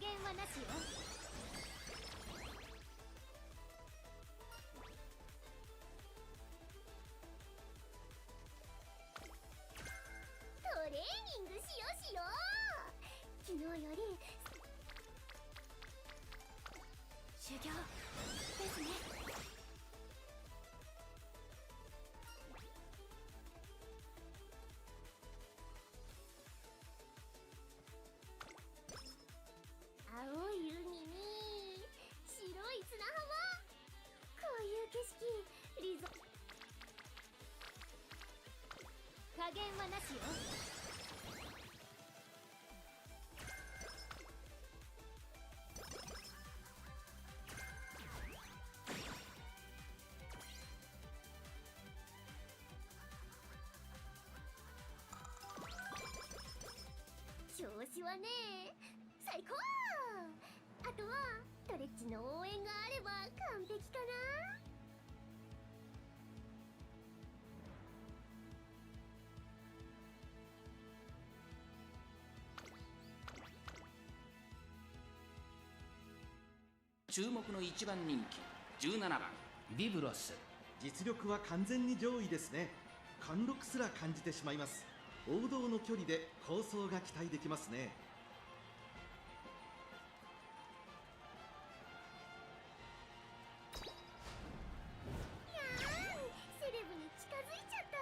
減はなしよ。トレーニングしようしよう。昨日より修行ですね。青い海に白い砂浜、こういう景色リゾ加減はなしよ。調子はね最高。あとはトレッチの応援があれば完璧かな。注目の1番人気17番ビブロス。実力は完全に上位ですね。貫禄すら感じてしまいます。王道の距離で構想が期待できますね。セレブに近づいちゃった。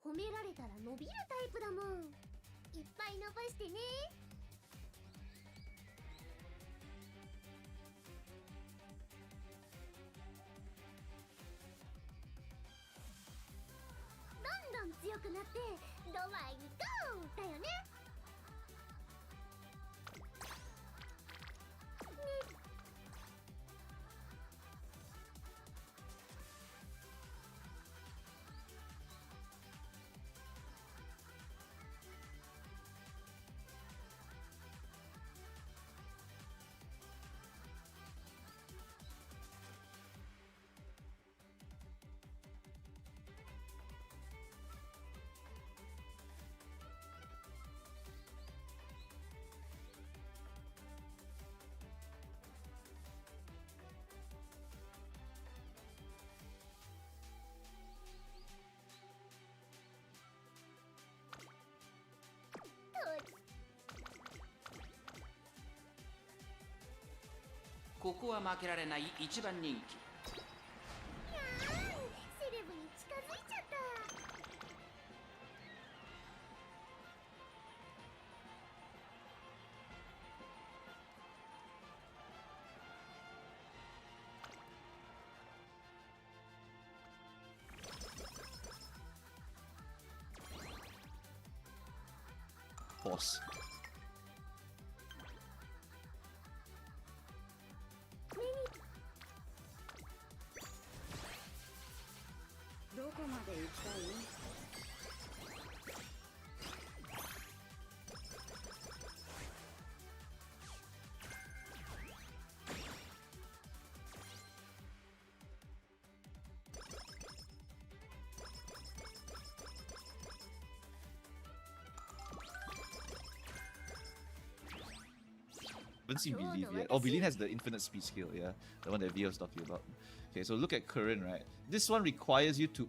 褒められたら伸びるタイプだもん。いっぱい伸ばしてね。どんどん強くなってドバイにゴーだよね。ここは負けられない1番人気。セレブに近づいちゃった。ボス。どこまで行きたい？Haven't seen Believe yet. Oh, Believe has the infinite speed skill, yeah. The one that Vio was talking about. Okay, so look at Current, right? This one requires you to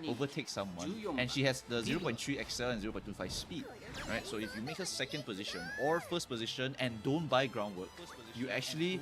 overtake someone, and she has the 0.3 XL and 0.25 speed, right? So if you make her second position or first position and don't buy groundwork, you actually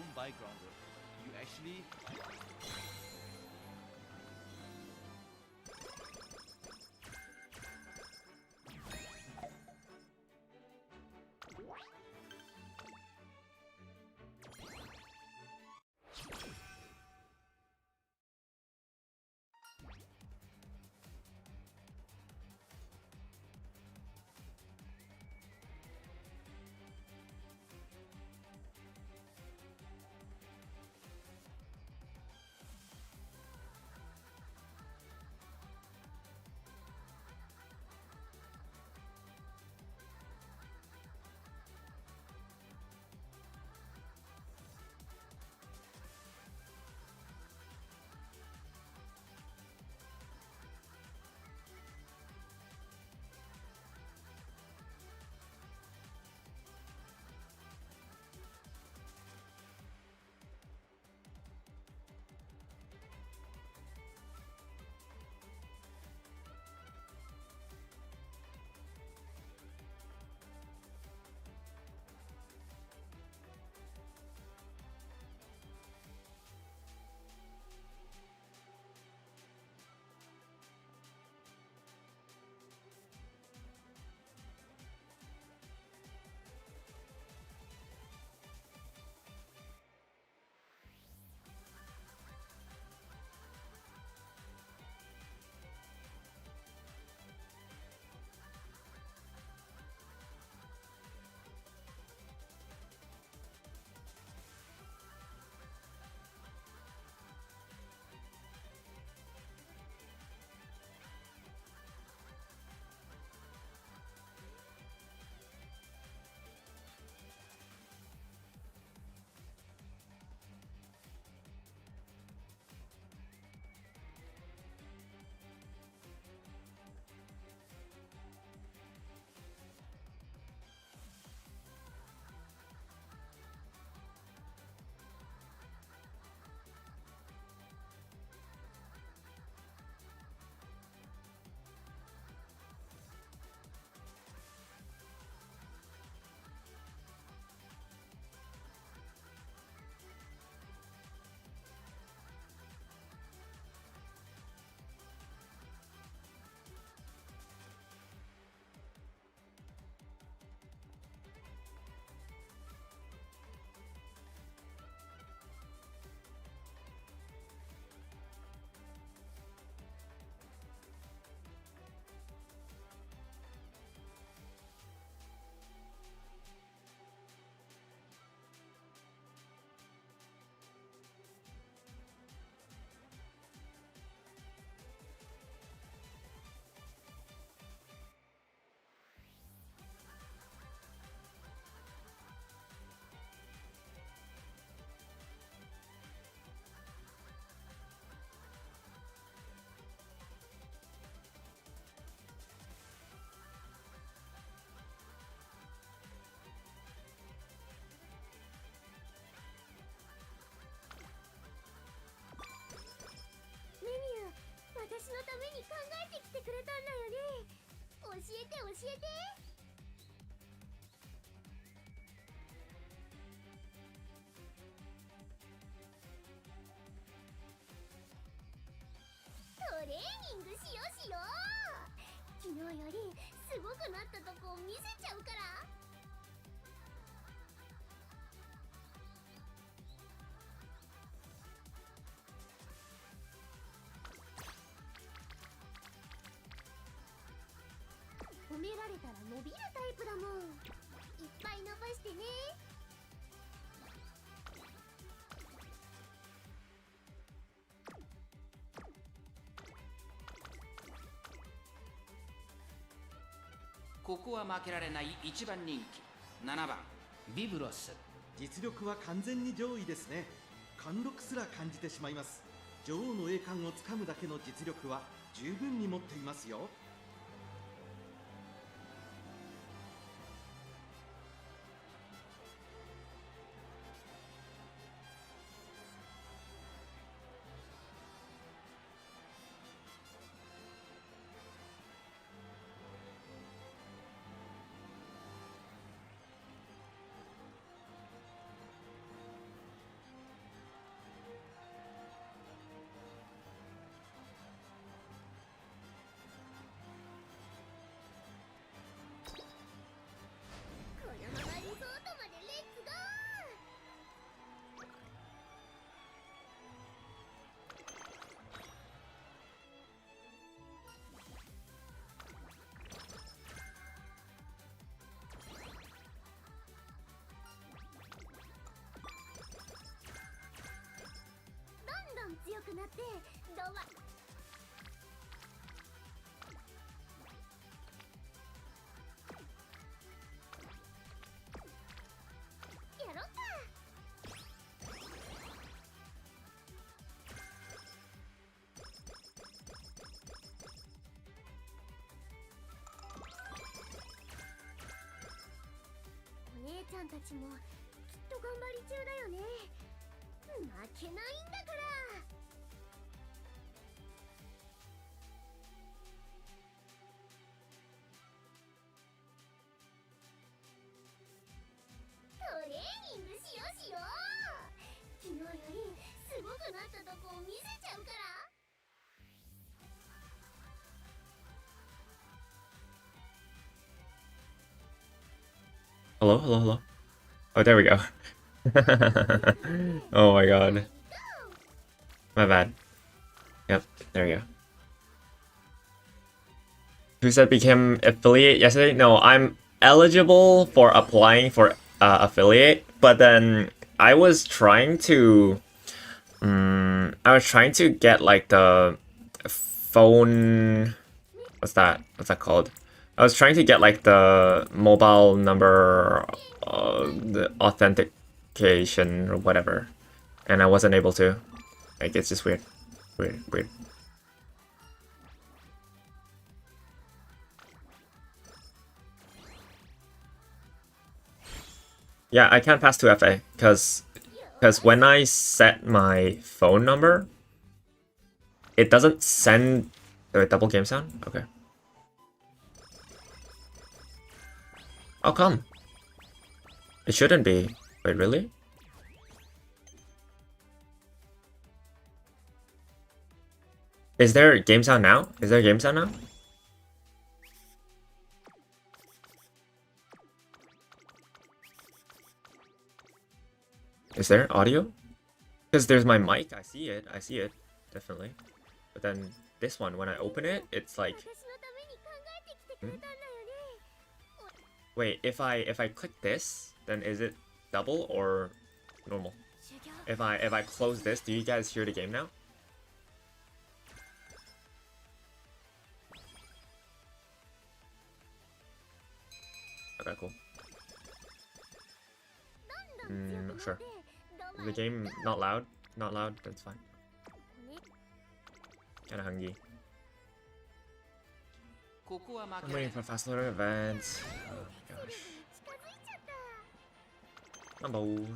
えて教えて。トレーニングしようしよう。昨日よりすごくなったとこ見せちゃうから。褒められたら伸びるタイプだもん。いっぱい伸ばしてね。ここは負けられない1番人気7番ビブロス。実力は完全に上位ですね。貫禄すら感じてしまいます。女王の栄冠をつかむだけの実力は十分に持っていますよ。このままリゾートまでレッツゴー。どんどん強くなってドバ。やろっか。お姉ちゃんたちもきっと頑張り中だよね。負けないんだから。トレーニングしようしよう。昨日よりすごくなったとこ見せちゃうから。Hello, hello, hello. Oh, there we go. Oh my god. My bad. Yep, there we go. Who said became affiliate yesterday? No, I'm eligible for applying for affiliate, but then I was trying to get like the phone. What's that? What's that called? I was trying to get like the mobile number, the authentication or whatever, and I wasn't able to. Like, it's just weird. Weird. Yeah, I can't pass 2FA because when I set my phone number, it doesn't send. Wait, double game sound? Okay. How come? It shouldn't be. Wait, really? Is there game sound now? Is there game sound now? Is there audio? Because there's my mic. I see it, definitely. But then this one, when I open it, it's like... Wait, if I click this, then is it double or normal? If I close this, do you guys hear the game now? Okay, cool. Sure. The game not loud? Not loud, that's fine. Kinda hungry. I'm waiting for fast loader events. Oh my gosh. Hello.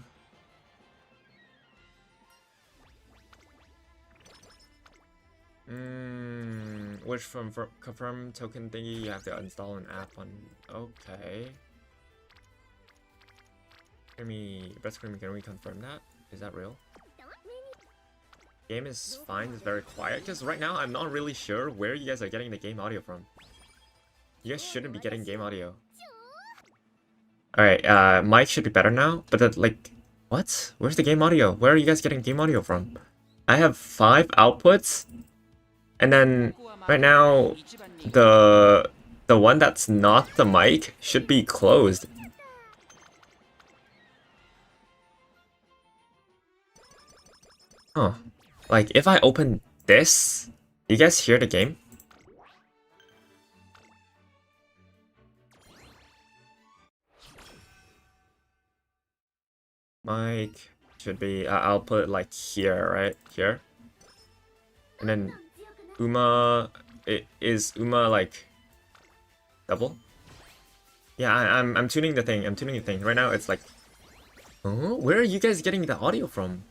which from confirm token thingy you have to install an app on. Okay. Best Creamy, can we confirm that? Is that real? Game is fine, it's very quiet. Because right now I'm not really sure where you guys are getting the game audio from. You guys shouldn't be getting game audio. Alright, mic should be better now, but like, what? Where's the game audio? Where are you guys getting game audio from? I have 5 outputs, and then right now the one that's not the mic should be closed. Huh. Like, if I open this, you guys hear the game? Mic should be, I'll put it like here, right? Here. And then Uma, is Uma like double? Yeah, I'm tuning the thing. I'm tuning the thing. Right now it's like, oh, where are you guys getting the audio from?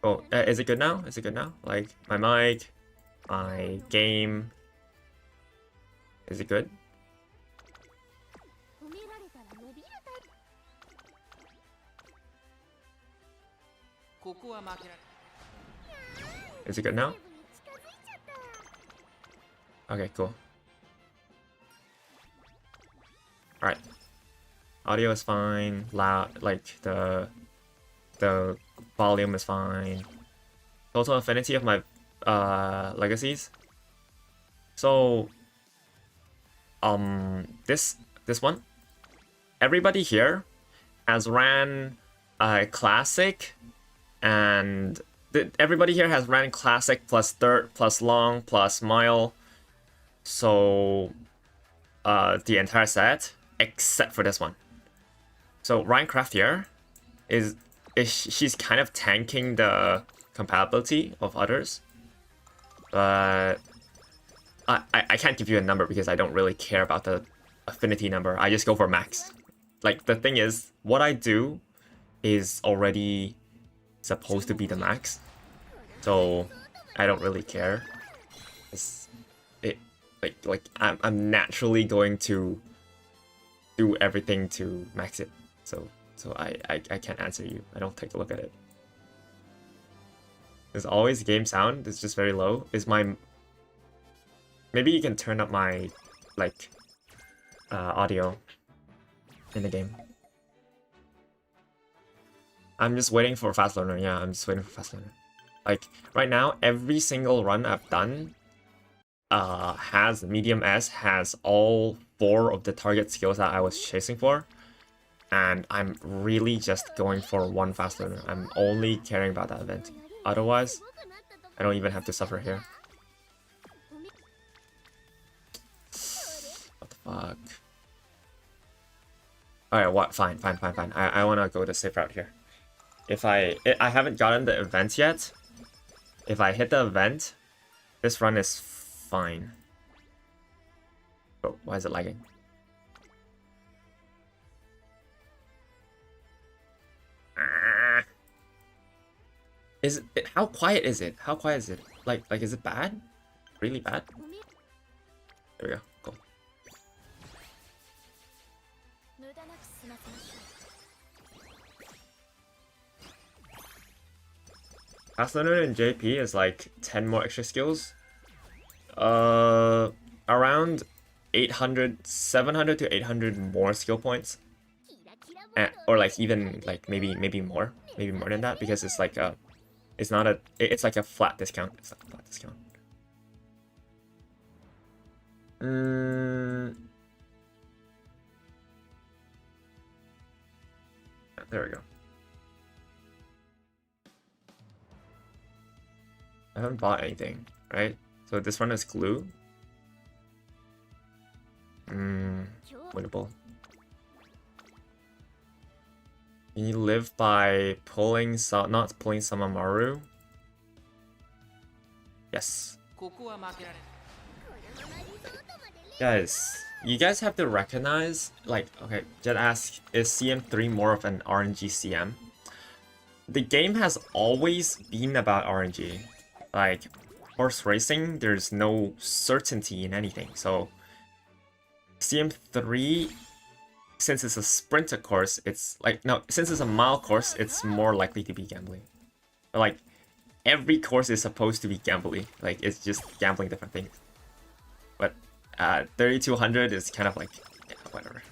Oh, is it good now? Is it good now? Like, my mic, my game. Is it good? Is it good now? Okay, cool. Alright. Audio is fine, loud, like the volume is fine. Total affinity of my legacies. So this one, everybody here has ran classic, and everybody here has ran classic plus dirt plus long plus mile. So the entire set except for this one. So Rhinecraft here she's kind of tanking the compatibility of others, but I can't give you a number because I don't really care about the affinity number. I just go for max. Like, the thing is, what I do is already supposed to be the max, so I don't really care. I'm naturally going to do everything to max it. So I can't answer you. I don't take a look at it. There's always game sound. It's just very low. Maybe you can turn up my audio in the game. I'm just waiting for Fast Learner. Yeah, I'm just waiting for Fast Learner. Like, right now, every single run I've done has medium S, has all 4 of the target skills that I was chasing for. And I'm really just going for 1 Fast Learner. I'm only caring about that event. Otherwise, I don't even have to suffer here. What the fuck? Alright, what? Fine. I wanna go the safe route here. If I haven't gotten the event yet. If I hit the event, this run is fine. Oh, why is it lagging? Is it, how quiet is it? How quiet is it? Like is it bad? Really bad? There we go. Cool. Fast Learner in JP is like 10 more extra skills. Around 700 to 800 more skill points. Or like even like maybe more. maybe more than that, because it's like a, it's not a, it's like a flat discount. It's like a flat discount. There we go. I haven't bought anything, right? So this one is glue. Winnable. You live by pulling not pulling Samamaru. Yes. Guys, you guys have to recognize, like, okay, Jet asks, is CM3 more of an RNG CM? The game has always been about RNG. Like, horse racing, there's no certainty in anything. So, CM3, since it's a sprinter course, it's like, no, since it's a mile course, it's more likely to be gambling. But like, every course is supposed to be gambling. Like, it's just gambling different things. But 3200 is kind of like, yeah, whatever.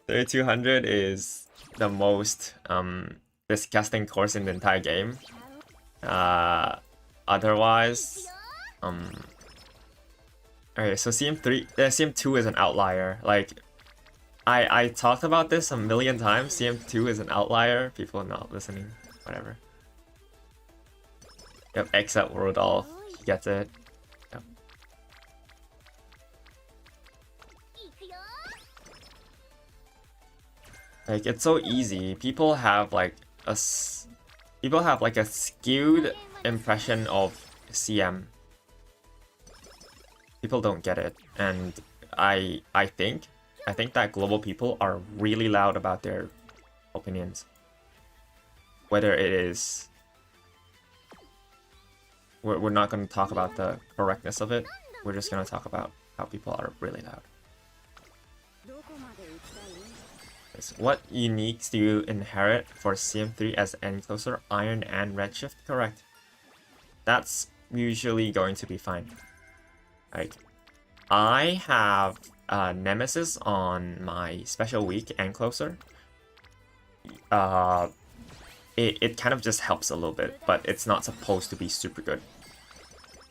3200 is the most disgusting course in the entire game. Otherwise, okay, so CM2 is an outlier. Like, I talked about this a million times. CM2 is an outlier. People are not listening. Whatever. Yep, except Rodolph. He gets it. Yep. Like, it's so easy. People have like a skewed impression of CM. People don't get it, and I think that global people are really loud about their opinions. Whether it is, we're not going to talk about the correctness of it. We're just going to talk about how people are really loud. What uniques do you inherit for CM3 as Encloser, Iron, and Redshift? Correct. That's usually going to be fine. Like, I have Nemesis on my special week Encloser. It kind of just helps a little bit, but it's not supposed to be super good.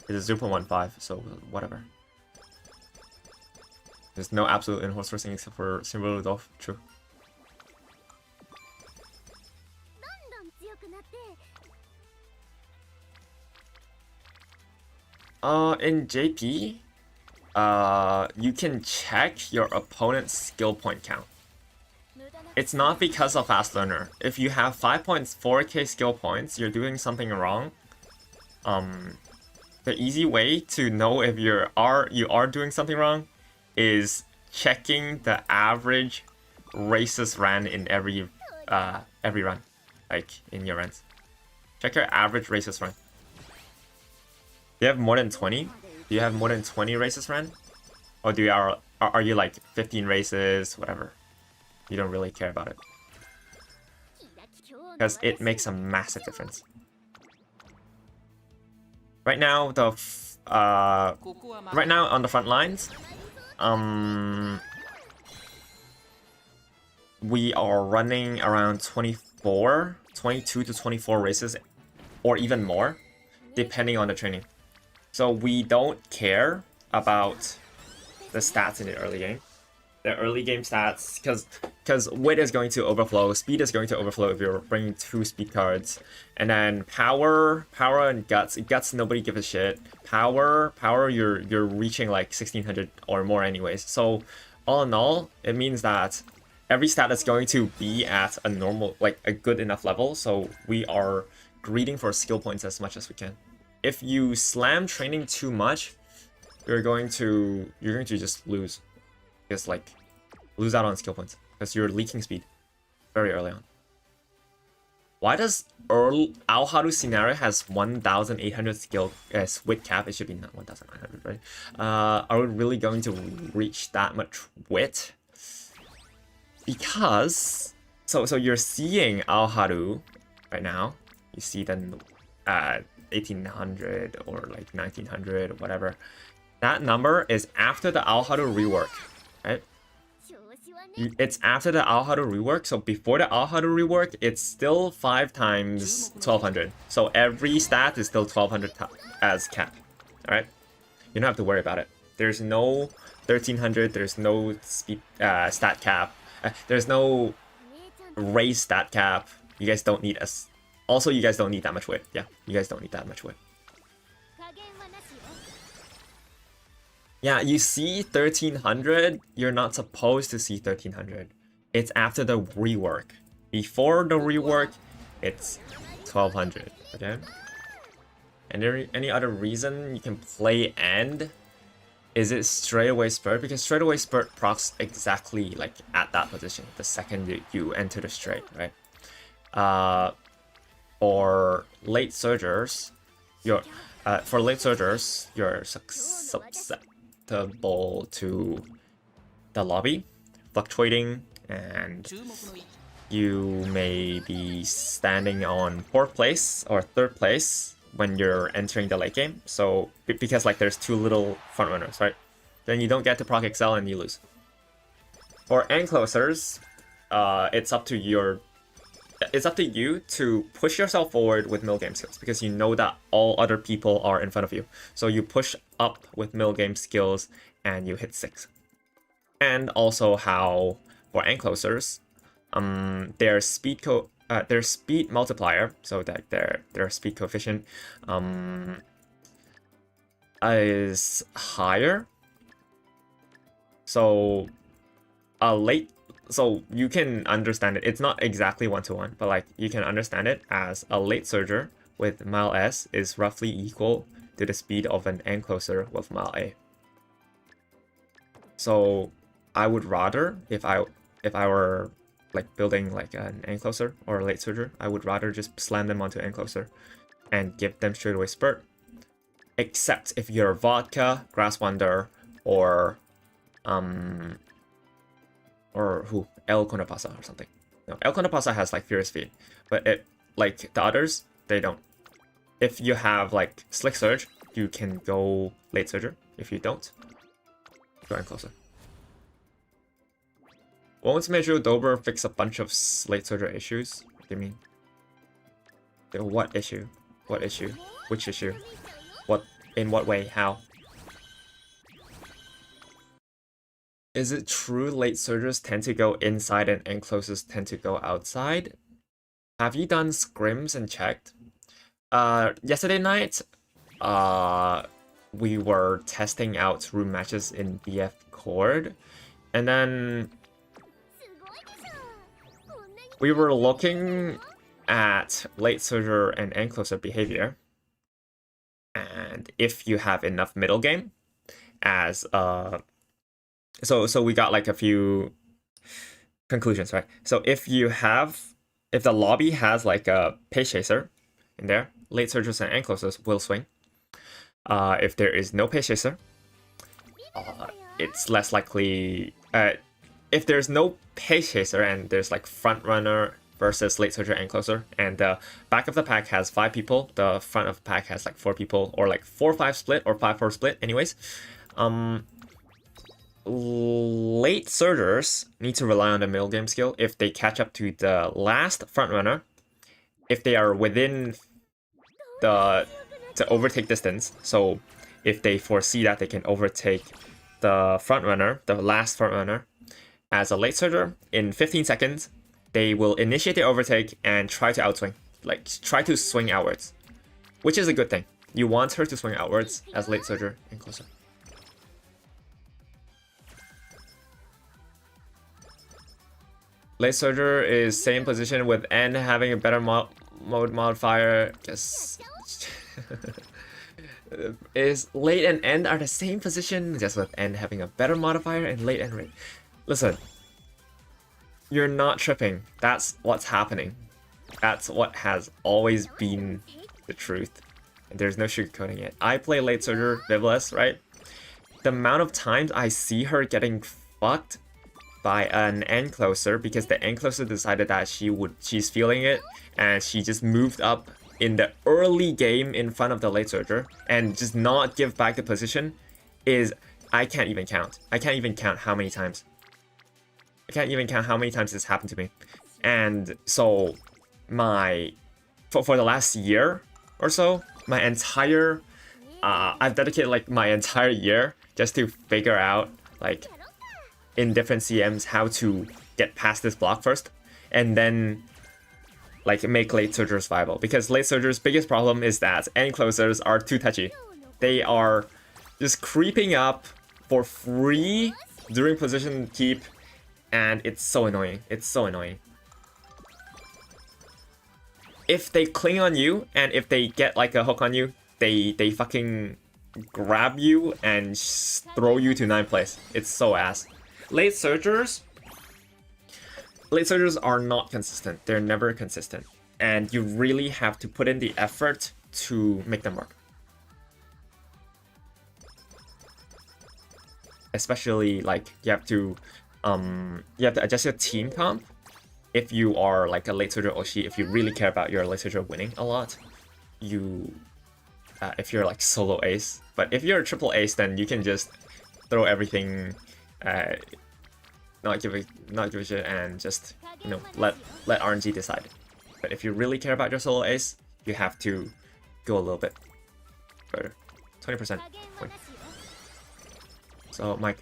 It's a 0.15, so whatever. There's no absolute in horse racing except for Silver Rudolph. True. In JP, you can check your opponent's skill point count. It's not because of fast learner. If you have 5.4k skill points, you're doing something wrong. The easy way to know if you are doing something wrong is checking the average races ran in every run, like in your runs. Check your average races run. Do you have more than 20? Do you have more than 20 races ran? Or are you like 15 races, whatever? You don't really care about it. Because it makes a massive difference. Right now, right now on the front lines, we are running around 22 to 24 races, or even more, depending on the training. So we don't care about the stats in the early game. The early game stats, because wit is going to overflow, speed is going to overflow if you're bringing 2 speed cards, and then power and guts nobody gives a shit. Power you're reaching like 1600 or more anyways. So all in all, it means that every stat is going to be at a normal, like a good enough level. So we are greeding for skill points as much as we can. If you slam training too much, you're going to just lose. Just like lose out on skill points because you're leaking speed very early on. Why does Aoharu scenario has 1,800 skill wit cap? It should be not 1,900, right? Are we really going to reach that much wit? Because so you're seeing Aoharu right now. You see then 1,800 or like 1,900 or whatever. That number is after the Aoharu rework, right? it's after the Aoharu rework. So before the Aoharu rework, it's still 5 times 1200. So every stat is still 1200 as cap. Alright? You don't have to worry about it. There's no 1300, there's no speed stat cap. There's no raise stat cap. You guys don't need us. Also, you guys don't need that much weight. Yeah, you guys don't need that much weight. Yeah, you see 1300, you're not supposed to see 1300. It's after the rework. Before the rework, it's 1200, okay? And there any other reason you can play End? Is it straightaway spurt? Because straightaway spurt procs exactly like at that position, the second you enter the straight, right? For late surgers, you're susceptible to the lobby fluctuating, and you may be standing on 4th place or 3rd place when you're entering the late game. So because like there's too little front runners, right? Then you don't get to proc excel and you lose. For end closers, it's up to you to push yourself forward with middle game skills, because you know that all other people are in front of you. So you push up with middle game skills and you hit 6. And also how for end closers, their speed multiplier, so that their speed coefficient is higher. So so you can understand it. It's not exactly 1-to-1, but like you can understand it as a late surger with mile S is roughly equal to the speed of an end closer with mile A. So I would rather, if I were like building like an end closer or a late surger, I would rather just slam them onto end closer and give them straightaway spurt. Except if you're Vodka, Grass Wonder, or El Conapasa or something. No, El Conapasa has like Furious Feed, but it like the others, they don't. If you have like Slick Surge, you can go late surger. If you don't, go end closer. Won't Major Dober fix a bunch of late surger issues? What do you mean? What issue? What issue? Which issue? What? In what way? How? Is it true late surgers tend to go inside and end closers tend to go outside? Have you done scrims and checked? Yesterday night, we were testing out room matches in BF Chord, and then we were looking at late surger and end closer behavior, and if you have enough middle game as so we got like a few conclusions, right? So if the lobby has like a pace chaser in there, late surgers and end closers will swing. If there is no pace chaser, it's less likely. If there's no pace chaser and there's like front runner versus late surger end closer, and the back of the pack has 5 people, the front of the pack has like 4 people, or like 4-5 split or 5-4 split. Anyways, late surgers need to rely on the middle game skill. If they catch up to the last front runner, if they are within to overtake distance, so if they foresee that they can overtake the front runner, the last front runner, as a late surger in 15 seconds, they will initiate the overtake and try to outswing, like try to swing outwards, which is a good thing. You want her to swing outwards as late surger and closer. Late surger is same position with N having a better mode modifier. Just is late and end are the same position, just with N having a better modifier and late and rate. Listen, you're not tripping. That's what's happening. That's what has always been the truth. There's no sugarcoating it. I play late surger Vivless, right? The amount of times I see her getting fucked by an end closer because the end closer decided that she's feeling it, and she just moved up in the early game in front of the late surger and just not give back the position, is I can't even count. I can't even count how many times. I can't even count how many times this happened to me. And so for the last year or so, my entire I've dedicated like my entire year just to figure out like in different CMs how to get past this block first, and then like make late surgers viable. Because late surgers' biggest problem is that end closers are too touchy. They are just creeping up for free during position keep, and it's so annoying. It's so annoying. If they cling on you and if they get like a hook on you, they fucking grab you and throw you to 9th place. It's so ass. Late surgers are not consistent. They're never consistent. And you really have to put in the effort to make them work. Especially like you have to adjust your team comp if you are like a late surger Oshi, if you really care about your late surger winning a lot. If you're like solo ace. But if you're a triple ace, then you can just throw everything, not give a shit, and just, you know, let RNG decide. But if you really care about your solo ace, you have to go a little bit further. 20% win. So my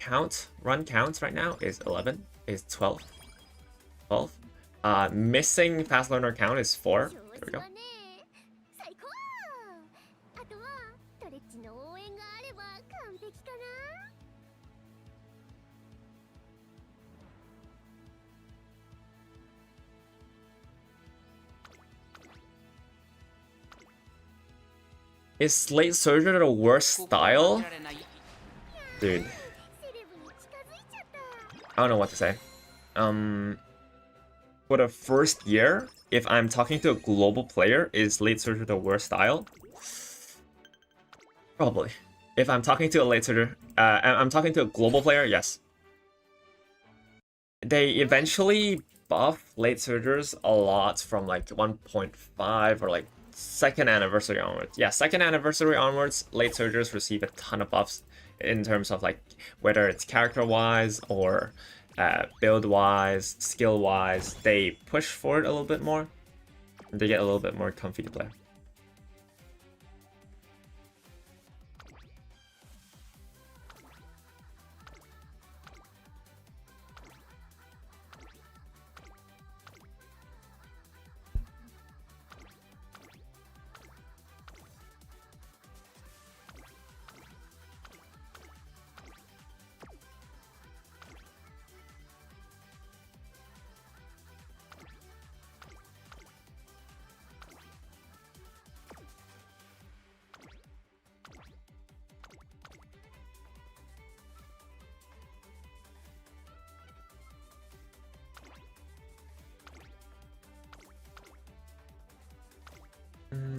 run count right now is 11, is 12. 12. Missing fast learner count is 4. There we go. Is late surger the worst style? Dude. I don't know what to say. For the first year, if I'm talking to a global player, is late surger the worst style? Probably. If I'm talking to a late surger, I'm talking to a global player, yes. They eventually buff late surgers a lot from like 1.5 or like 2nd anniversary onwards. Yeah, 2nd anniversary onwards, late surgers receive a ton of buffs in terms of like whether it's character-wise or build-wise, skill-wise. They push forward a little bit more. They get a little bit more comfy to play.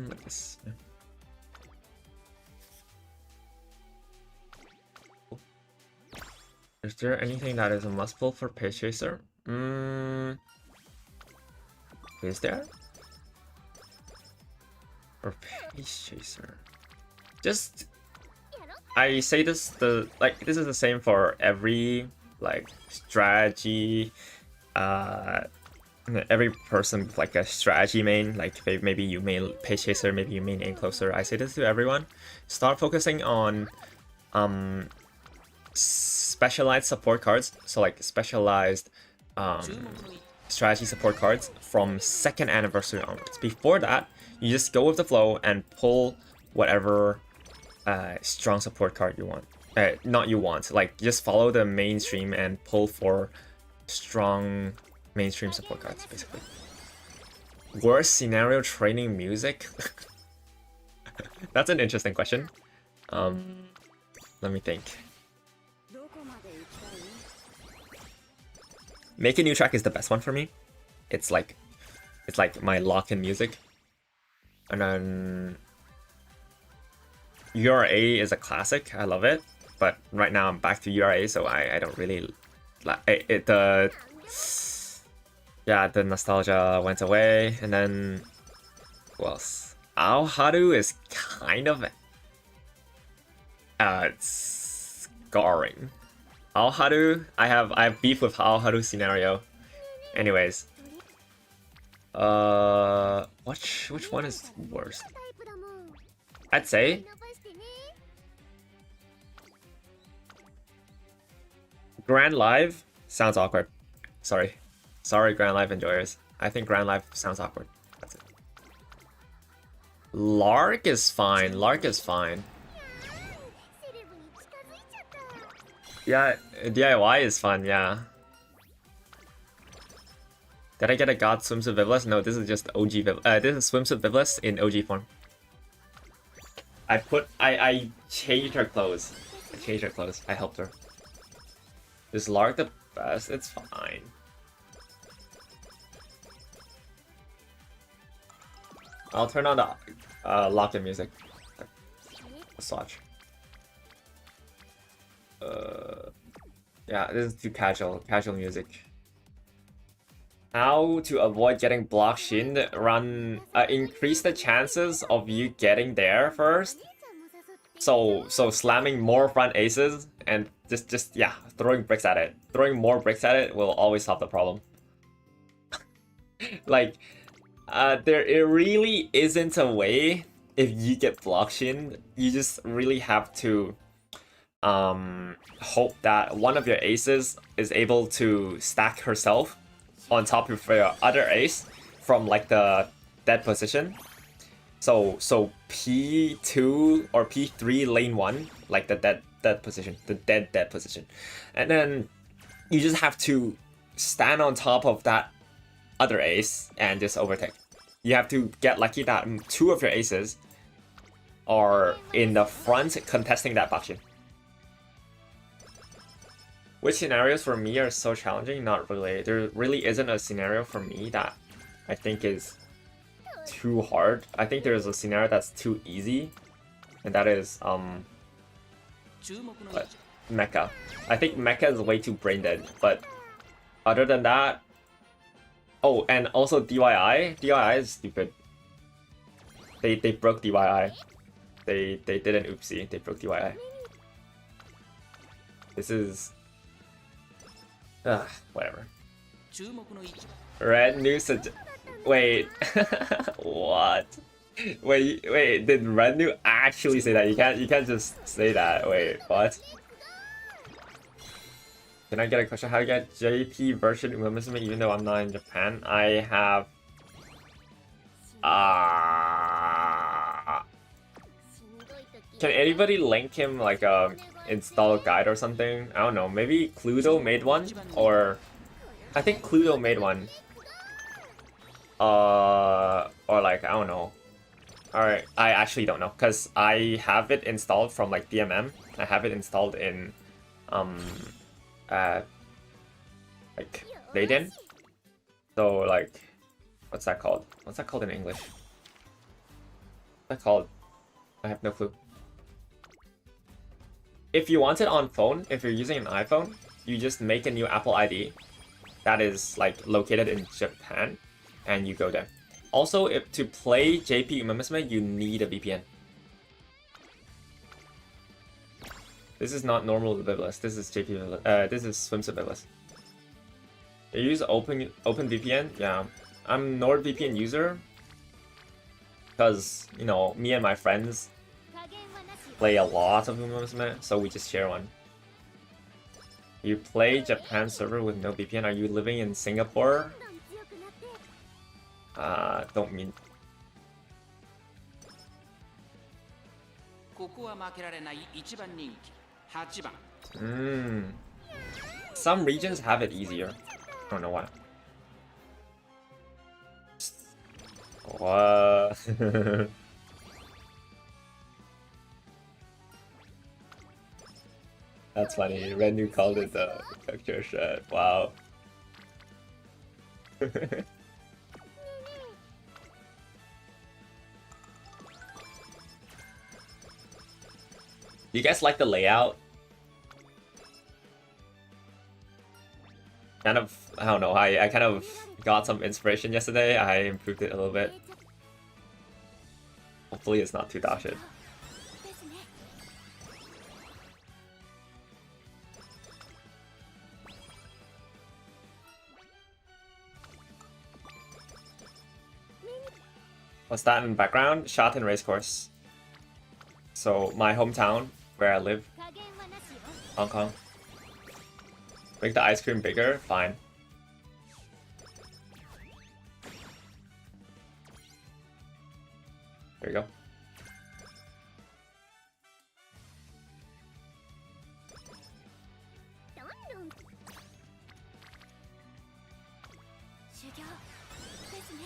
Like this. Yeah. Cool. Is there anything that is a must pull for Page Chaser? Is there? For Page Chaser. Just I say this this is the same for every like strategy every person with like a strategy main, like maybe you main Page Chaser, maybe you main Aim Closer. I say this to everyone. Start focusing on specialized support cards. So like specialized strategy support cards from 2nd anniversary onwards. Before that, you just go with the flow and pull whatever strong support card you want. Not you want, like just follow the mainstream and pull for strong mainstream support cards, basically. Worst scenario training music? That's an interesting question. Let me think. Make a New Track is the best one for me. It's like my lock-in music. And then URA is a classic. I love it. But right now I'm back to URA, so I don't really like it. Yeah, the nostalgia went away, and then who else? Aoharu is kind of scarring. Aoharu. I have beef with Aoharu scenario. Anyways. Which one is worse? I'd say Grand Live sounds awkward. Sorry, Grand Live enjoyers. I think Grand Live sounds awkward. That's it. Lark is fine. Lark is fine. Yeah, DIY is fun. Yeah. Did I get a God Swimsuit Vivless? No, this is just OG this is Swimsuit Vivless in OG form. I changed her clothes. I helped her. Is Lark the best? It's fine. I'll turn on the lock-in music. Let's watch. Yeah, this is too casual music. How to avoid getting block shinned? Increase the chances of you getting there first. So slamming more front aces and just yeah, throwing bricks at it. Throwing more bricks at it will always solve the problem. Like, it really isn't a way if you get block shinned. You just really have to hope that one of your aces is able to stack herself on top of your other ace from like the dead position. So P2 or P3 lane 1, like the dead position, the dead position. And then you just have to stand on top of that other ace and just overtake. You have to get lucky that 2 of your aces are in the front contesting that bakshin. Which scenarios for me are so challenging? Not really. There really isn't a scenario for me that I think is too hard. I think there's a scenario that's too easy, and that is Mecha. I think Mecha is way too brain dead, but other than that, oh, and also DIY. DIY is stupid. They broke DIY. They did an oopsie. They broke DIY. This is whatever. Red New wait. What? Wait, did Red New actually say that? You can't just say that. Wait, what? Can I get a question? How to get JP version Musume even though I'm not in Japan? I have can anybody link him like a install guide or something? I don't know. Maybe Cluedo made one, or I think Cluedo made one. Or like I don't know. Alright, I actually don't know because I have it installed from like DMM. I have it installed in like Layden. So like, what's that called? What's that called in English? What's that called? I have no clue. If you want it on phone, if you're using an iPhone, you just make a new Apple ID that is like located in Japan, and you go there. Also, if to play JP Musume, you need a VPN. This is not normal Vivless. This is JP. This is Swimsuit Vivless. You use OpenVPN? Yeah, I'm NordVPN user because you know me and my friends play a lot of Musume, so we just share one. You play Japan server with no VPN? Are you living in Singapore? Don't mean. Some regions have it easier. I don't know why. What? That's funny. Red New called it the picture shit. Wow. You guys like the layout? Kind of, I don't know, I kind of got some inspiration yesterday. I improved it a little bit. Hopefully it's not too dashit. What's that in the background? Shot Racecourse. So my hometown, where I live, 加減はなしよ Hong Kong. Make the ice cream bigger? Fine. There you go. どんどん修行ですね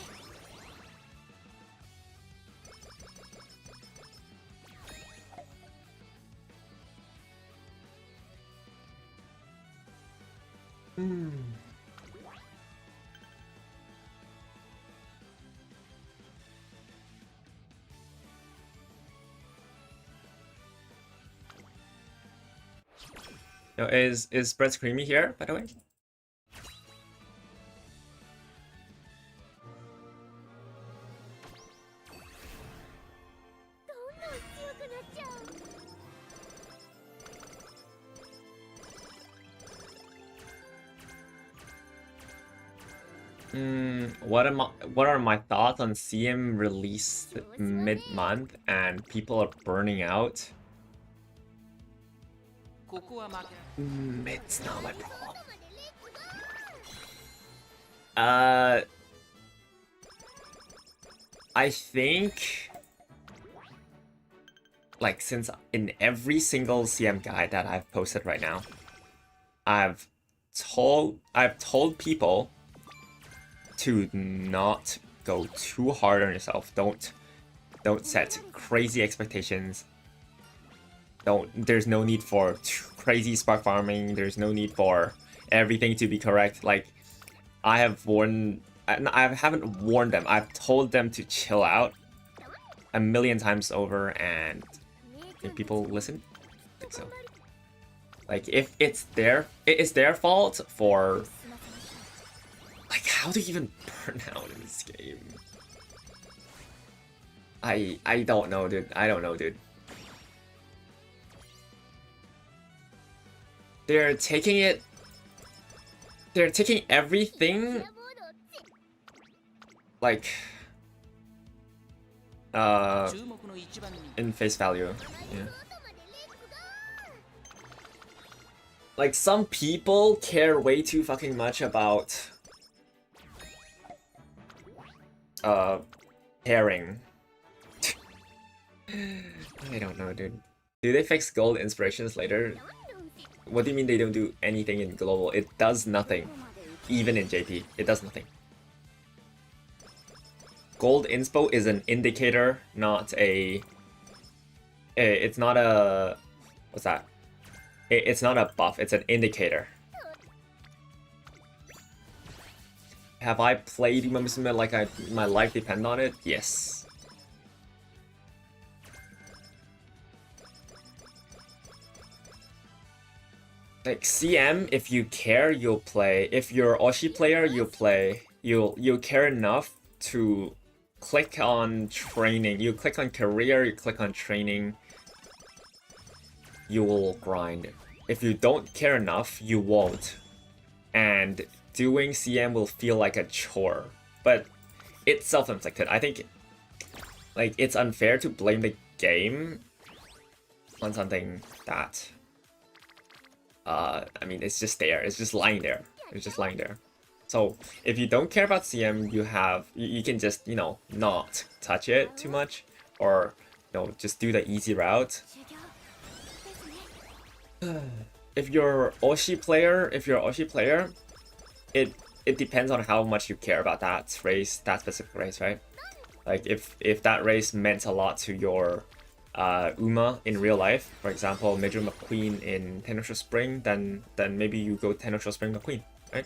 Yo, is Brett's Creamy here, by the way? どんどん強くなっちゃう What are my thoughts on CM release mid-month and people are burning out? ここは負けられ It's not my problem. までレッツゴー I think like since in every single CM guide that I've posted right now, I've told people to not go too hard on yourself. Don't set crazy expectations. There's no need for crazy spark farming. There's no need for everything to be correct. Like I haven't warned them. I've told them to chill out a million times over, and if people listen, I think so. Like if it's their fault for like how to even burn out in this game. I don't know, dude. I don't know, dude. They're taking everything like 注目の一番人気 in face value. Yeah. Like some people care way too fucking much about pairing. I don't know, dude. Do they fix gold inspirations later? What do you mean they don't do anything in global? It does nothing. Even in JP, it does nothing. Gold inspo is an indicator, not a... It's not a... What's that? It's not a buff, it's an indicator. Have I played Musume like my life depends on it? Yes. Like CM, if you care, you'll play. If you're Oshi player, you'll play. You'll care enough to click on training. You click on career, you click on training. You will grind. If you don't care enough, you won't. And doing CM will feel like a chore. But it's self-inflicted. I think like it's unfair to blame the game on something that I mean, it's just there. It's just lying there. It's just lying there. So if you don't care about CM, you can just, you know, not touch it too much, or you know, just do the easy route. 修行ですね If you're Oshi player, it depends on how much you care about that race, that specific race, right? Like if that race meant a lot to your Uma in real life, for example, Major McQueen in Tennosho Spring, then maybe you go Tennosho Spring McQueen, right?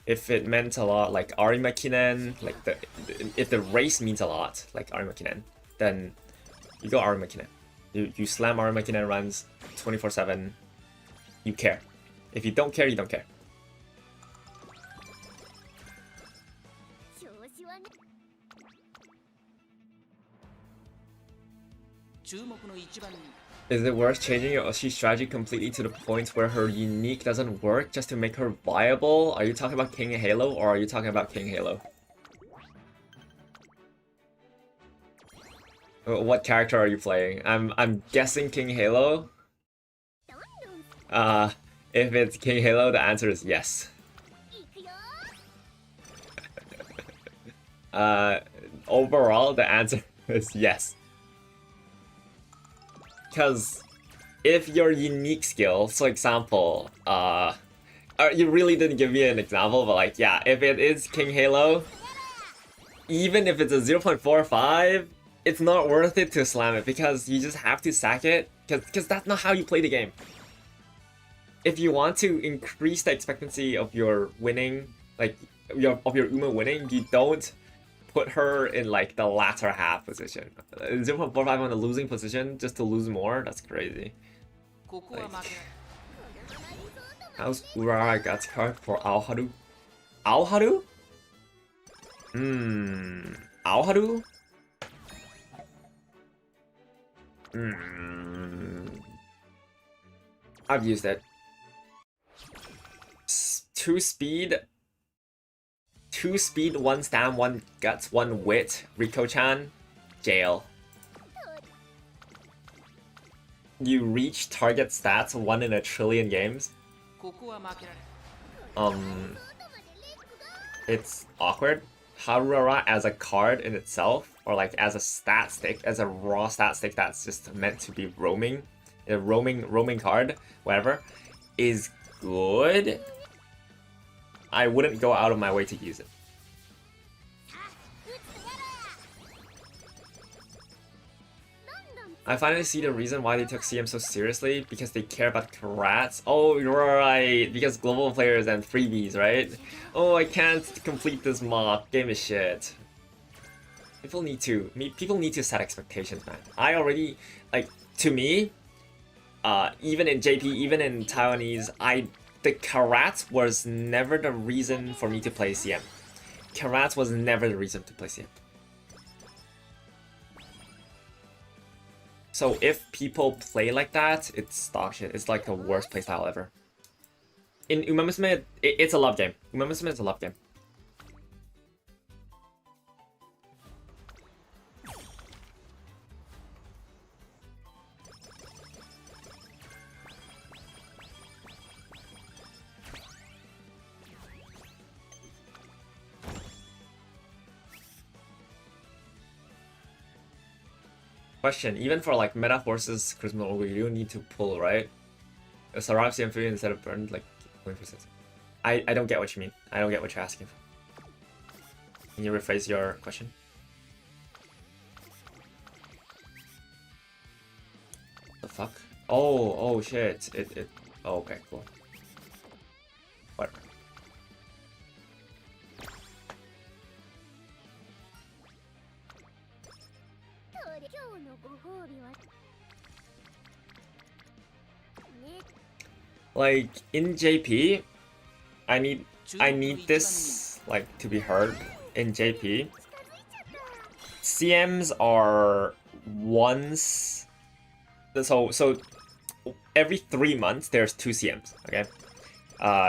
If it meant a lot, like Ari Makinen, like if the race means a lot, like Ari Makinen, then you go Ari Makinen. You slam Ari Makinen runs 24/7. You care. If you don't care, you don't care. 調子はね 注目の一番人 Is it worth changing your Oshi strategy completely to the point where her unique doesn't work just to make her viable? Are you talking about King Halo or are you talking about King Halo? What character are you playing? I'm guessing King Halo. If it's King Halo, the answer is yes. いくよ Overall, the answer is yes. Because if your unique skill, for example, you really didn't give me an example, but like, yeah, if it is King Halo, even if it's a 0.45, it's not worth it to slam it because you just have to sack it because that's not how you play the game. If you want to increase the expectancy of your winning, like of your Uma winning, you don't put her in like the latter half position. 0.45 on the losing position just to lose more, that's crazy. ここは負けられ How's Urara Guts card for Aoharu? Aoharu? Aoharu? I've used it. 2 speed, 1 stam, 1 guts, 1 wit, Riko-chan, jail. You reach target stats 1 in a trillion games. ここは負けられ It's awkward. Harurara as a card in itself, or like as a stat stick, as a raw stat stick that's just meant to be roaming, a roaming card, whatever, is good. I wouldn't go out of my way to use it. I finally see the reason why they took CM so seriously, because they care about karats. Oh, you're right, because global players and freebies, right? Oh, I can't complete this mock. Game is shit. People need to set expectations, man. I already, like, to me, even in JP, even in Taiwanese, the karat was never the reason for me to play CM. Karat was never the reason to play CM. So if people play like that, it's dog shit. It's like the worst playstyle ever. In Uma Musume, it's a love game. Uma Musume is a love game. Question, even for like meta forces, Charisma Ogre, you don't need to pull, right? Sarab CM3 instead of burned, like, 20%. I don't get what you mean. I don't get what you're asking for. Can you rephrase your question? The fuck? Oh shit. Oh, okay, cool. Whatever. Like in JP, I need this like to be heard. In JP, CMs are once. So every 3 months there's 2 CMs. Okay,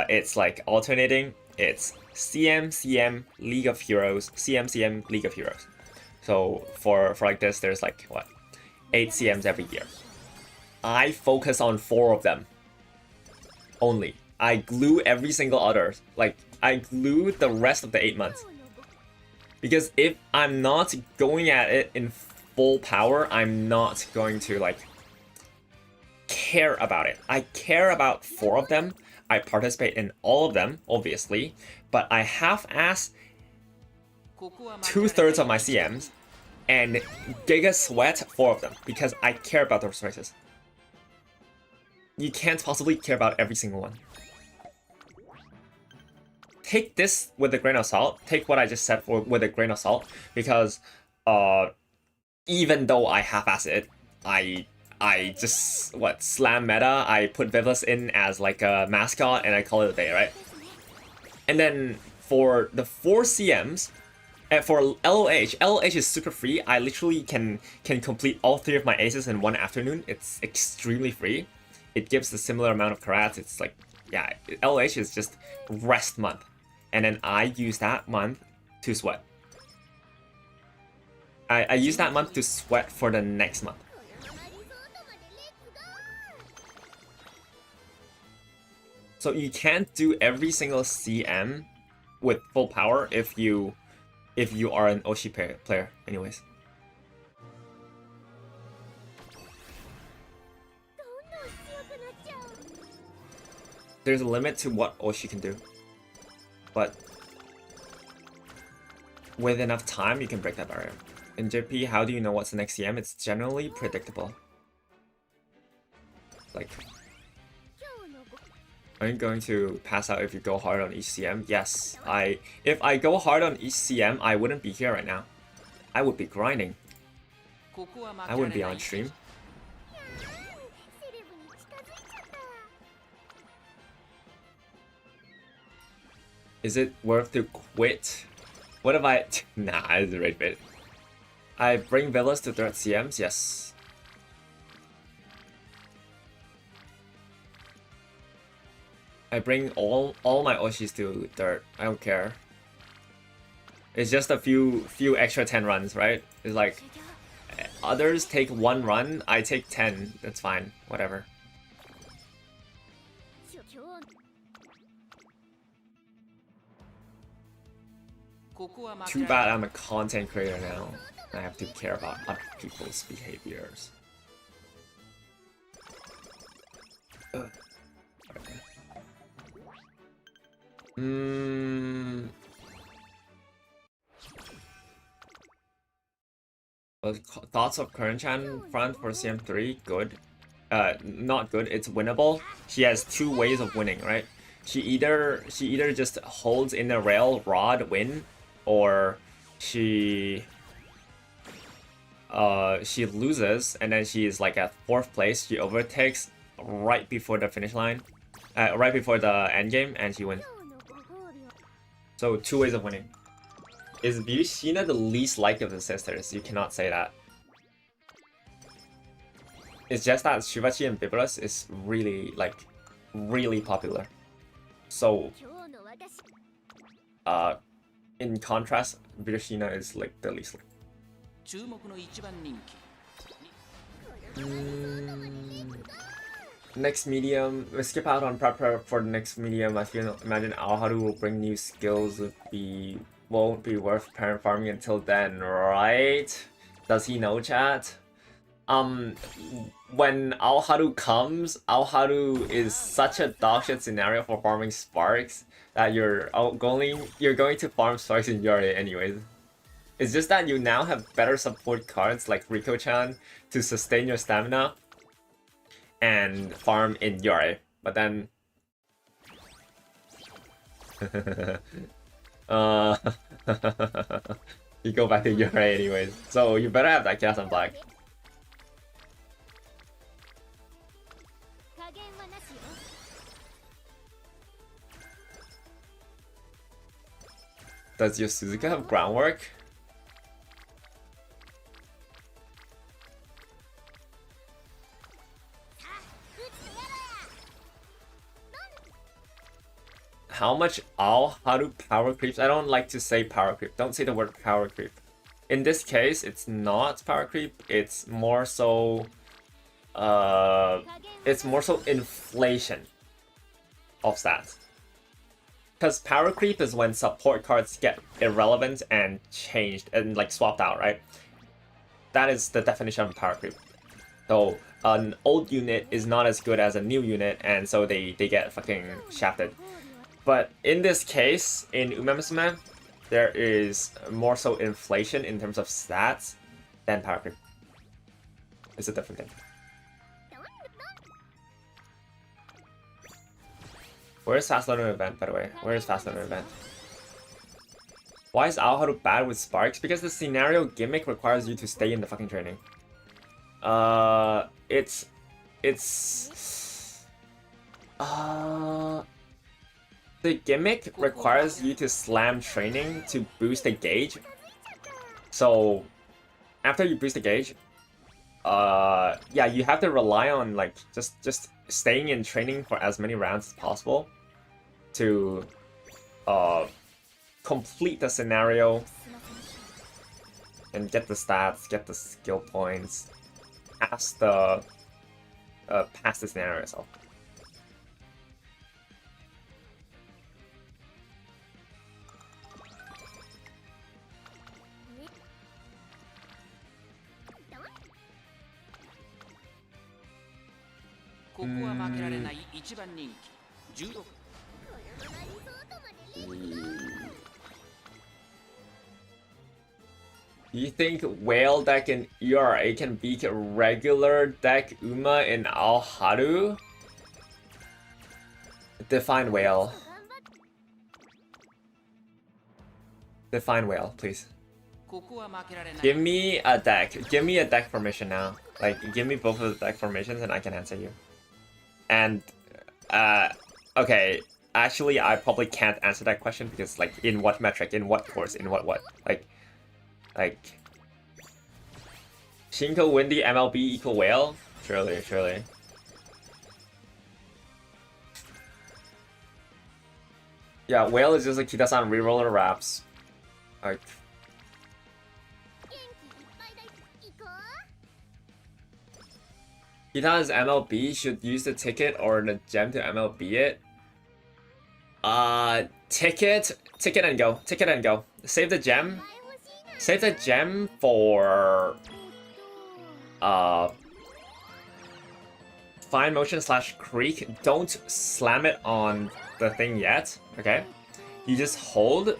it's like alternating. It's CM League of Heroes, CM League of Heroes. So for like this, there's like what, 8 CMs every year. I focus on 4 of them only. I glue every single other. Like, I glue the rest of the 8 months. Because if I'm not going at it in full power, I'm not going to, like, care about it. I care about 4 of them. I participate in all of them, obviously. But I half-ass 2/3 of my CMs and Giga Sweat 4 of them. Because I care about those races. You can't possibly care about every single one. Take this with a grain of salt. Take what I just said with a grain of salt, because even though I half-ass it, I just slam meta. I put Vivlas in as like a mascot, and I call it a day, right? And then for the 4 CMs, and for LOH is super free. I literally can complete all 3 of my aces in 1 afternoon. It's extremely free. It gives a similar amount of karats. It's like, yeah, LH is just rest month. And then I use that month to sweat. I use that month to sweat for the next month. このままリゾートまでレッツゴー So you can't do every single CM with full power if you are an Oshi player, anyways. どんどん強くなっちゃう There's a limit to what Oshi can do. But with enough time, you can break that barrier. In JP, how do you know what's the next CM? It's generally predictable. Like, 今日のご are you going to pass out if you go hard on each CM? Yes. If I go hard on each CM, I wouldn't be here right now. I would be grinding. ここは負 I けら wouldn't れ be ない on stream. セレブに近づいちゃった Is it worth to quit? What if I... Nah, it's a rage bait. I bring villas to third CMs? Yes. I bring all my Oshis to third. I don't care. It's just a few extra 10 runs, right? It's like others take 1 run, I take 10. That's fine. Whatever. 今日 ここは負 Too けられ bad I'm a content creator now. I have to care about other people's behaviors. Ugh. Well, thoughts of current Chan front for CM3? Good. Not good. It's winnable. She has 2 ways of winning, right? She either just holds in the rail, rod, win, or she loses and then she is like at 4th place. She overtakes right before the finish line, right before the end game, and she wins. のご褒美は So 2 ways of winning. Is Virishina the least liked of the sisters? You cannot say that. It's just that Shivachi and Bibulus is really really popular. So 今日の私 in contrast, Virishina is like the least liked. 注目の一番人気 Next medium, we skip out on prep for the next medium. I feel imagine Aoharu will bring new skills. Won't be worth parent farming until then, right? Does he know, chat? When Aoharu comes, Aoharu is such a dogshit scenario for farming sparks that you're going to farm sparks in Yuri anyways. It's just that you now have better support cards like Riko-chan to sustain your stamina and farm in Yuri. But then you go back to Yuri anyways. So you better have that Chaos on Black. 加減はなしよ Does your Suzuka have groundwork? How much Aoharu power creeps? I don't like to say power creep. Don't say the word power creep. In this case, it's not power creep. It's more so inflation of stats. Because power creep is when support cards get irrelevant and changed and like swapped out, right? That is the definition of power creep. So an old unit is not as good as a new unit, and so they get fucking shafted. But in this case, in Musume, there is more so inflation in terms of stats than power creep. It's a different thing. Where is Fast Learner event, by the way? Where is Fast Learner event? Why is Aoharu bad with sparks? Because the scenario gimmick requires you to stay in the fucking training. The gimmick requires you to slam training to boost the gauge. So after you boost the gauge, yeah, you have to rely on like just staying in training for as many rounds as possible to complete the scenario and get the stats, get the skill points, past the scenario itself. You think Whale deck in ERA can beat regular deck Uma in Alharu? Define Whale. Define Whale, please. Give me a deck. Give me a deck formation now. Like, give me both of the deck formations and I can answer you. And, okay. Actually, I probably can't answer that question because, like, in what metric, in what course, in what? Like, Shinko Windy MLB equal Whale? Surely. Yeah, Whale is just like Kita-san reroller wraps. Like, Kita's MLB should use the ticket or the gem to MLB it. Ticket and go. Ticket and go. Save the gem. Save the gem for fine motion / creek. Don't slam it on the thing yet. Okay, you just hold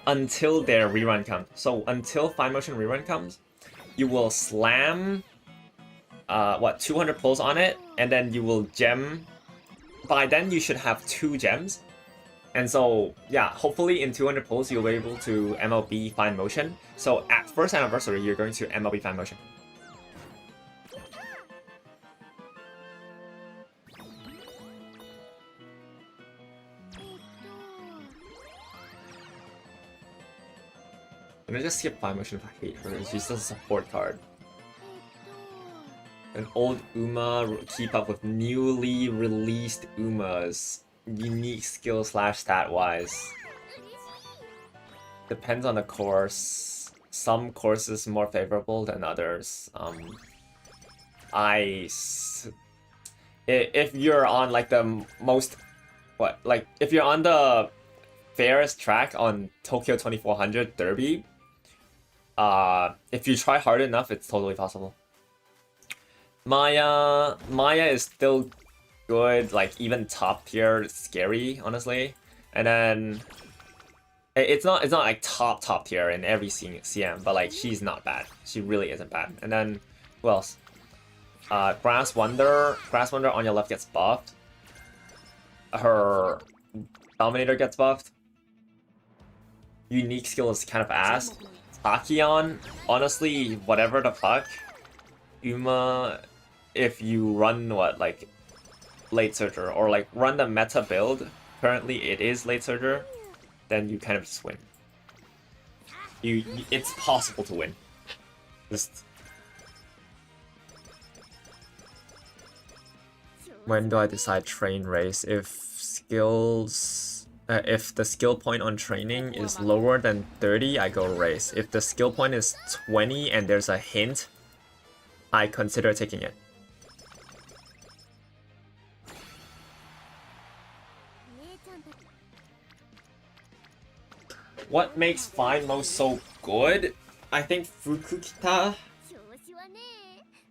until their rerun comes. So until fine motion rerun comes, you will slam 200 pulls on it, and then you will gem. By then you should have 2 gems. And so, yeah, hopefully in 200 pulls you'll be able to MLB Fine Motion. So at first anniversary, you're going to MLB Fine Motion. Let me just skip Fine Motion if I hate her. She's just a support card. An old Uma keep up with newly released Umas. Unique skill / stat wise. Depends on the course. Some courses more favorable than others. If you're on like the most, if you're on the fairest track on Tokyo 2400 Derby, if you try hard enough, it's totally possible. Maya is still good, like even top tier, scary, honestly. And then it's not like top tier in every CM, but like she's not bad. She really isn't bad. And then who else? Grass Wonder on your left gets buffed. Her Dominator gets buffed. Unique skill is kind of ass. Tachyon, honestly, whatever the fuck. Uma, if you run Late Surger or like run the meta build, currently it is Late Surger, then you kind of just win. It's possible to win. Just when do I decide train race? If the skill point on training is lower than 30, I go race. If the skill point is 20 and there's a hint, I consider taking it. What makes Fine Mo so good? I think Fukukita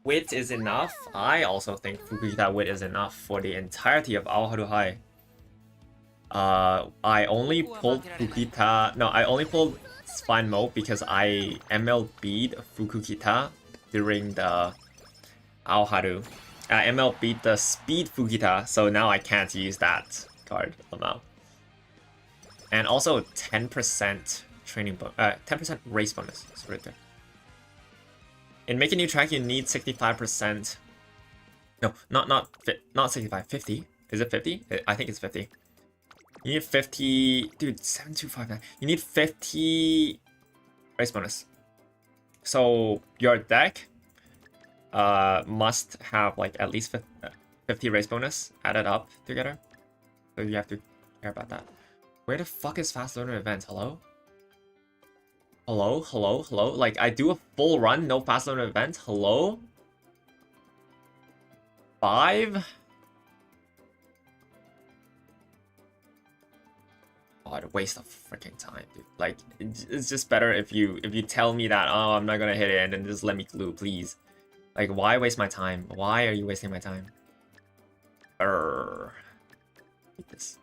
wit is enough. I also think Fukukita wit is enough for the entirety of Aoharu High. I only pulled Fukukita. No, I only pulled Fine Mo because I MLB'd Fukukita during the Aoharu. I MLB'd the Speed Fukukita, so now I can't use that card somehow. And also 10% training 10% race bonus. It's right there. In Make a New Track, you need 65%. No, not 65. 50. Is it 50? I think it's 50. You need 50. Dude, 7259. You need 50 race bonus. So your deck must have like at least 50 race bonus added up together. So you have to care about that. Where the fuck is Fast Learner events? Hello? Hello, hello, hello. Like, I do a full run, no fast limit event. Hello? 5? God, waste of freaking time, dude. Like, it's just better if you tell me that, oh, I'm not gonna hit it, and then just let me glue, please. Like, why waste my time? Why are you wasting my time? Hate this.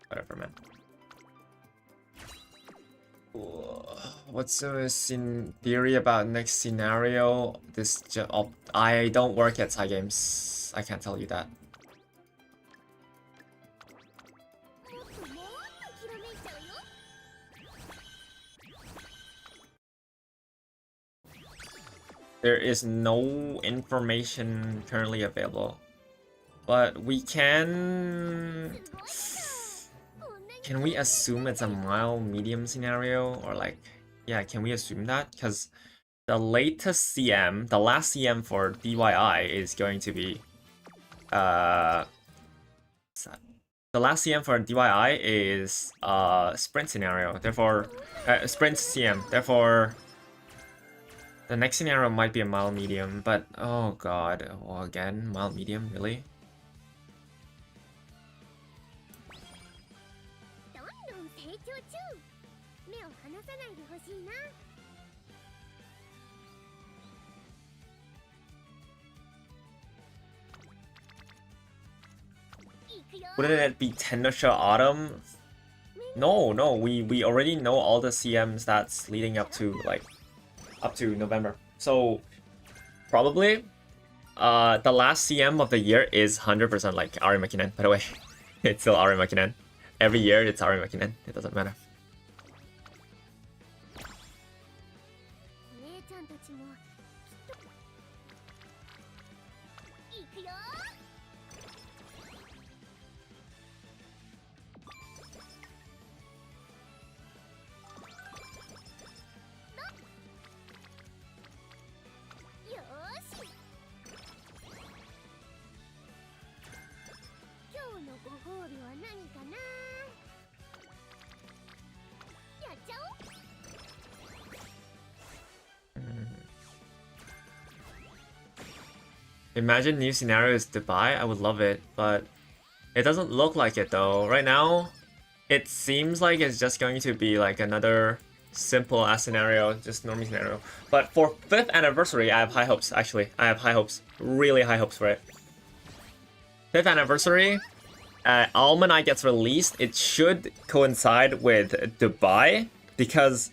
Whatever, man. What's in theory about next scenario? I don't work at Psy Games. I can't tell you that. もっともっときらめいちゃうよ。 There is no information currently available, but we can we assume it's a mild medium scenario, or like, yeah, can we assume that? Because the latest CM, the last CM for DYI is going to be what's that? The last CM for DYI is sprint scenario, therefore sprint CM, therefore the next scenario might be a mild medium, but oh god, well, again, mild medium, really? どんどん成長中。目を離さないでほしいな。いくよ。 Wouldn't it be Tennosha Autumn? No, no, we already know all the CMs that's leading up to November. So probably the last CM of the year is 100% like Ari Makinen, by the way. It's still Ari Makinen. Every year it's Ari Makinen. It doesn't matter. 姉ちゃんたちもきっと。いくよ。 よーし。今日のご褒美は何かな。やっちゃおう。 Imagine new scenario is Dubai. I would love it, but it doesn't look like it though. Right now, it seems like it's just going to be like another simple ass scenario, just normal scenario. But for 5th anniversary, I have high hopes. Actually, I have high hopes, really high hopes for it. 5th anniversary, Almanac gets released. It should coincide with Dubai because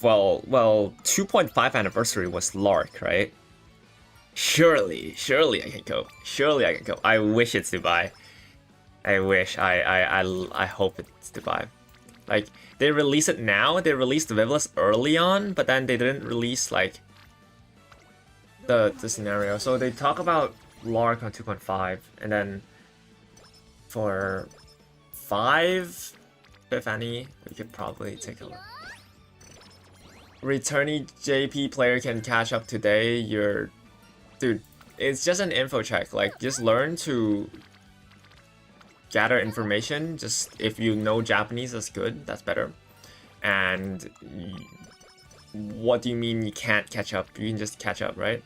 well, 2.5 anniversary was Lark, right? Surely I can go. Surely I can go. I wish it's Dubai. I wish. I hope it's Dubai. Like, they release it now. They released Vivless early on, but then they didn't release like the scenario. So they talk about Lark on 2.5, and then for 5, if any, we could probably take a look. Returnee JP player can catch up today. Dude, it's just an info check. Like, just learn to gather information. Just if you know Japanese, that's good. That's better. And what do you mean you can't catch up? You can just catch up, right?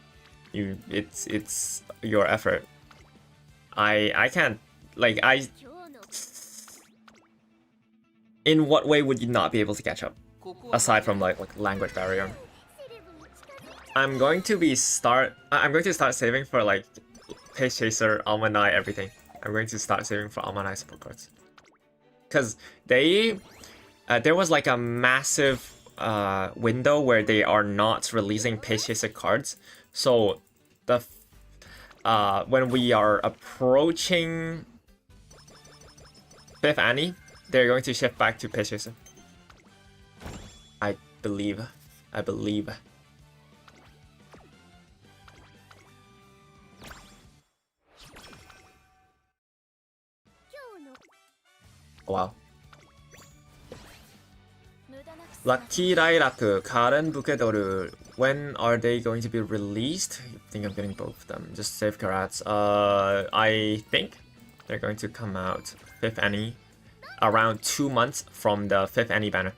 It's your effort. I can't, like, in what way would you not be able to catch up? Aside from like language barrier. I'm going to start saving for like Pace Chaser, Almanai, everything. I'm going to start saving for Almanai support cards. Cause there was like a massive window where they are not releasing Pace Chaser cards. So when we are approaching 5th Annie, they're going to shift back to Pace Chaser. believe. I believe. Wow. Lucky Rairaku, Karen Bukedoru. When are they going to be released? I think I'm getting both of them. Just save carats. I think they're going to come out 5th Annie around 2 months from the 5th Annie banner.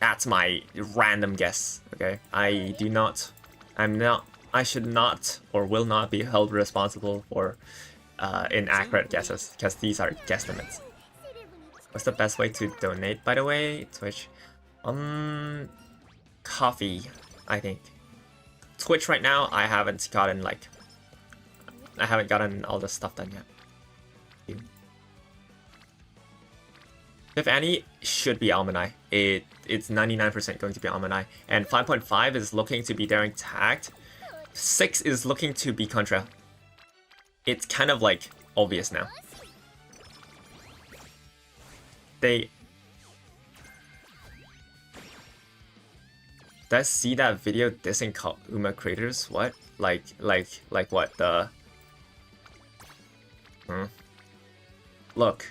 That's my random guess. Okay, I should not or will not be held responsible for inaccurate guesses because these are guesstimates. What's the best way to donate, by the way? Twitch. Coffee, I think. Twitch right now, I haven't gotten all the stuff done yet. 5th Annie should be Almanai. It's 99% going to be Almanai. And 5.5 is looking to be Daring Tact. 6 is looking to be Contra. It's kind of like obvious now. Did I see that video dissing Uma creators? What? Like what? Look.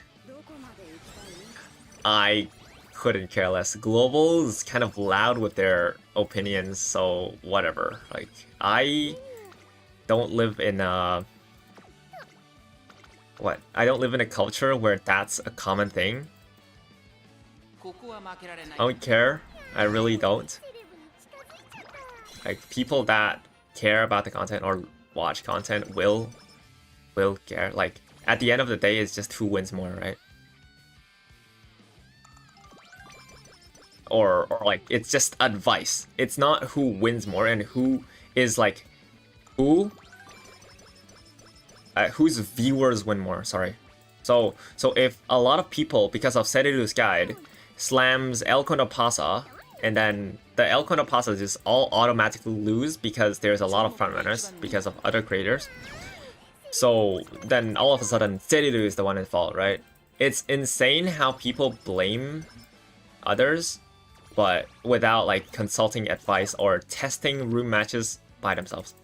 I couldn't care less. Global is kind of loud with their opinions, so whatever. Like, I don't live in a... What? I don't live in a culture where that's a common thing. I don't care. I really don't. Like, people that care about the content or watch content will care. Like, at the end of the day, it's just who wins more, right? Or like, it's just advice. It's not who wins more and who is like, whose viewers win more, sorry. So if a lot of people, because of Seriru's guide, slams El Condopasa, and then the El Condopasa just all automatically lose because there's a lot of frontrunners because of other creators. So then all of a sudden, Seriru is the one at fault, right? It's insane how people blame others, but without like consulting advice or testing room matches by themselves.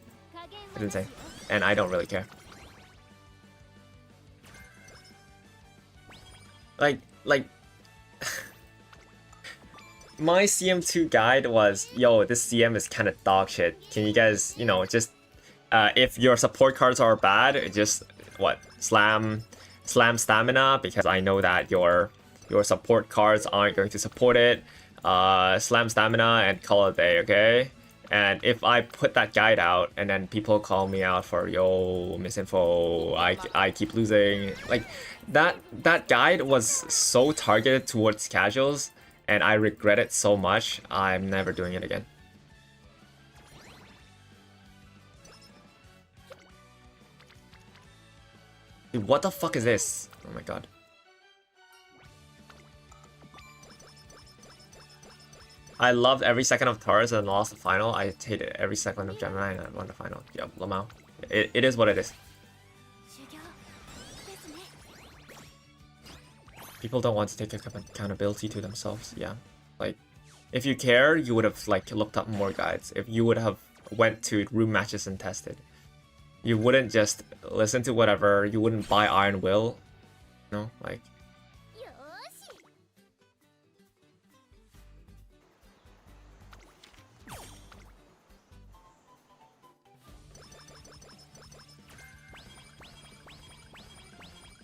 It's insane. And I don't really care. Like my CM2 guide was, yo, this CM is kind of dog shit. Can you guys, you know, just if your support cards are bad, just slam stamina, because I know that your support cards aren't going to support it. Slam stamina and call it a day, okay? And if I put that guide out and then people call me out for, yo, misinfo, I keep losing, like that guide was so targeted towards casuals, and I regret it so much. I'm never doing it again. Dude, what the fuck is this? Oh my god. I loved every second of Taurus and lost the final. I hated every second of Gemini and I won the final. Yep, Lamau. It is what it is. People don't want to take accountability to themselves. Yeah, like if you care, you would have like looked up more guides. If you would have went to room matches and tested, you wouldn't just listen to whatever. You wouldn't buy Iron Will. No, like.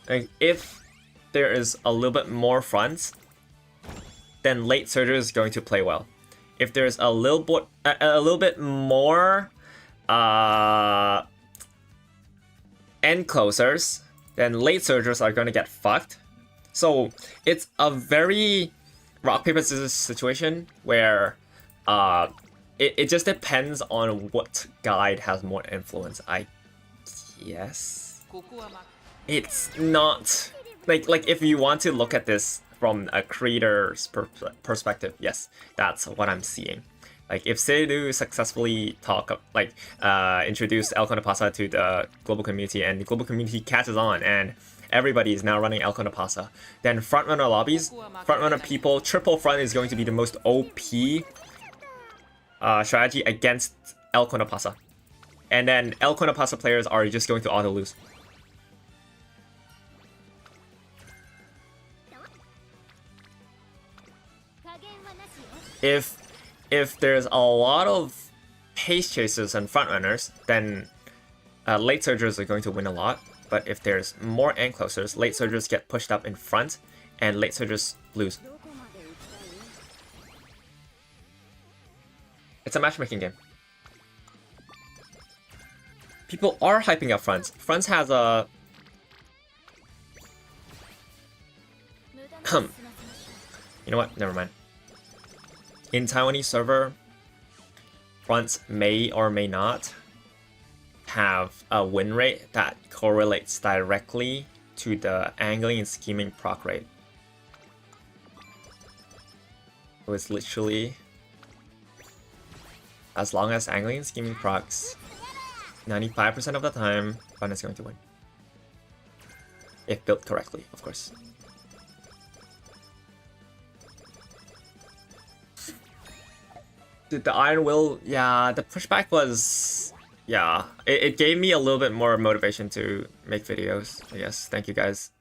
Like, if there is a little bit more fronts, then late surger is going to play well. If there's a little bit more end closers, then late surgers are going to get fucked. So it's a very rock paper scissors situation where it just depends on what guide has more influence, I guess. It's not like if you want to look at this from a creator's perspective, yes, that's what I'm seeing. Like if Seiru successfully introduce El Condopasa to the global community and the global community catches on and everybody is now running El Conapasa. Then frontrunner lobbies, frontrunner people, triple front is going to be the most OP strategy against El Conapasa. And then El Conapasa players are just going to auto lose. If there's a lot of pace chasers and frontrunners, then late surgers are going to win a lot. But if there's more end-closers, late surgers get pushed up in front, and late surgers lose. It's a matchmaking game. People are hyping up fronts. Fronts has a... You know what? Never mind. In Taiwanese server, fronts may or may not have a win rate that correlates directly to the angling and scheming proc rate. It was literally, as long as angling and scheming procs, 95% of the time, front is going to win. If built correctly, of course. The Iron Will, yeah, the pushback was, yeah, it gave me a little bit more motivation to make videos, I guess. Thank you guys.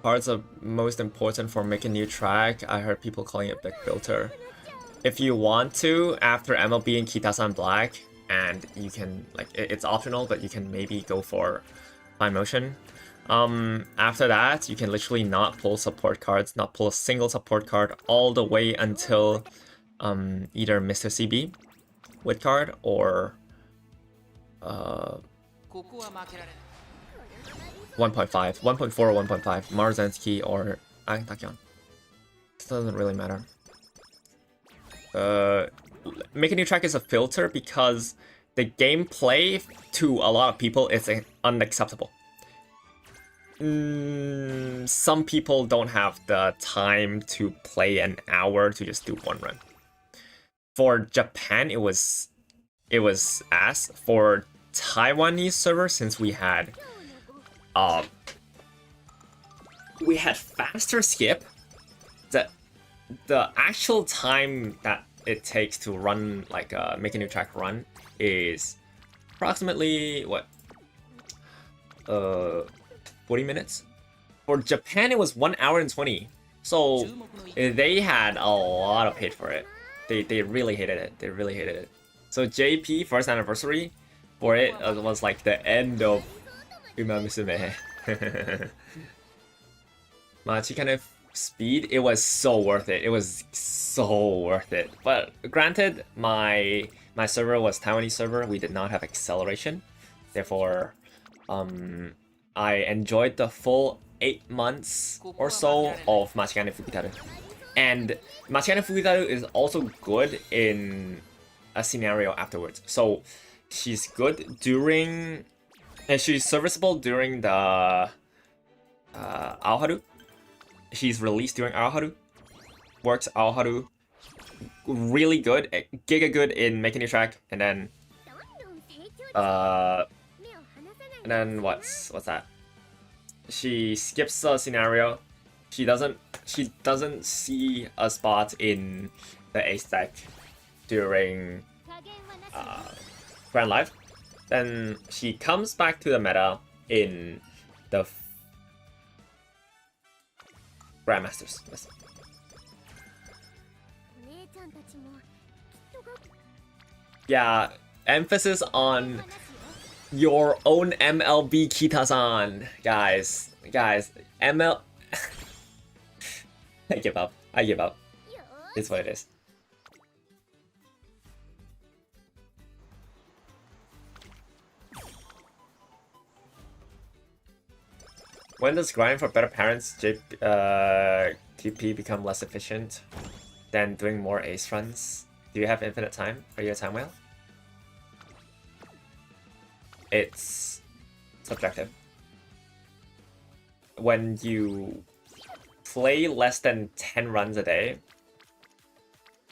Cards are most important for making new track. I heard people calling it big filter. If you want to, after MLB and Kitasan Black, and you can, like, it's optional, but you can maybe go for Fine Motion. After that, you can literally not pull support cards, not pull a single support card all the way until either Mr. CB with card or 1.5, 1.4 or 1.5, Marzensky or Takyon. This doesn't really matter. Make a new track is a filter because the gameplay to a lot of people is unacceptable. Some people don't have the time to play an hour to just do one run. For Japan, it was ass. For Taiwanese server, since we had faster skip, the actual time that it takes to run like make a new track run is approximately what 40 minutes. For Japan, it was 1 hour and 20. So they had a lot of hate for it. They really hated it. They really hated it. So JP first anniversary for it was like the end of Uma Musume. Machikane speed, it was so worth it. It was so worth it. But granted, my server was Taiwanese server. We did not have acceleration. Therefore, I enjoyed the full 8 months or so of Machikane Fukitaru. And Machikane Fukitaru is also good in a scenario afterwards. So she's good during... And she's serviceable during the Aoharu. She's released during Aoharu. Works Aoharu. Really good. Giga good in making a track. And then... And then what's that? She skips a scenario. She doesn't see a spot in the ace deck during Grand Live. Then she comes back to the meta in the Grandmasters. Yes. Yeah, emphasis on your own MLB Kita-san, guys, ML. I give up. It's what it is. When does grind for better parents TP become less efficient than doing more ace runs? Do you have infinite time for your time whale? It's subjective. When you play less than 10 runs a day,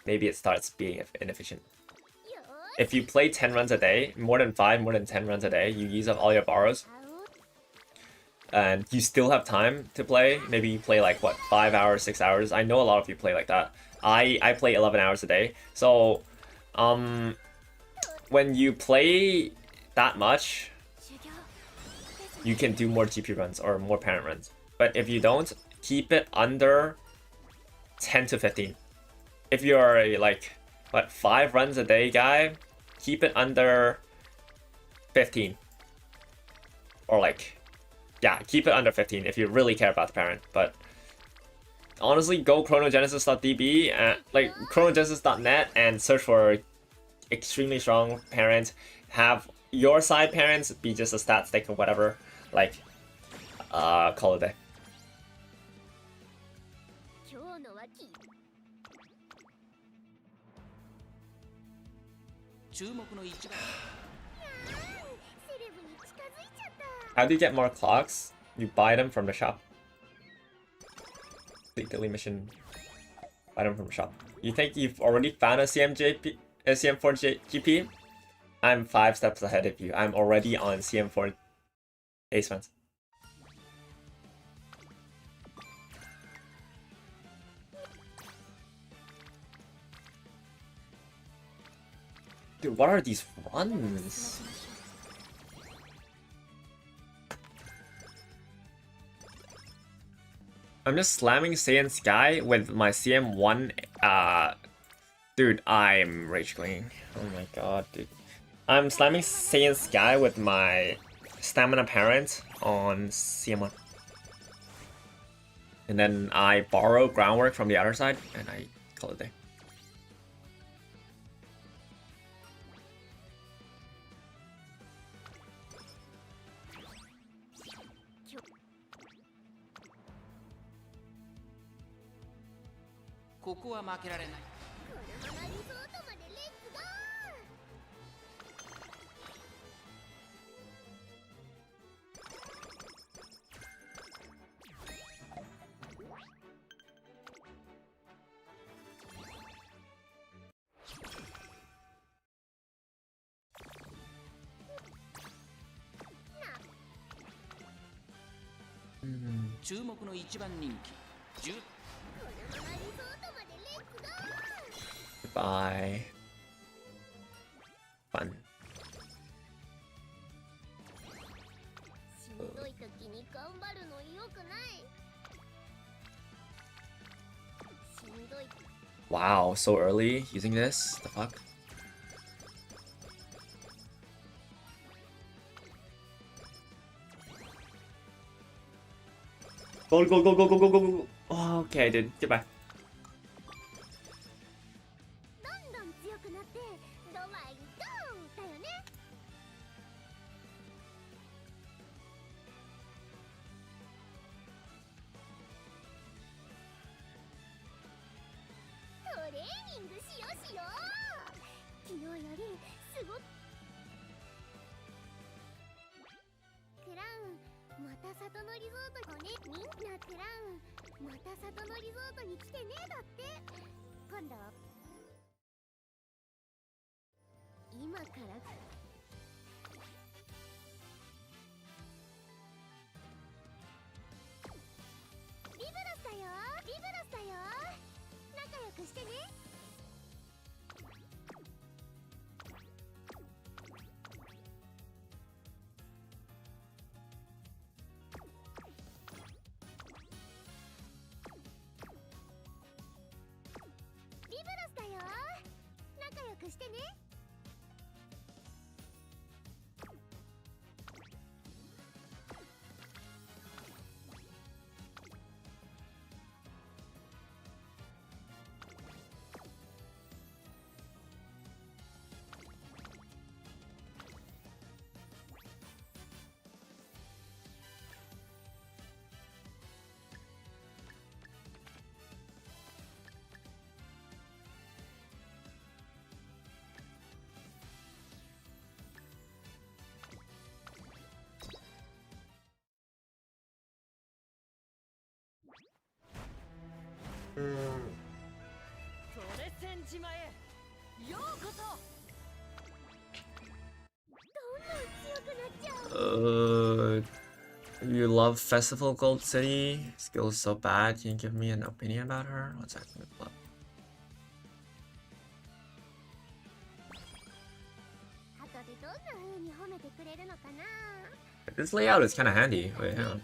maybe it starts being inefficient. if you play 10 runs a day, more than 5, more than 10 runs a day, you use up all your borrows, and you still have time to play. Maybe you play like, what, 5 hours, 6 hours? I know a lot of you play like that. I play 11 hours a day. So, when you play that much, you can do more GP runs or more parent runs. But if you don't, keep it under 10 to 15. If you're a, like, what, 5 runs a day guy, keep it under 15. Or like, yeah, keep it under 15 if you really care about the parent. But honestly, go chronogenesis.db and like chronogenesis.net and search for extremely strong parent. Have your side parents be just a stat stick or whatever. Like, call it a day. 今日の脇注目の一番セレブに近づいちゃった How do you get more clocks? You buy them from the shop. Complete daily mission. Buy them from the shop. You think you've already found a CM4 GP? I'm 5 steps ahead of you. I'm already on CM4 Ace Fence. Dude, what are these runs? I'm just slamming Saiyan Sky with my CM1. Dude, I'm rage quitting. Oh my god, dude. I'm slamming Saiyan Sky with my Stamina Parent on CM1. And then I borrow Groundwork from the other side, and I call it a day. Mm. 注目の一番人気10 Goodbye. Fun. しんどい時に頑張るの良くないしんどい Wow, so early using this? The fuck? Go, go, go, go, go, go, go, go. Oh, okay, dude. Goodbye. どんどん強くなってドバイドーンだよねトレーニングしようしよう昨日よりすごくクラウンまた里のリゾートにねみんなクラウンまた里のリゾートに来てねだって今度今からビブラスだよビブラスだよ仲良くしてねビブラスだよ仲良くしてねこれ戦島へようこそ You love Festival Gold City. Skills so bad. Can you give me an opinion about her? What's that? This layout is kind of handy. Wait, hang on.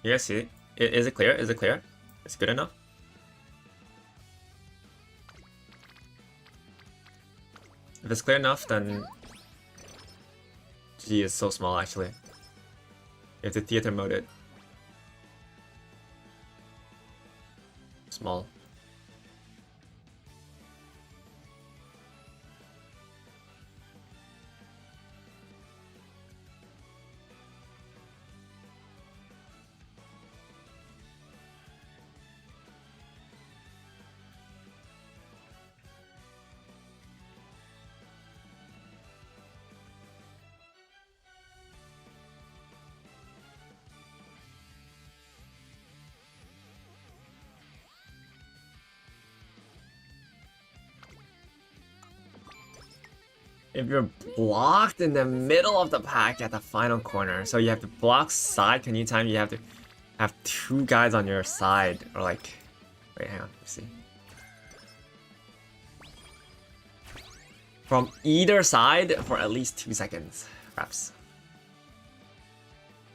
You guys see it? Is it clear? Is it clear? It's good enough? If it's clear enough, then G is so small actually. You have to theater mode it. Small. If you're blocked in the middle of the pack at the final corner, so you have to block side anytime you have to have 2 guys on your side, or like, wait, hang on, let's see. From either side for at least 2 seconds, perhaps.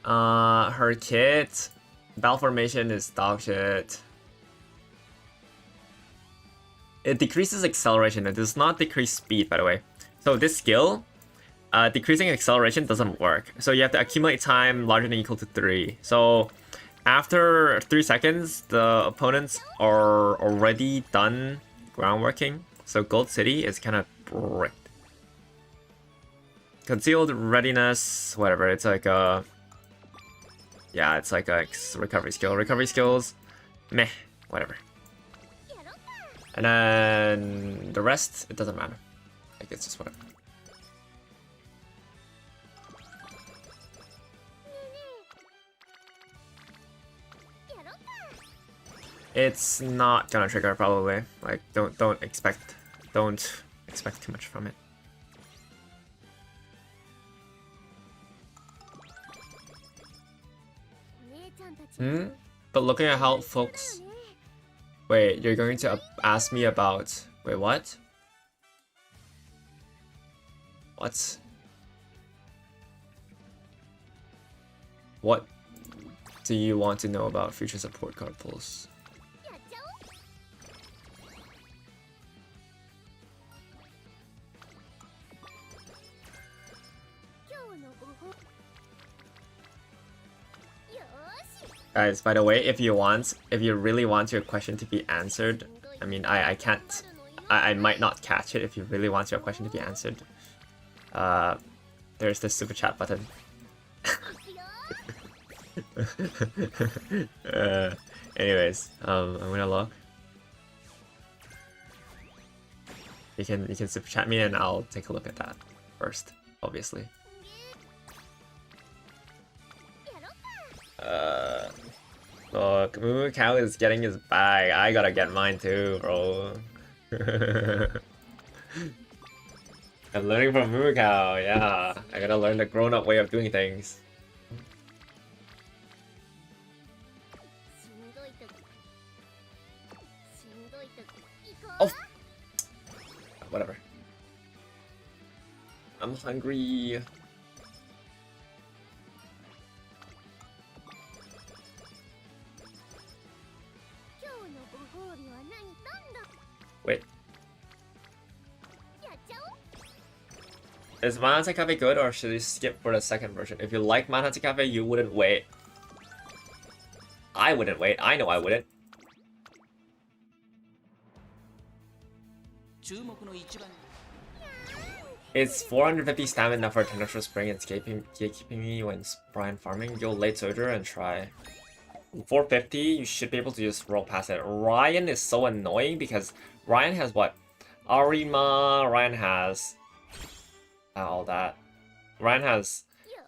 Her kit, battle formation is dog shit. It decreases acceleration. It does not decrease speed, by the way. So this skill, decreasing acceleration doesn't work. So you have to accumulate time larger than or equal to 3. So after 3 seconds, the opponents are already done groundworking. So Gold City is kind of bricked. Concealed readiness, whatever. It's like a, yeah, it's like a recovery skill. Recovery skills, meh, whatever. And then the rest, it doesn't matter. Like, it's just whatever. It's not gonna trigger probably. Like, don't expect too much from it. But looking at how folks. Wait, you're going to ask me about. Wait, what? What? What do you want to know about future support card pulls? Guys, by the way, if you really want your question to be answered, I mean, I can't, I might not catch it if you really want your question to be answered. There's the super chat button. Anyways, I'm gonna look. You can super chat me and I'll take a look at that first, obviously. Look, Moo Cow is getting his bag. I gotta get mine too, bro. I'm learning from Moo Cow, yeah. I gotta learn the grown-up way of doing things. Oh! Whatever. I'm hungry. Wait. Is Manhattan Cafe good or should you skip for the second version? If you like Manhattan Cafe, you wouldn't wait. I wouldn't wait. I know I wouldn't. It's 450 stamina for Tenor Spring and gatekeeping me when Brian farming. Go late soldier and try. 450, you should be able to just roll past it. Ryan is so annoying because Ryan has what? Arima, Ryan has all that. Ryan has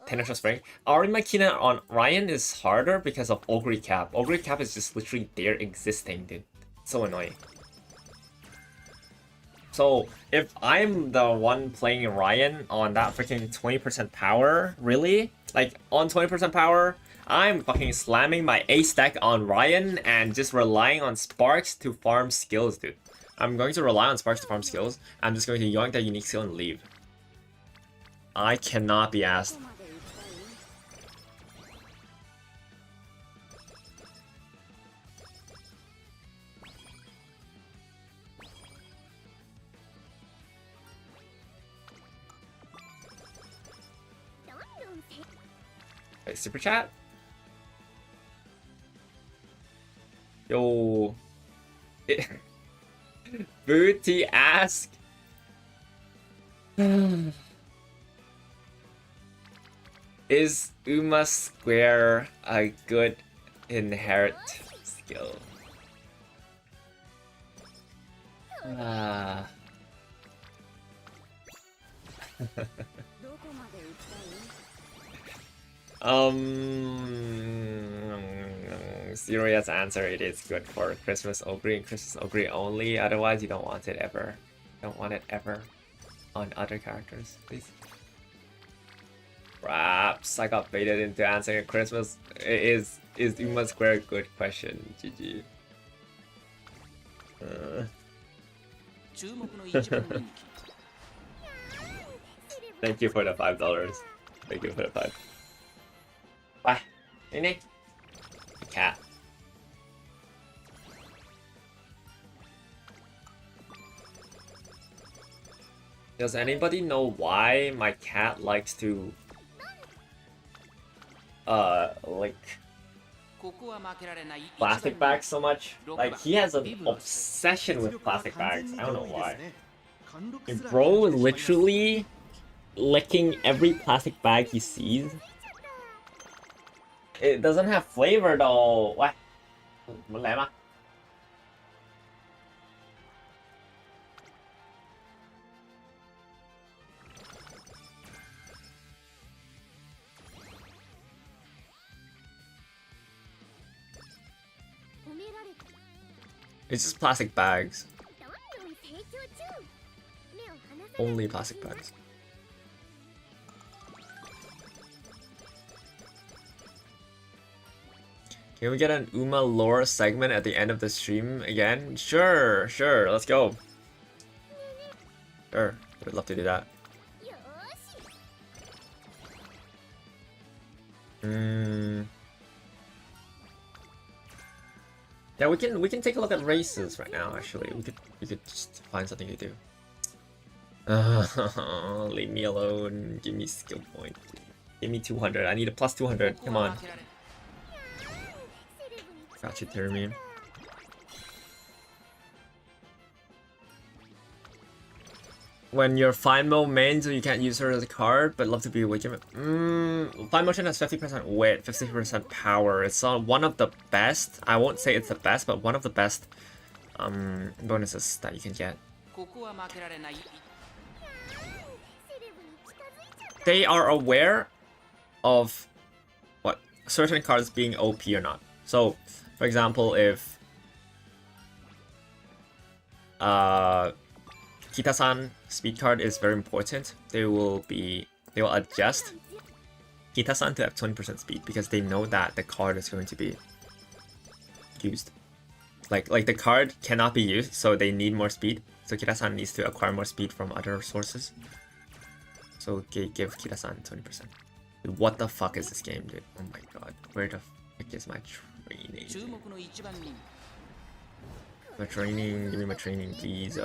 Tenacious Spring. Arimakina on Ryan is harder because of Ogre Cap. Ogre Cap is just literally there existing, dude. It's so annoying. So if I'm the one playing Ryan on that freaking 20% power, really? Like on 20% power, I'm fucking slamming my A stack on Ryan and just relying on Sparks to farm skills, dude. I'm going to rely on Sparks to farm skills. I'm just going to yoink that unique skill and leave. I cannot be asked. Wait, super chat? Yo. Booty ask. Is Uma Square a good inherit skill? Ah. Serious answer, it is good for Christmas Ogre and Christmas Ogre only, otherwise you don't want it ever. Don't want it ever on other characters, please. Perhaps I got baited into answering a Christmas. Is Uma Square a good question? GG. Thank you for the $5. Thank you for the $5. Bye. Nene. Cat. Does anybody know why my cat likes to like plastic bags so much? Like he has an obsession with plastic bags. I don't know why. And bro is literally licking every plastic bag he sees. It doesn't have flavor though. What? Muốn làm à? It's just plastic bags. Only plastic bags. Can we get an Uma lore segment at the end of the stream again? Sure, let's go. Sure, would love to do that. Yeah, we can take a look at races right now. Actually, we could just find something to do. Leave me alone. Give me skill point. Give me 200. I need a plus 200. Come on. Got you, Termin. When you're fine mode main, so you can't use her as a card, but love to be with you. Fine motion has 50% wit, 50% power. It's one of the best. I won't say it's the best, but one of the best bonuses that you can get. They are aware of what certain cards being OP or not. So, for example, if Kita-san speed card is very important, they will adjust Kita-san to have 20% speed because they know that the card is going to be used. Like the card cannot be used, so they need more speed. So Kita-san needs to acquire more speed from other sources. So give Kita-san 20%. Dude, what the fuck is this game, dude? Oh my god, where the fuck is my training? My training, give me my training, please.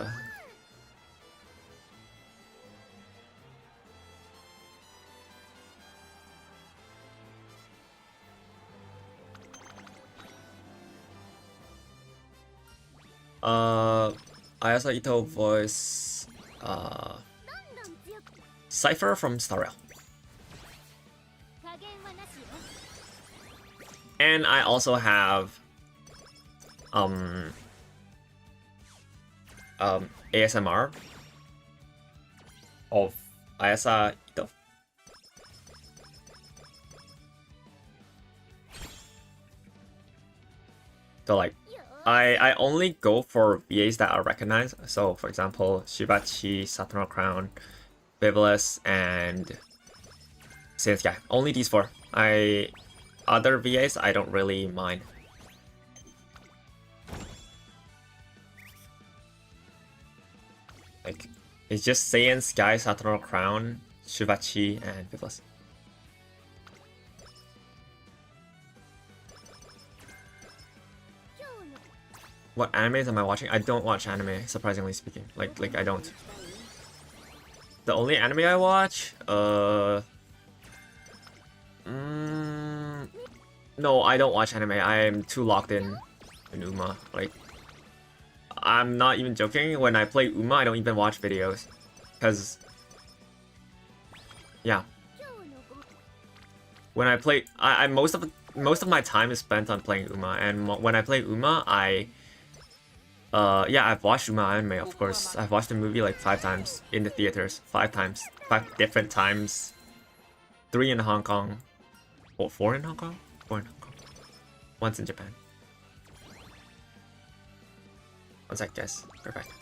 Ayasa Ito voice Cypher from Star Rail. And I also have ASMR of Ayasa Ito. So like, I only go for VAs that are recognized. So for example, Shibachi, Satono Crown, Biblis, and Sainsky. Only these four. Other VAs I don't really mind. Like, it's just Saiyan, Sky, Satono Crown, Shibachi, and Biblis. What animes am I watching? I don't watch anime, surprisingly speaking. Like I don't. The only anime I watch, no, I don't watch anime. I am too locked in Uma. Like, I'm not even joking. When I play Uma, I don't even watch videos, cause yeah. When I play, I most of my time is spent on playing Uma, and when I play Uma, yeah, I've watched Uma anime, of course. I've watched the movie like 5 times in the theaters. 5 times. 5 different times. 3 in Hong Kong. Oh, 4 in Hong Kong? 4 in Hong Kong. Once in Japan. One sec, guys. Perfect.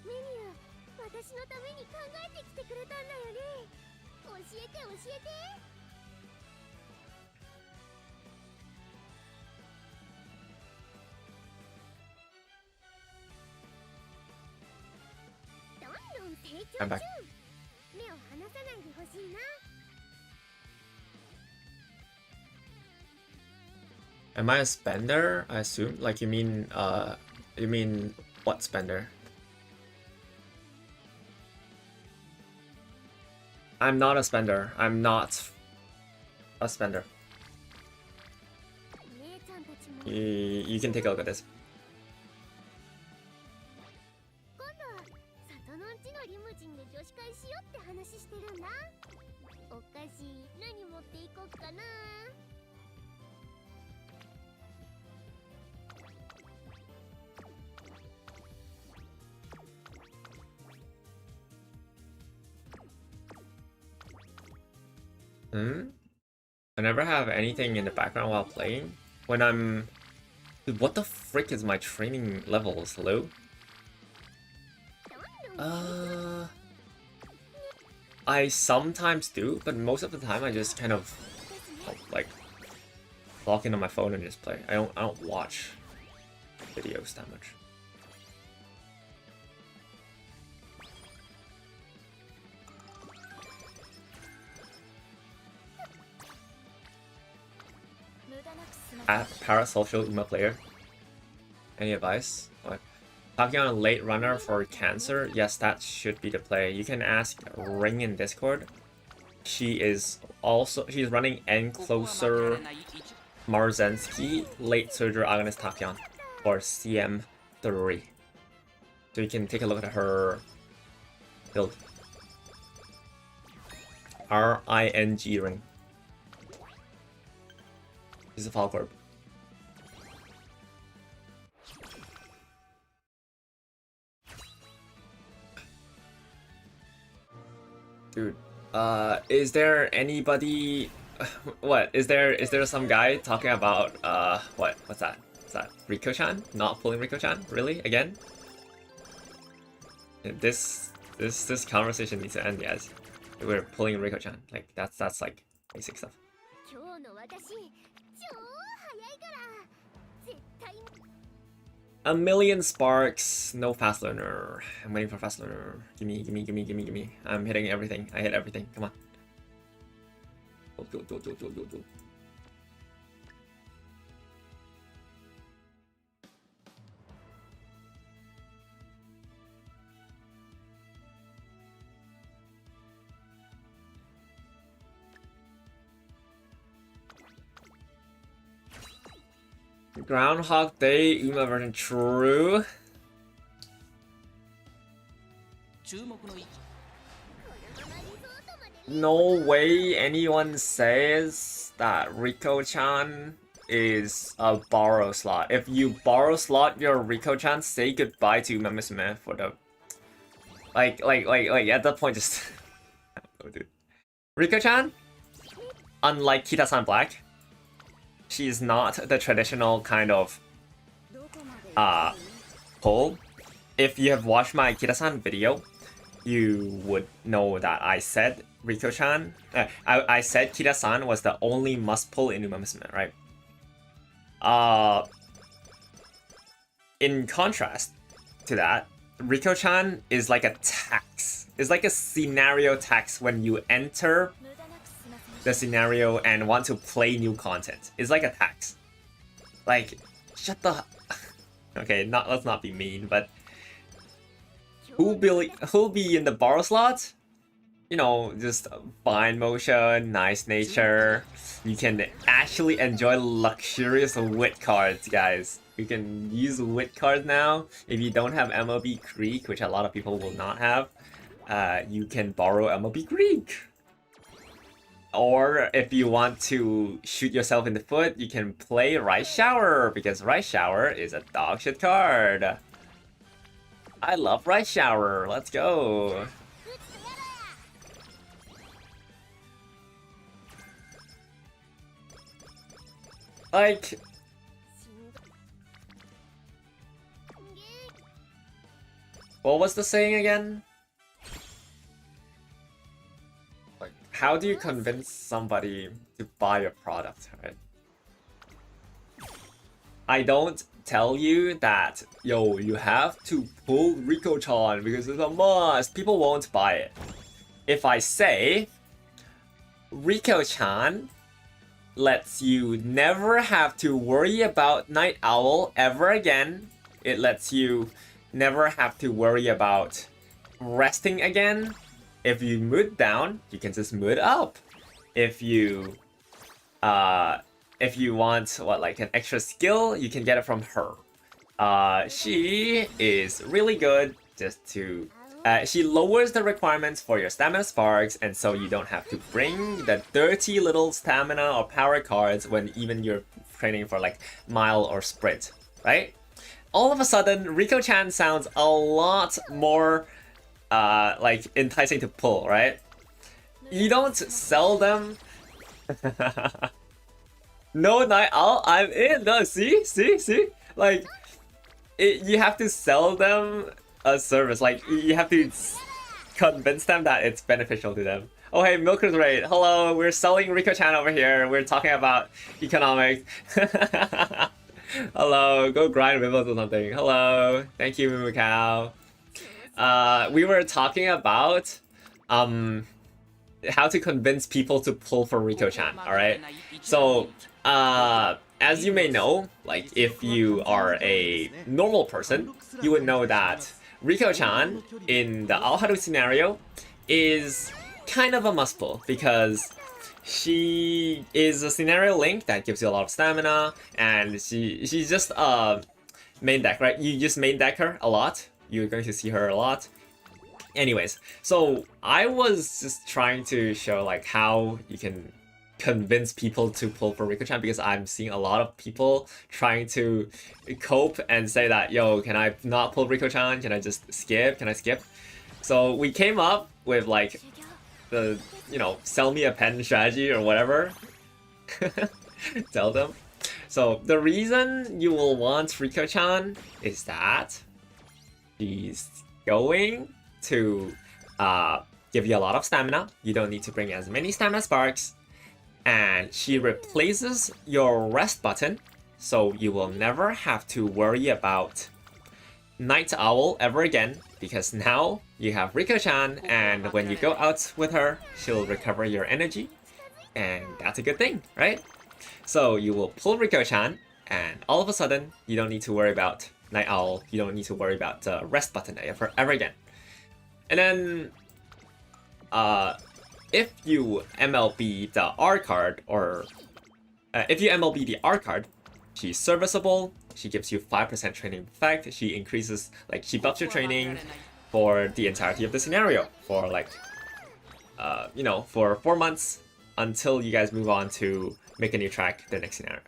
メニュー、私のために考えてきてくれたんだよね。教えて教えて。どんどん成長 I'm 中。 back. 目を離さないでほしいな。 Am I a spender? I assume. Like, you mean what spender? I'm not a spender. I'm not a spender. 姉ちゃんたちも You can take a look at this. 今度は里のんちのリムジンで女子会しようって話してるんだ。お菓子何持っていこっかな。 I never have anything in the background while playing. When I'm... Dude, what the frick is my training levels? Hello? I sometimes do, but most of the time I just kind of like log in on my phone and just play. I don't watch videos that much. Parasocial Uma player. Any advice? What? Talking on a late runner for cancer? Yes, that should be the play. You can ask Ring in Discord. She's running N closer Marzensky late surgery agonist Takion for CM3. So you can take a look at her build. RING Ring. She's a Falcorp. Dude, is there anybody? What is there? Is there some guy talking about what's that? Is that Riko-chan not pulling Riko-chan? Really? Again? This conversation needs to end, guys. We're pulling Riko-chan. Like that's like basic stuff. 今日の私、超早いから絶対 A million sparks, no fast learner. I'm waiting for fast learner. Gimme. I'm hitting everything. I hit everything. Come on. Go. Groundhog Day, Uma version true. 注目の位置 No way anyone says that Riko-chan is a borrow slot. If you borrow slot your Riko-chan, say goodbye to Musume for the like at that point just Oh, dude. Riko-chan, unlike Kita-san Black, she's not the traditional kind of pull. If you have watched my Kita-san video, you would know that I said Riko-chan. I said Kita-san was the only must pull in Uma Musume, right? In contrast to that, Riko-chan is like a tax. It's like a scenario tax when you enter the scenario and want to play new content. It's like a tax. Like, shut the... Okay, let's not be mean, but... Who'll be in the borrow slot? You know, just fine motion, nice nature. You can actually enjoy luxurious wit cards, guys. You can use wit cards now. If you don't have MLB Greek, which a lot of people will not have, you can borrow MLB Greek. Or if you want to shoot yourself in the foot, you can play Rice Shower, because Rice Shower is a dog shit card. I love Rice Shower. Let's go. Like... What was the saying again? Like, how do you convince somebody to buy your product, right? I don't tell you that, yo, you have to pull Riko-chan because it's a must. People won't buy it. If I say, Riko-chan lets you never have to worry about Night Owl ever again. It lets you never have to worry about resting again. If you mood down, you can just mood up. If you want like an extra skill, you can get it from her. She is really good just to she lowers the requirements for your stamina sparks, and so you don't have to bring the dirty little stamina or power cards when even you're training for like mile or sprint, right? All of a sudden, Riko-chan sounds a lot more like enticing to pull, right? You don't sell them. No Night Owl, I'm in. No, see? Like, you have to sell them a service. Like, you have to convince them that it's beneficial to them. Oh, hey, Milker's Raid. Hello, we're selling Riko-chan over here. We're talking about economics. Hello, go grind Wibbles or something. Hello, thank you, Mimikau. We were talking about how to convince people to pull for Riko-chan, alright? So, as you may know, like, if you are a normal person, you would know that Riko-chan in the Aoharu scenario is kind of a must pull, because she is a scenario link that gives you a lot of stamina, and she's just main deck, right? You just main deck her a lot. You're going to see her a lot. Anyways, so I was just trying to show like how you can convince people to pull for Riko-chan, because I'm seeing a lot of people trying to cope and say that, yo, can I not pull Riko-chan? Can I just skip? Can I skip? So we came up with like the, you know, sell me a pen strategy or whatever. Tell them. So the reason you will want Riko-chan is that she's going to give you a lot of stamina. You don't need to bring as many stamina sparks. And she replaces your rest button, so you will never have to worry about Night Owl ever again, because now you have Riko-chan, and when you go out with her, she'll recover your energy, and that's a good thing, right? So you will pull Riko-chan, and all of a sudden, you don't need to worry about Night Owl, you don't need to worry about the rest button ever again. And then, if you MLB the R card, or if you MLB the R card, she's serviceable, she gives you 5% training effect, she increases, like, she buffs your training for the entirety of the scenario, for like, you know, for 4 months, until you guys move on to make a new track, the next scenario.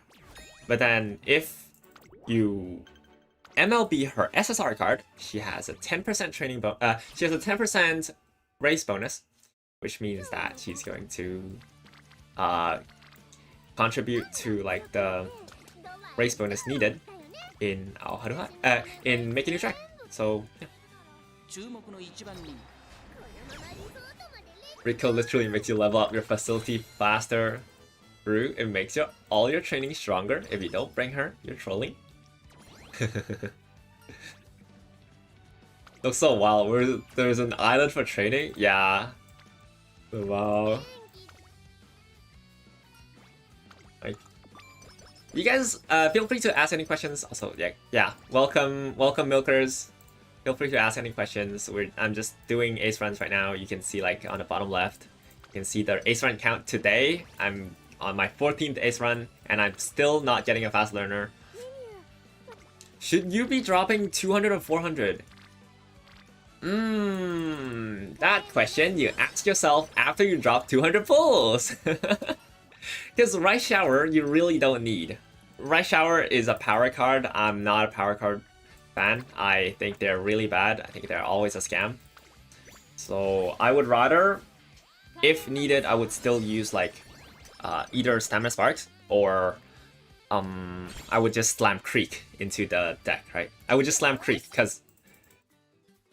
But then, if you MLB her SSR card, she has a 10% training she has a 10% race bonus, which means that she's going to contribute to like the race bonus needed in in making a track. So yeah. 注目の1番人 Rico literally makes you level up your facility faster. Rue, it makes all your training stronger. If you don't bring her, you're trolling. Looks so wild. There's an island for training? Yeah. Wow. Like, you guys feel free to ask any questions. Also, yeah. Welcome, milkers. Feel free to ask any questions. I'm just doing ace runs right now. You can see like on the bottom left, you can see the ace run count today. I'm on my 14th ace run, and I'm still not getting a fast learner. Should you be dropping 200 or 400? That question you ask yourself after you drop 200 pulls. Because Rice Shower, you really don't need. Rice Shower is a power card. I'm not a power card fan. I think they're really bad. I think they're always a scam. So I would rather, if needed, I would still use like either Stamina Sparks or I would just slam Creek into the deck, right? I would just slam Creek because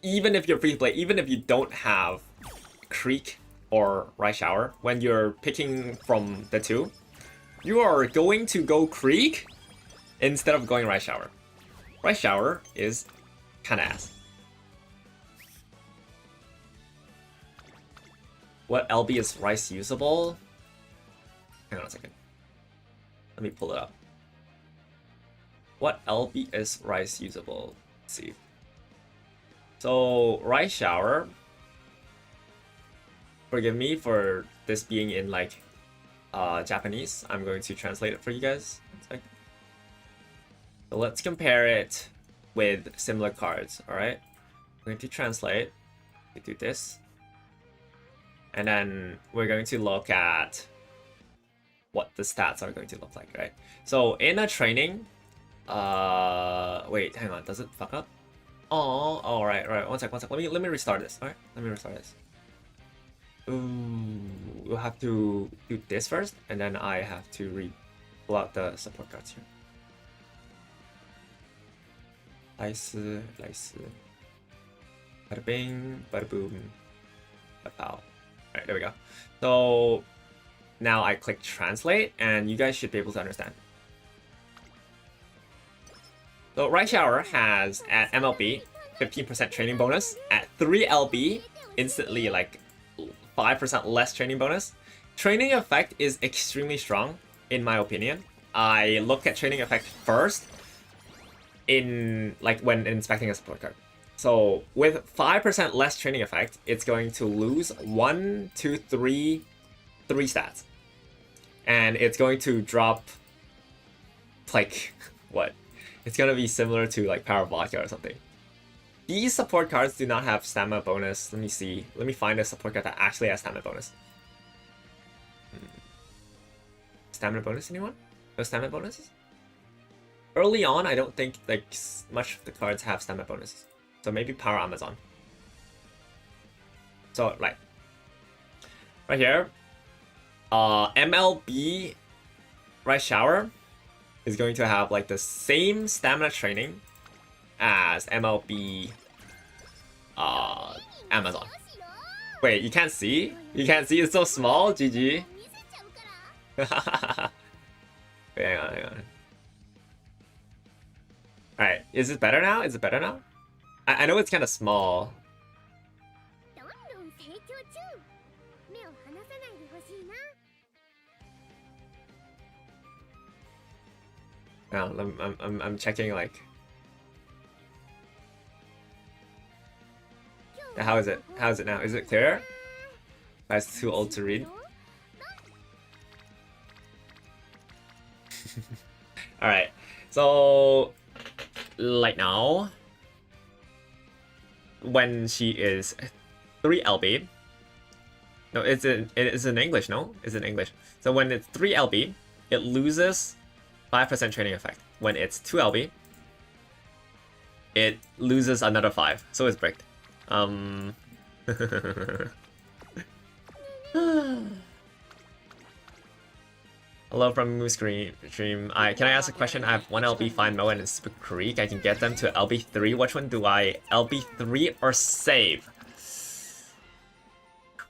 even if you're free to play, even if you don't have Creek or Rice Shower, when you're picking from the two, you are going to go Creek instead of going Rice Shower. Rice Shower is kinda ass. What LB is Rice usable? Hang on a second. Let me pull it up. What LB is Rice usable? Let's see. So Rice Shower. Forgive me for this being in like Japanese. I'm going to translate it for you guys. One sec. So let's compare it with similar cards. All right. I'm going to translate. We do this, and then we're going to look at what the stats are going to look like, right? So in a training, wait, hang on, does it fuck up? Oh, right. One sec. Let me restart this. All right, let me restart this. Ooh, we'll have to do this first, and then I have to pull out the support cards here. Nice. Bada bing, bada boom, bada pow. Alright, there we go. So now I click translate, and you guys should be able to understand. So Rice Shower has at MLB 15% training bonus. At 3 LB, instantly like 5% less training bonus. Training effect is extremely strong, in my opinion. I look at training effect first in like when inspecting a support card. So with 5% less training effect, it's going to lose 1, 2, 3 stats. And it's going to drop like what? It's gonna be similar to like Power Vodka or something. These support cards do not have stamina bonus. Let me see. Let me find a support card that actually has stamina bonus. Stamina bonus, anyone? No stamina bonuses? Early on, I don't think like much of the cards have stamina bonuses. So maybe Power Amazon. So like right here, MLB Rice Shower is going to have like the same stamina training as MLB Amazon. Wait, you can't see? You can't see? It's so small? GG. Wait, hang on. Alright, is it better now? Is it better now? I know it's kind of small. No, I'm checking like. How is it? How is it now? Is it clearer? That's too old to read. All right, so like now, when she is 3 LB. No, it is in English. No, it's in English. So when it's 3 LB, it loses 5% training effect. When it's 2 LB, it loses another 5, so it's bricked. Hello from Moose Stream. Can I ask a question? I have one LB Fine Mo and Super Creek. I can get them to LB3. Which one do I LB3 or save?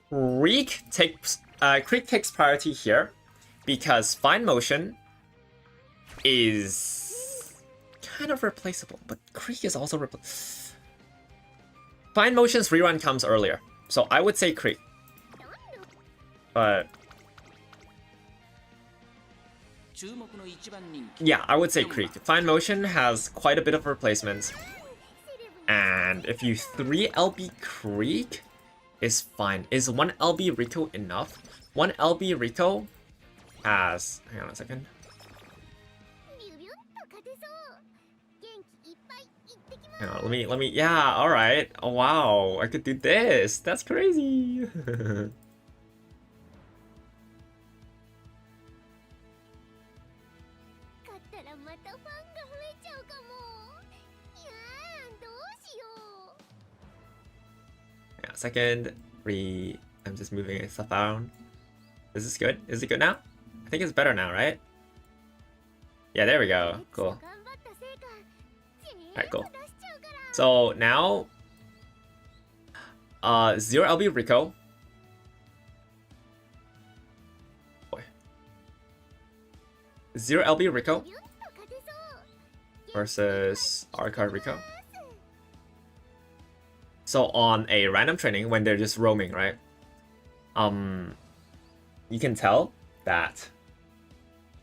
Creek takes priority here because Fine Motion is kind of replaceable, but Creek is also replaceable. Fine Motion's rerun comes earlier, so I would say Creek. But yeah, I would say Creek. Fine Motion has quite a bit of replacements, and if you 3 LB Creek is fine. Is 1 LB Rico enough? 1 LB Rico has... hang on a second. Hang on, let me, yeah, alright. Oh wow, I could do this. That's crazy. Yeah, second, I'm just moving stuff around. Is this good? Is it good now? I think it's better now, right? Yeah, there we go. Cool. Alright, cool. So now, 0 LB Rico. Boy. 0 LB Rico versus R card Rico. So on a random training, when they're just roaming, right? You can tell that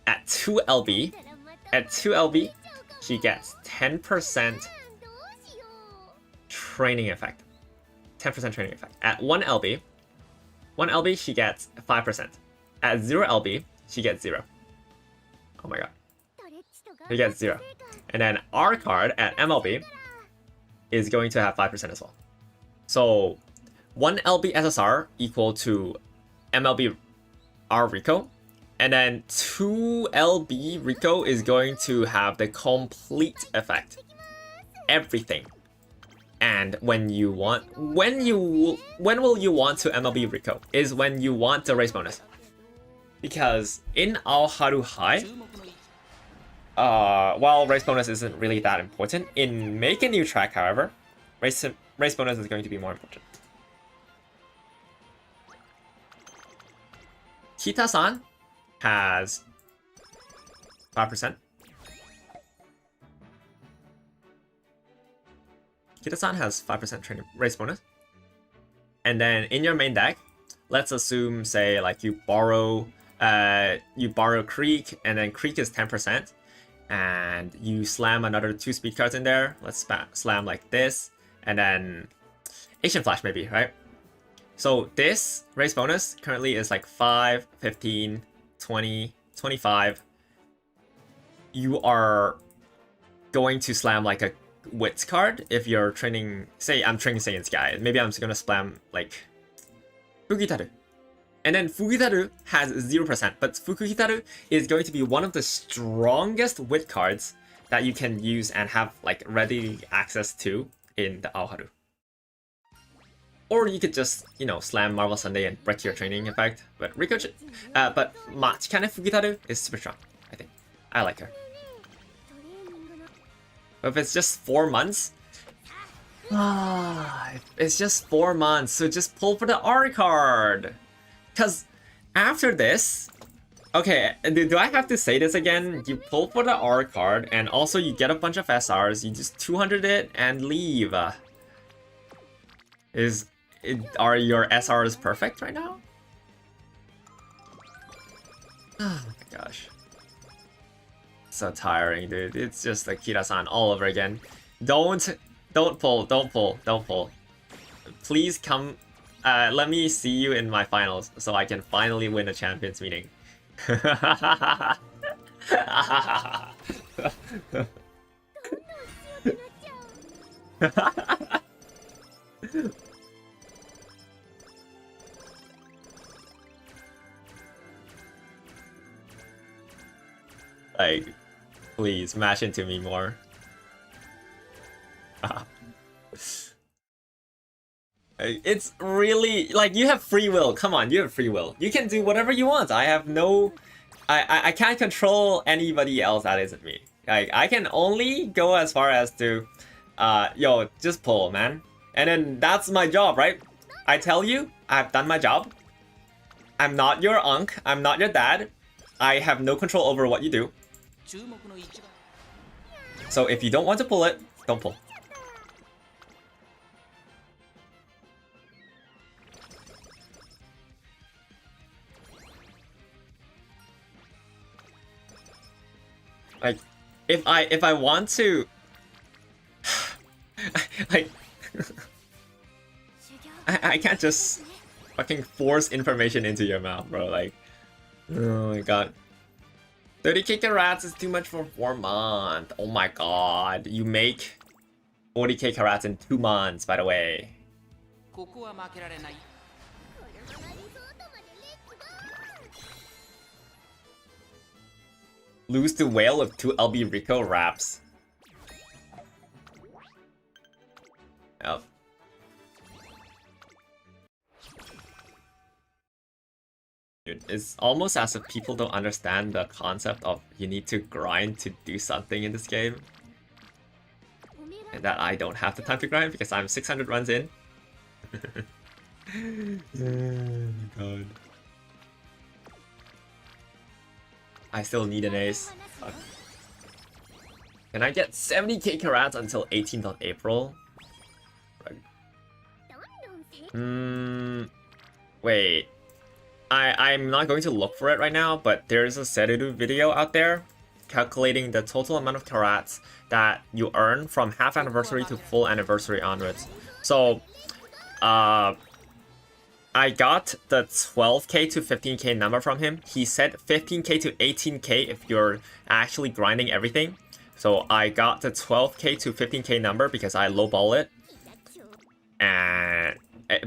at 2 LB, she gets 10% training effect. 10% training effect. At 1 LB, she gets 5%. At 0 LB, she gets 0. Oh my god. She gets 0. And then R card at MLB is going to have 5% as well. So 1 LB SSR equal to MLB R Rico, and then 2 LB Rico is going to have the complete effect. Everything. And when will you want to MLB Rico is when you want the race bonus. Because in Aoharu High, while race bonus isn't really that important, in Make a New Track, however, race bonus is going to be more important. Kita-san has 5%. Kita-san has 5% training race bonus. And then in your main deck, let's assume, say, like you borrow Creek, and then Creek is 10%, and you slam another 2 speed cards in there. Let's slam like this, and then Asian Flash maybe, right? So this race bonus currently is like 5, 15, 20, 25. You are going to slam like a Wits card if you're training, say I'm training Saiyan Sky. Maybe I'm just gonna spam like Fukitaru. And then Fukitaru has 0%, but Fukitaru is going to be one of the strongest Wit cards that you can use and have like ready access to in the Aoharu. Or you could just, you know, slam Marvel Sunday and break your training effect. But Machikane Fukitaru is super strong, I think. I like her. But if it's just 4 months, it's just 4 months, so just pull for the R card. Because after this, okay, do I have to say this again? You pull for the R card, and also you get a bunch of SRs, you just 200 it and leave. Are your SRs perfect right now? Oh my gosh. So tiring, dude. It's just like Kira-san all over again. Don't pull. Please come. Let me see you in my finals so I can finally win a champions meeting. Like, please mash into me more. Like, it's really like you have free will. Come on, you have free will. You can do whatever you want. I have no, I can't control anybody else that isn't me. Like I can only go as far as to, yo, just pull, man. And then that's my job, right? I tell you, I've done my job. I'm not your unc. I'm not your dad. I have no control over what you do. 注目の一番 So if you don't want to pull it, don't pull. Like, if I want to, like, I can't just fucking force information into your mouth, bro. Like, oh my god. 30k carats is too much for 4 months. Oh my god. You make 40k carats in 2 months, by the way. ここは負けられない Lose to whale with 2 LB Rico wraps. Yep. Dude, it's almost as if people don't understand the concept of you need to grind to do something in this game. And that I don't have the time to grind because I'm 600 runs in. Oh my god. I still need an ace. Fuck. Can I get 70k carats until 18th of April? Wait. I'm not going to look for it right now, but there's a Seru video out there calculating the total amount of carats that you earn from half anniversary to full anniversary onwards. So, I got the 12k to 15k number from him. He said 15k to 18k if you're actually grinding everything. So I got the 12k to 15k number because I lowball it. And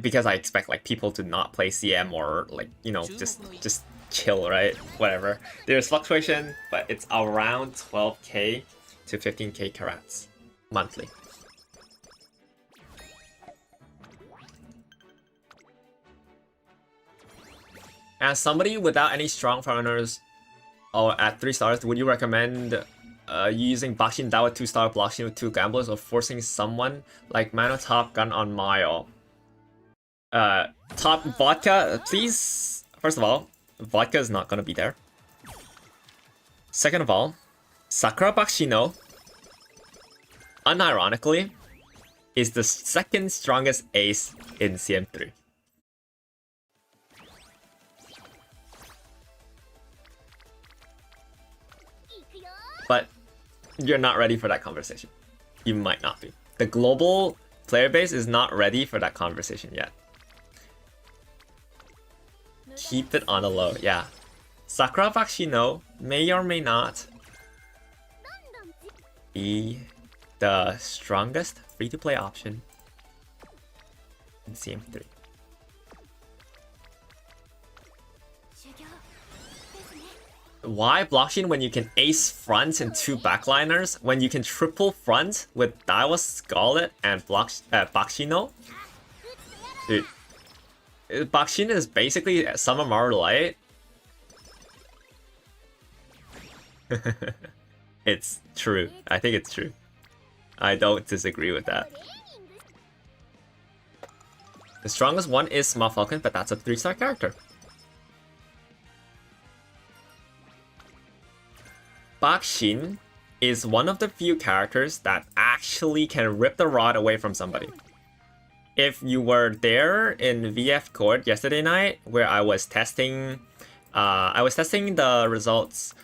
because I expect like people to not play CM or like, you know, just chill, right? Whatever. There's fluctuation, but it's around 12k to 15k carats monthly. As somebody without any strong foreigners or at 3 stars, would you recommend using Bashin Dao with 2-star, Blockchain with 2 gamblers, or forcing someone like Mano Top Gun on Mayo? Top Vodka, please. First of all, Vodka is not gonna be there. Second of all, Sakura Bakshino, unironically, is the second strongest ace in CM3. But you're not ready for that conversation. You might not be. The global player base is not ready for that conversation yet. Keep it on the low, yeah. Sakura Bakshino may or may not be the strongest free-to-play option in CM3. Why blockchain when you can ace fronts and 2 backliners? When you can triple front with Daiwa Scarlet and Bakshino? Dude, Bakshino is basically Summer Maru Light. It's true. I think it's true. I don't disagree with that. The strongest one is Small Falcon, but that's a 3-star character. Bakshin is one of the few characters that actually can rip the rod away from somebody. If you were there in VF Court yesterday night, where I was testing the results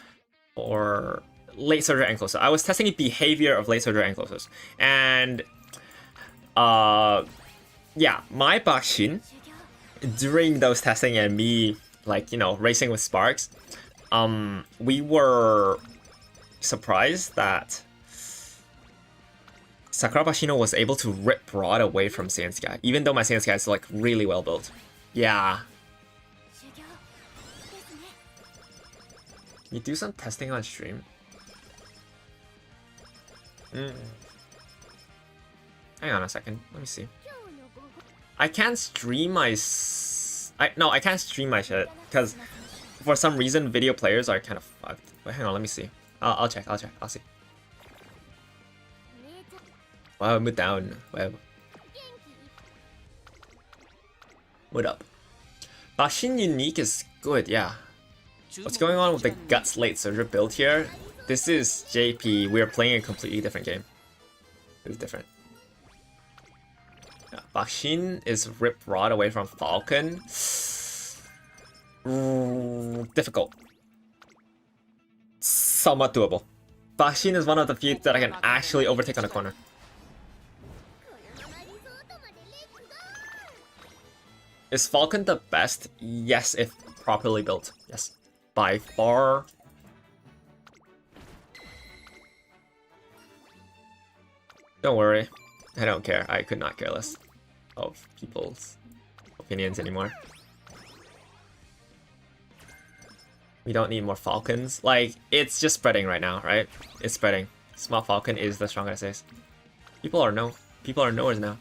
for late surger ankylosing. I was testing the behavior of late surger ankylosing, and yeah, my Bakshin during those testing and me like, you know, racing with Sparks, we were surprised that Sakura Bashino was able to rip rod away from Saiyan, even though my Saiyan is like really well built. Yeah. Can you do some testing on stream? Hang on a second, let me see. I can't stream my no, I can't stream my shit because for some reason video players are kind of fucked. Wait, hang on, let me see. I'll check. I'll see. Wow, mood down. Wow. Mood up. Bashin unique is good, yeah. What's going on with the Guts late surger build here? This is JP. We're playing a completely different game. It's different. Yeah, Bashin is Rip Rod away from Falcon. Difficult. Somewhat doable. Bashin is one of the few that I can actually overtake on the corner. Is Falcon the best? Yes, if properly built. Yes. By far. Don't worry. I don't care. I could not care less of people's opinions anymore. We don't need more Falcons. Like, it's just spreading right now, right? It's spreading. Small Falcon is the strongest ace. People are knowers now.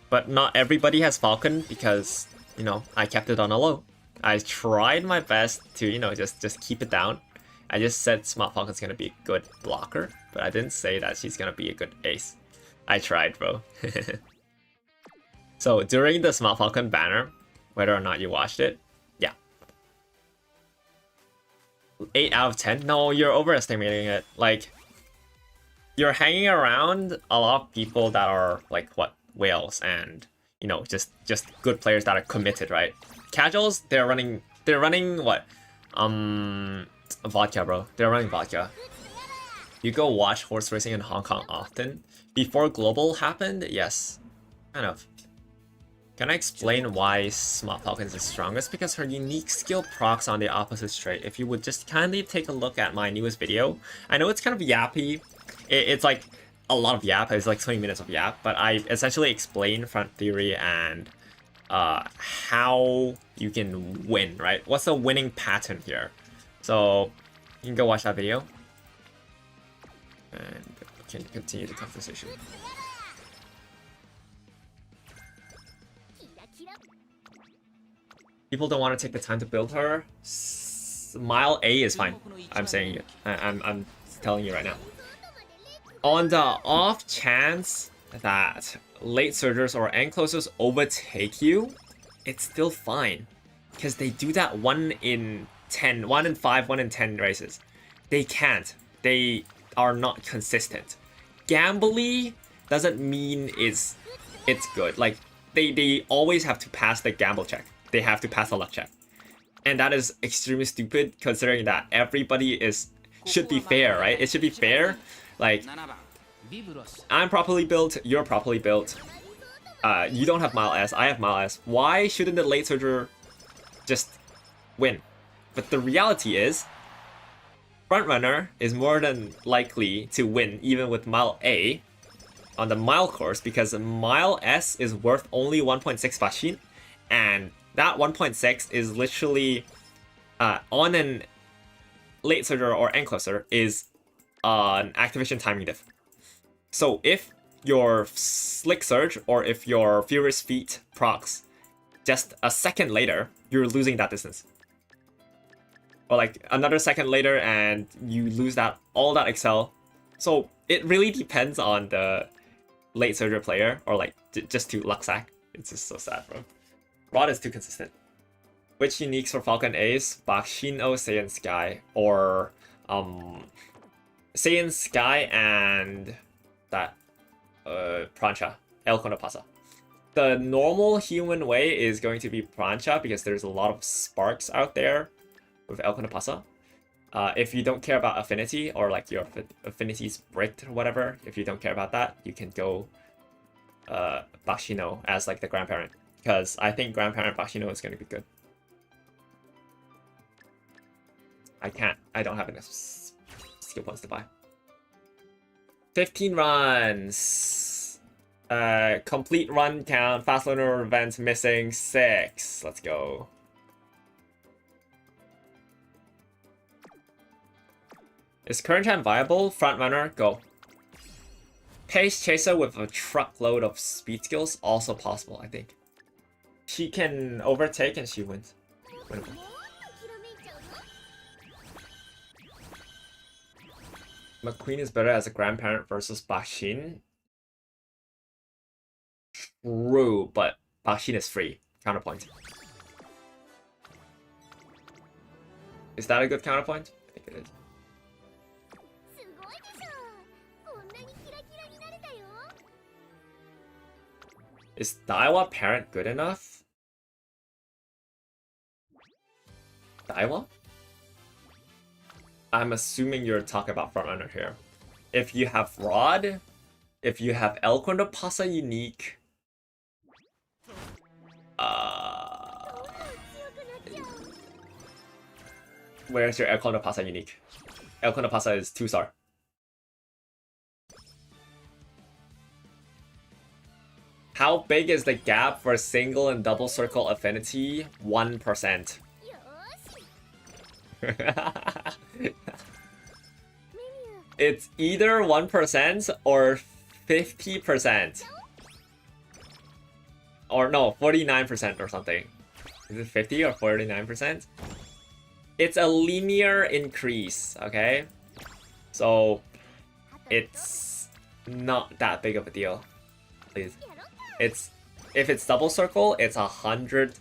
But not everybody has Falcon because, you know, I kept it on a low. I tried my best to, you know, just keep it down. I just said Smart Falcon's gonna be a good blocker, but I didn't say that she's gonna be a good ace. I tried, bro. So during the Smart Falcon banner, whether or not you watched it, yeah. 8 out of 10? No, you're overestimating it. Like, you're hanging around a lot of people that are like, what, whales and, you know, just good players that are committed, right? Casuals, they're running what? Vodka, bro. They're running vodka. You go watch horse racing in Hong Kong often. Before Global happened, yes. Kind of. Can I explain why Smart Falcon is the strongest? Because her unique skill procs on the opposite trait. If you would just kindly take a look at my newest video. I know it's kind of yappy. It's like a lot of yap. It's like 20 minutes of yap. But I essentially explain front theory and how you can win, right? What's the winning pattern here? So you can go watch that video. And we can continue the conversation. People don't want to take the time to build her. Mile A is fine. I'm saying it. I'm telling you right now. On the off chance that late surgers or enclosers overtake you, it's still fine. Because they do that 1 in 10, 1 in 5, 1 in 10 races. They can't. They are not consistent. Gambly doesn't mean it's good. Like, they always have to pass the gamble check. They have to pass the luck check. And that is extremely stupid considering that everybody should be fair, right? It should be fair. Like, I'm properly built, you're properly built. You don't have Mile S, I have Mile S. Why shouldn't the late surger just win? But the reality is, frontrunner is more than likely to win even with Mile A on the Mile course because Mile S is worth only 1.6 Bashin, and that 1.6 is literally on an late surger or encloser is an activation timing diff. So if your Slick Surge or if your Furious Feet procs just a second later, you're losing that distance. Or like another second later and you lose all that excel. So it really depends on the late surger player or like just to luck sack. It's just so sad, bro. Rod is too consistent. Which uniques for Falcon Ace? Bashin O, Saiyan Sky, or Saiyan Sky and that Prancha, El Conopasa. The normal human way is going to be Prancha because there's a lot of sparks out there with El Conopasa. If you don't care about affinity or like your affinity's bricked or whatever, if you don't care about that, you can go Bashino as like the grandparent. Because I think grandparent Bashino is going to be good. I don't have enough skill points to buy. 15 runs. Complete run count. Fast learner events missing 6. Let's go. Is current time viable? Front runner, go. Pace chaser with a truckload of speed skills, also possible, I think. she can overtake and she wins. Winnable. もっときらめいちゃうの McQueen is better as a grandparent versus Bashin. True, but Bashin is free. Counterpoint. Is that a good counterpoint? I think it is. すごいでしょこんなにキラキラになれたよ Is Daiwa parent good enough? Daiwa? I'm assuming you're talking about Frontrunner here. If you have Rod, if you have El Cuando Pasa Unique, どんどん強くなっちゃう where's your El Cuando Pasa Unique? El Cuando Pasa is 2-star. How big is the gap for single and double circle affinity? 1%. よーしメニュー It's either 1% or 50%. Or no, 49% or something. Is it 50 or 49%? It's a linear increase, okay? So it's not that big of a deal. Please. やろっか It's if it's double circle, it's 100%.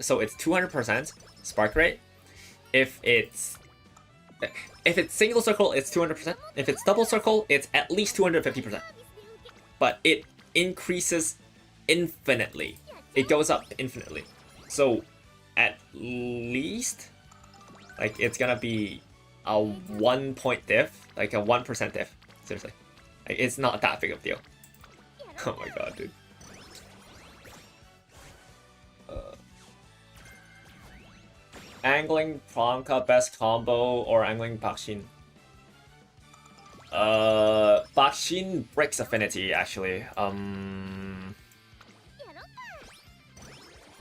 So it's 200% spark rate. If it's single circle, it's 200%. If it's double circle, it's at least 250%. サービスで受け But it increases infinitely. It goes up infinitely. So at least, like, it's gonna be a 1 point diff, like a 1% diff. Seriously, like, it's not that big of a deal. Oh my god, dude. Angling Pronka best combo or angling Bakshin? Bakshin breaks affinity actually. やろっか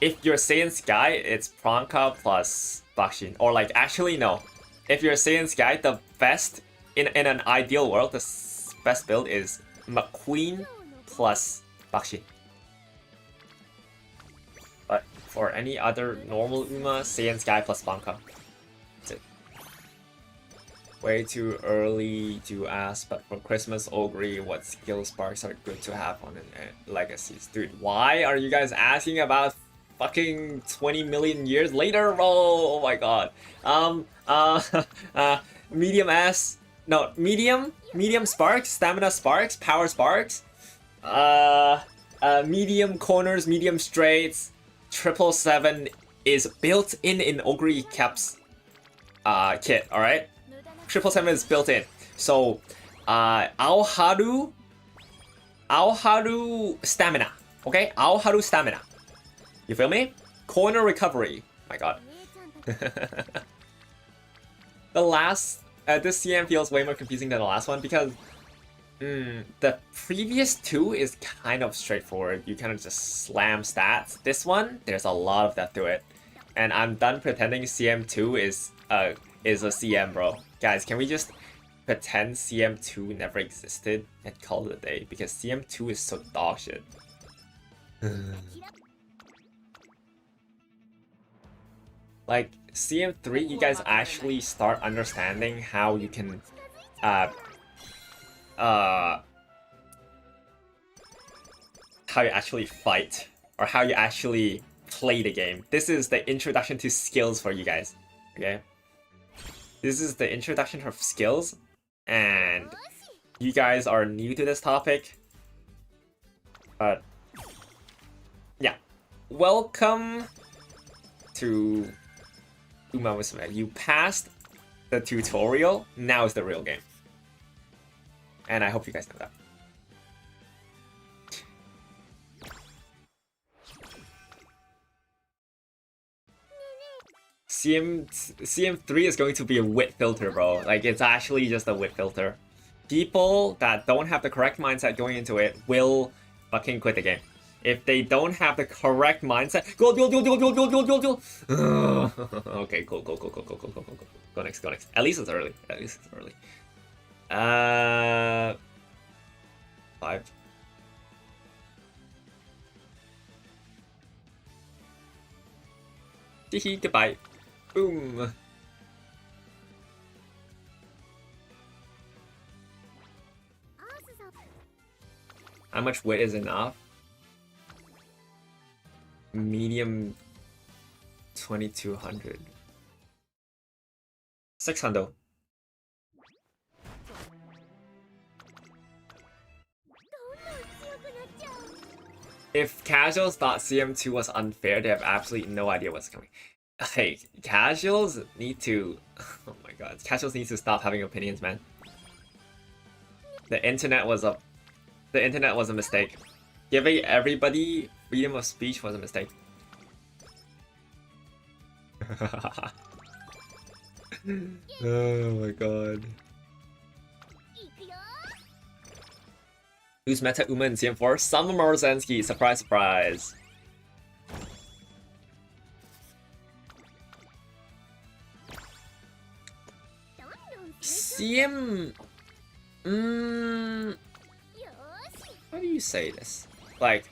If you're Saiyan Sky, it's Pronka plus Bakshin. Or like, actually no. If you're Saiyan Sky, the best, in an ideal world, the best build is McQueen plus Bakshin. But for any other normal Uma, Saiyan Sky plus Pronka. That's it. Way too early to ask, but for Christmas Ogre, what skill sparks are good to have on legacies? Dude, why are you guys asking about fucking 20 million years later, bro? Oh my god. Medium S, no, medium sparks, stamina sparks, power sparks, medium corners, medium straights, 777 is built in Ogre Cap's kit, alright? 777 is built in. So, Aoharu stamina, okay? Aoharu stamina. You feel me? Corner recovery. My god. 姉ちゃんたち The last, this CM feels way more confusing than the last one because the previous two is kind of straightforward. You kind of just slam stats. This one, there's a lot of depth to it. And I'm done pretending CM2 is a CM, bro. Guys, can we just pretend CM2 never existed and call it a day? Because CM2 is so dog shit. Like, CM3, you guys actually start understanding how you can, how you actually fight, or how you actually play the game. This is the introduction to skills for you guys, okay? This is the introduction of skills, and you guys are new to this topic, but yeah. Welcome to Uma Musume. You passed the tutorial, now is the real game. And I hope you guys know that. CM3 is going to be a wit filter, bro. Like, it's actually just a wit filter. People that don't have the correct mindset going into it will fucking quit the game. If they don't have the correct mindset, go. Okay, go. Go next. At least it's early. 5. Teehee, goodbye. Boom. How much weight is enough? Medium 2200. 600. If casuals thought CM2 was unfair, they have absolutely no idea what's coming. Hey, casuals need to... Oh my god, casuals need to stop having opinions, man. The internet was a mistake. Giving everybody freedom of speech was a mistake. Oh my god. Who's Meta Uma in CM4? Summer Morozensky, surprise, surprise. CM... How do you say this? Like...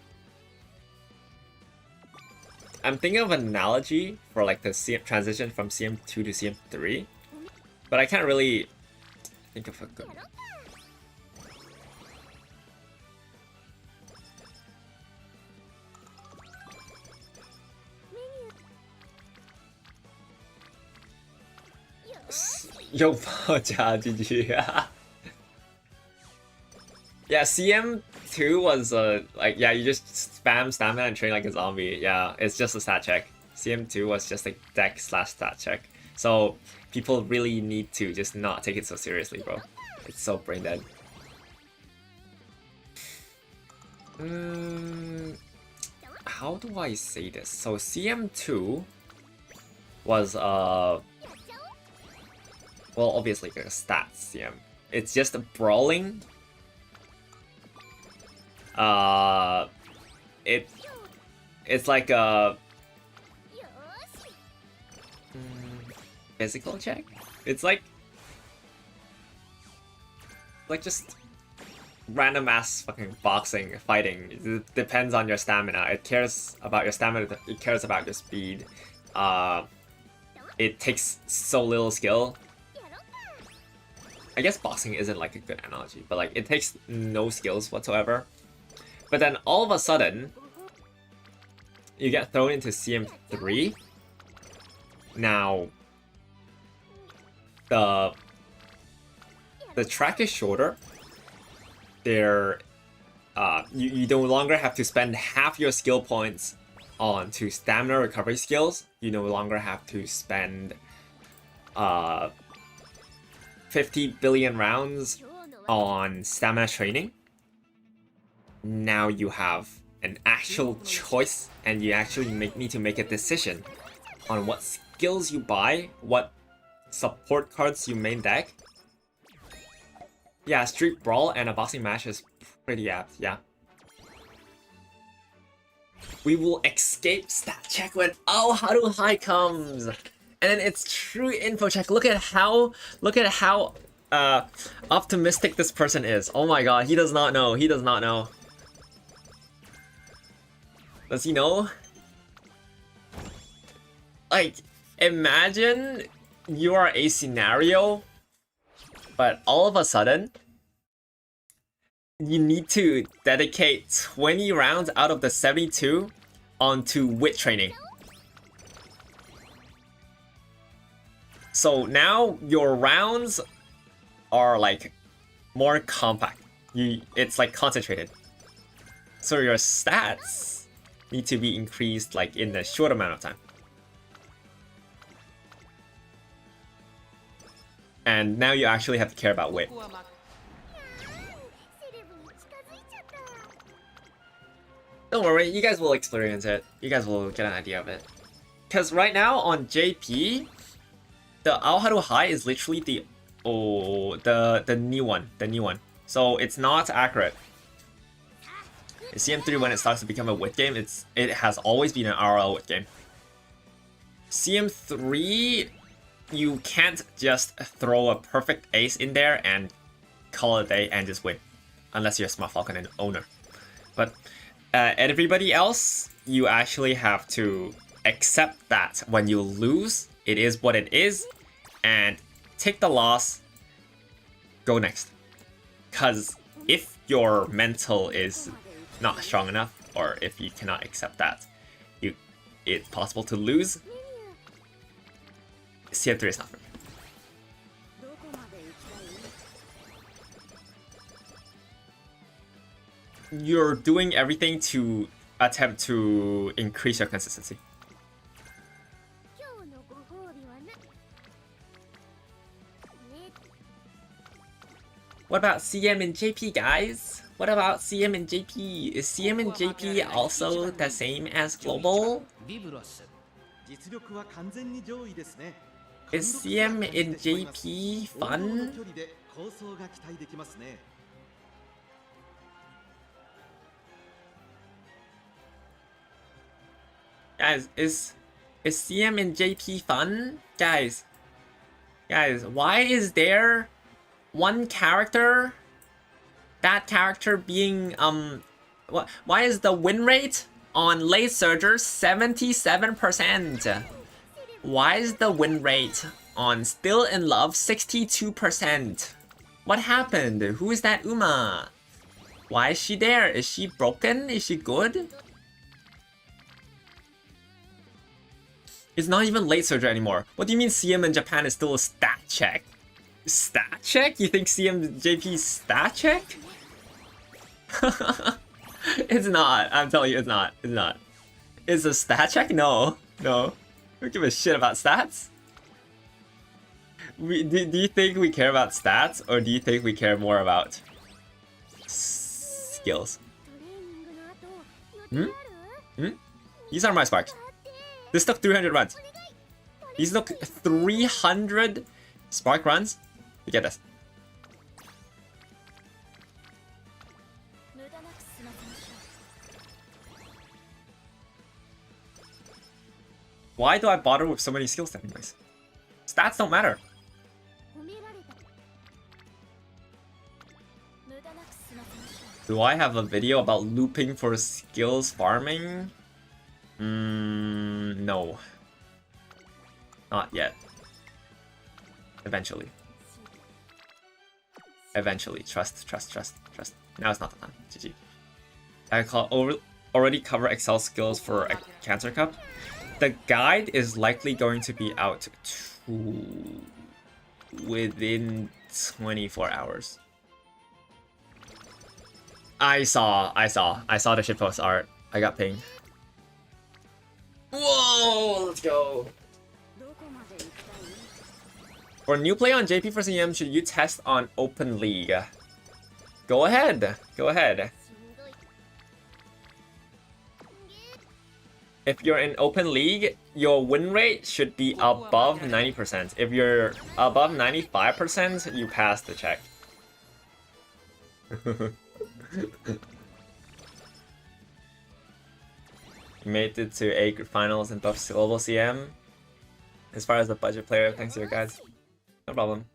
I'm thinking of an analogy for like the transition from CM2 to CM3. But I can't really think of a good... Yo, GG. Yeah, CM2 was like, yeah, you just spam stamina and train like a zombie. Yeah, it's just a stat check. CM2 was just a deck / stat check. So people really need to just not take it so seriously, bro. It's so brain dead. How do I say this? So CM2 was well, obviously the stats CM. It's just brawling. It's like a physical check. It's like just random ass fucking boxing, fighting. It depends on your stamina. It cares about your stamina. It cares about your speed. It takes so little skill. I guess boxing isn't like a good analogy, but like it takes no skills whatsoever. But then all of a sudden, you get thrown into CM3. Now, the track is shorter. You no longer have to spend half your skill points onto stamina recovery skills. You no longer have to spend 50 billion rounds on stamina training. Now you have an actual choice, and you actually need to make a decision on what skills you buy, what support cards you main deck. Yeah, Street Brawl and a boxing match is pretty apt, yeah. We will escape stat check when Aoharu High comes! And then it's true info check. Look at how optimistic this person is. Oh my god, he does not know. He does not know. Does he know? Like, imagine you are a scenario, but all of a sudden, you need to dedicate 20 rounds out of the 72 onto wit training. So now your rounds are like more compact. It's like concentrated. So your stats need to be increased like in a short amount of time. And now you actually have to care about wit. Don't worry, you guys will experience it. You guys will get an idea of it. Because right now on JP, the Aoharu High is literally the new one. So it's not accurate. In CM3, when it starts to become a wit game, it has always been an RL wit game. CM3, you can't just throw a perfect ace in there and call it a day and just win, unless you're a Smart Falcon and owner. But everybody else, you actually have to accept that when you lose, it is what it is, and take the loss, go next. Because if your mental is not strong enough, or if you cannot accept that it's possible to lose, CM3 is not for you. You're doing everything to attempt to increase your consistency. What about CM and JP, guys? What about CM and JP? Is CM and JP also the same as global? ビブロス 実力は完全に上位ですね。 Is CM and JP 大物 fun? の距離で構想が期待できますね。 Guys, is CM and JP fun? Guys, why is there one character? That character being why is the win rate on Late Surger 77%? Why is the win rate on Still in Love 62%? What happened? Who is that Uma? Why is she there? Is she broken? Is she good? It's not even Late Surger anymore. What do you mean CM in Japan is still a stat check? Stat check? You think CM JP's stat check? It's not. I'm telling you, it's not. It's not. Is a stat check? No. No. We don't give a shit about stats. Do you think we care about stats, or do you think we care more about skills? These are my sparks. This took 300 runs. These took 300 spark runs to get this. Why do I bother with so many skills anyways? Stats don't matter. Do I have a video about looping for skills farming? No. Not yet. Eventually. Eventually. Trust. Now is not the time. GG. I already cover Excel skills for a Cancer Cup. The guide is likely going to be out within 24 hours. I saw the shitpost art. I got pinged. Whoa, let's go. For new play on JP for CM, should you test on Open League? Go ahead. If you're in Open League, your win rate should be above 90%. If you're above 95%, you pass the check. Made it to A finals in both global CM. As far as the budget player, thanks to your guys. No problem.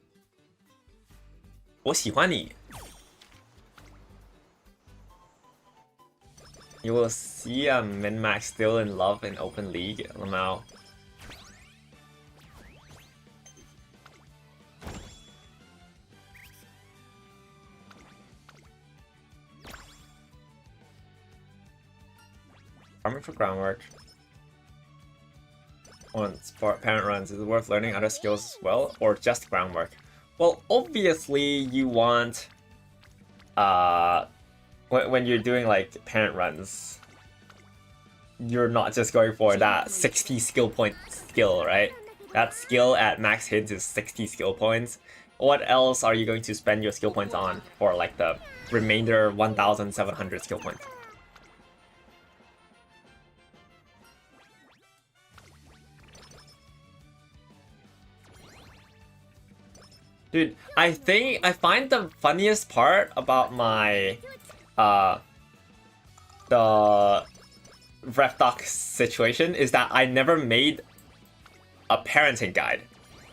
我喜欢你. You will see a min-max Still in Love in Open League. Lamau. Farming for groundwork. On sport parent runs, is it worth learning other skills as well, or just groundwork? Well, obviously you want when you're doing like parent runs, you're not just going for that 60 skill point skill, right? That skill at max hits is 60 skill points. What else are you going to spend your skill points on for like the remainder 1,700 skill points? Dude, I find the funniest part about my the RefDoc situation is that I never made a parenting guide,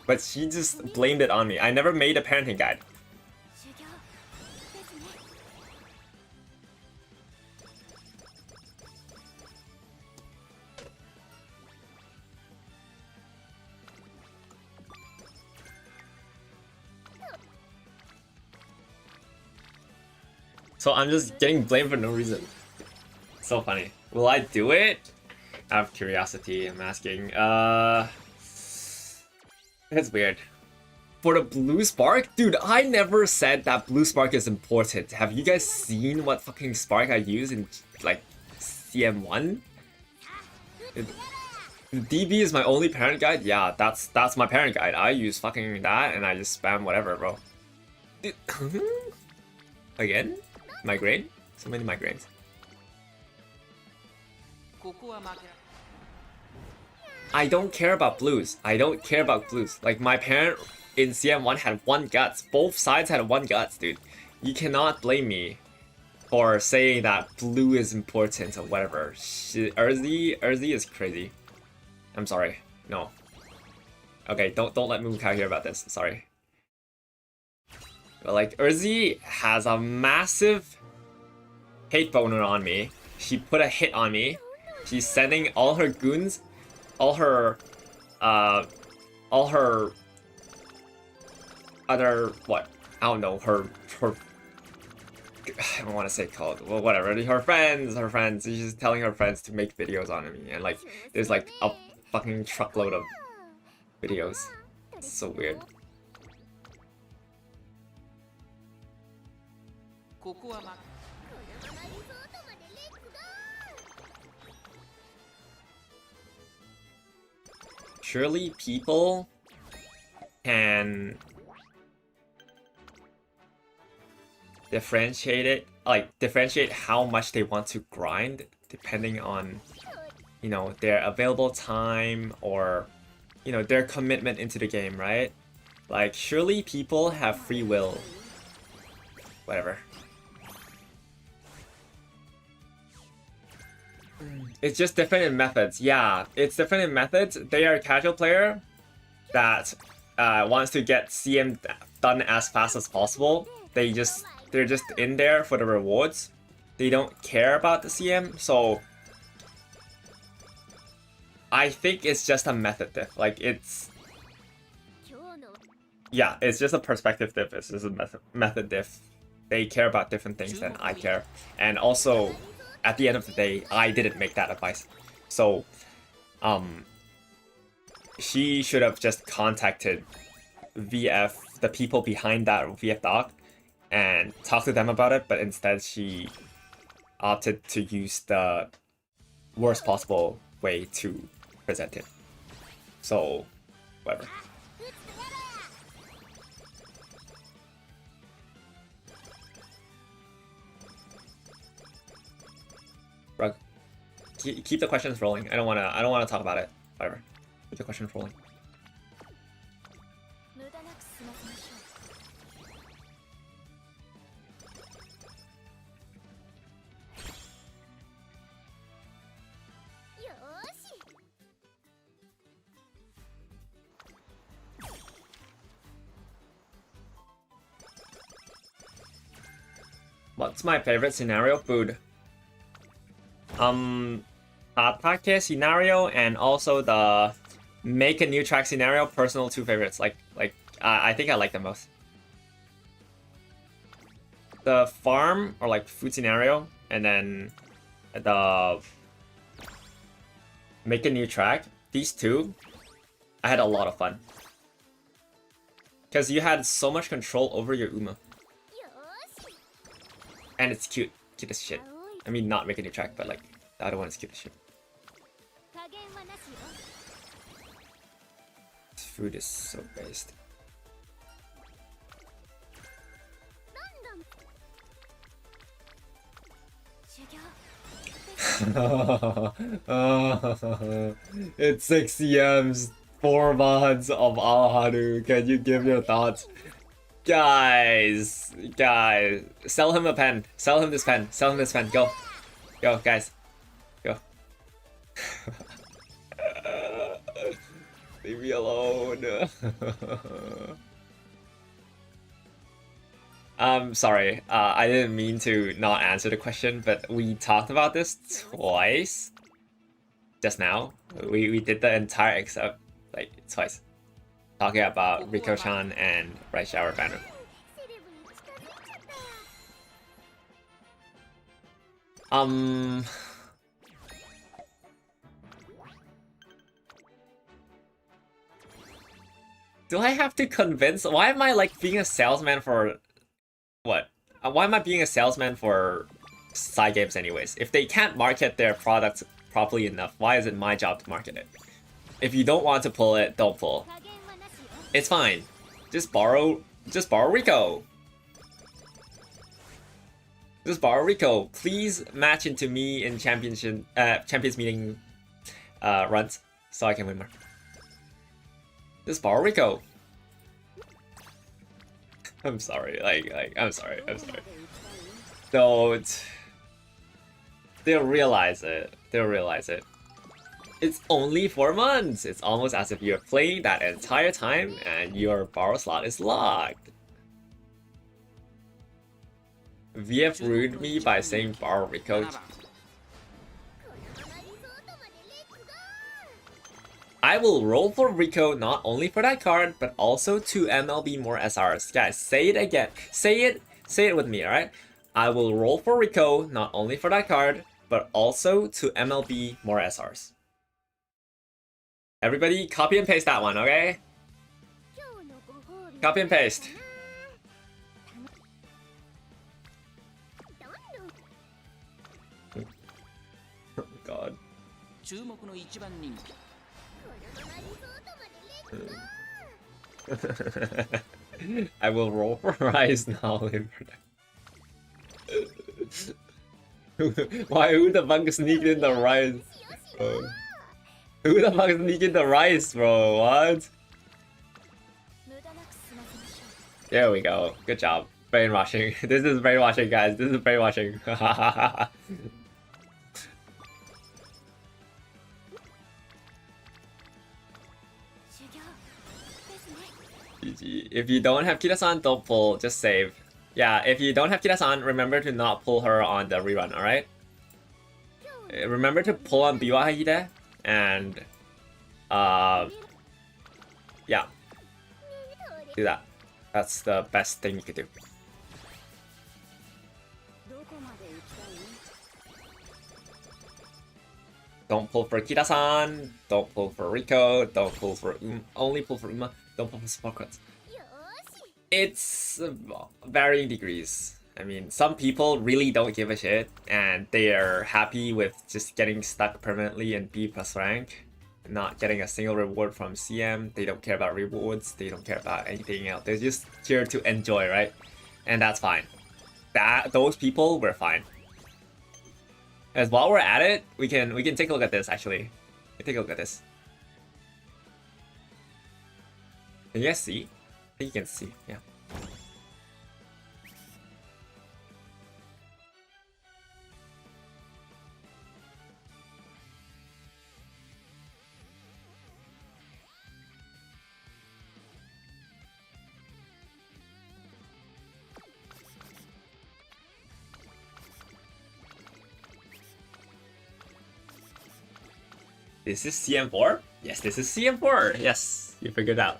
but she just blamed it on me. I never made a parenting guide. So I'm just getting blamed for no reason. So funny. Will I do it? Out of curiosity, I'm asking. That's weird. For the blue spark? Dude, I never said that blue spark is important. Have you guys seen what fucking spark I use in, like, CM1? DB is my only parent guide? Yeah, that's my parent guide. I use fucking that and I just spam whatever, bro. Dude, again? Migraine? So many migraines. ここは負けら I don't care about blues. I don't care about blues. Like, my parent in CM1 had 1 guts. Both sides had 1 guts, dude. You cannot blame me for saying that blue is important or whatever. Urzi is crazy. I'm sorry. No. Okay, don't let Mookao hear about this. Sorry. But like, Urzi has a massive hate boner on me. She put a hit on me. She's sending all her goons, all her other, what? I don't know, her I don't want to say called, well, whatever, her friends, she's just telling her friends to make videos on me, and like, there's like a fucking truckload of videos. It's so weird. ここは負け Surely people can differentiate how much they want to grind depending on, you know, their available time or, you know, their commitment into the game, right? Like, surely people have free will. Whatever. It's just different in methods. Yeah, it's different in methods. They are a casual player that wants to get CM done as fast as possible. They're just in there for the rewards. They don't care about the CM, so I think it's just a method diff. Like, it's, yeah, it's just a perspective diff. It's just a method diff. They care about different things than I care, and also, at the end of the day, I didn't make that advice. So, she should have just contacted VF, the people behind that VF doc, and talked to them about it, but instead she opted to use the worst possible way to present it. So, whatever. Rug. Keep the questions rolling. I don't wanna talk about it. Whatever. Keep the questions rolling. What's my favorite scenario? Food. Atake scenario and also the make a new track scenario, personal 2 favorites. I think I like them most. The farm or like food scenario, and then the make a new track. These 2, I had a lot of fun. Because you had so much control over your Uma. And it's cute. Cute as shit. I mean, not make a new track, but like, the other one is cute as shit. This food is so based. It's 6 CMs, 4 mods of Alharu. Can you give your thoughts? Guys, sell him a pen. Sell him this pen. Sell him this pen. Go, guys, go. Leave me alone. Sorry. I didn't mean to not answer the question, but we talked about this twice. Just now, we did the entire except like twice. Talking about Riko-chan and Right Shower Banner. Um. Do I have to convince? Why am I like being a salesman for what? Why am I being a salesman for side games anyways? If they can't market their products properly enough, why is it my job to market it? If you don't want to pull it, don't pull. It's fine. Just borrow Rico. Just borrow Rico. Please match into me in champions meeting runs so I can win more. Just borrow Rico. I'm sorry. I'm sorry. Don't. They'll realize it. It's only 4 months. It's almost as if you're playing that entire time and your borrow slot is locked. VF ruined me by saying borrow Rico. I will roll for Rico not only for that card, but also to MLB more SRs. Guys, say it again. Say it with me, alright? I will roll for Rico not only for that card, but also to MLB more SRs. Everybody, copy and paste that one, okay? Copy and paste. Oh god. I will roll for Rise now. Why? Who the fuck sneaked in the Rise? Who the fuck sneaked in the Rise, bro? What? There we go. Good job. Brainwashing. This is brainwashing, guys. This is brainwashing. GG. If you don't have Kira-san, don't pull. Just save. Yeah, if you don't have Kira-san, remember to not pull her on the rerun, alright? Remember to pull on Biwa Hide and yeah. Do that. That's the best thing you could do. Don't pull for Kira-san, don't pull for Rico, don't pull for only pull for Uma, don't pull for small cards. It's varying degrees. I mean, some people really don't give a shit and they are happy with just getting stuck permanently in B+ rank, not getting a single reward from CM. They don't care about rewards, they don't care about anything else. They're just here to enjoy, right? And that's fine. Those people, we're fine. As while we're at it, we can take a look at this actually. Take a look at this. Can you guys see? I think you can see, yeah. This is CM4? Yes, this is CM4. Yes, you figured out.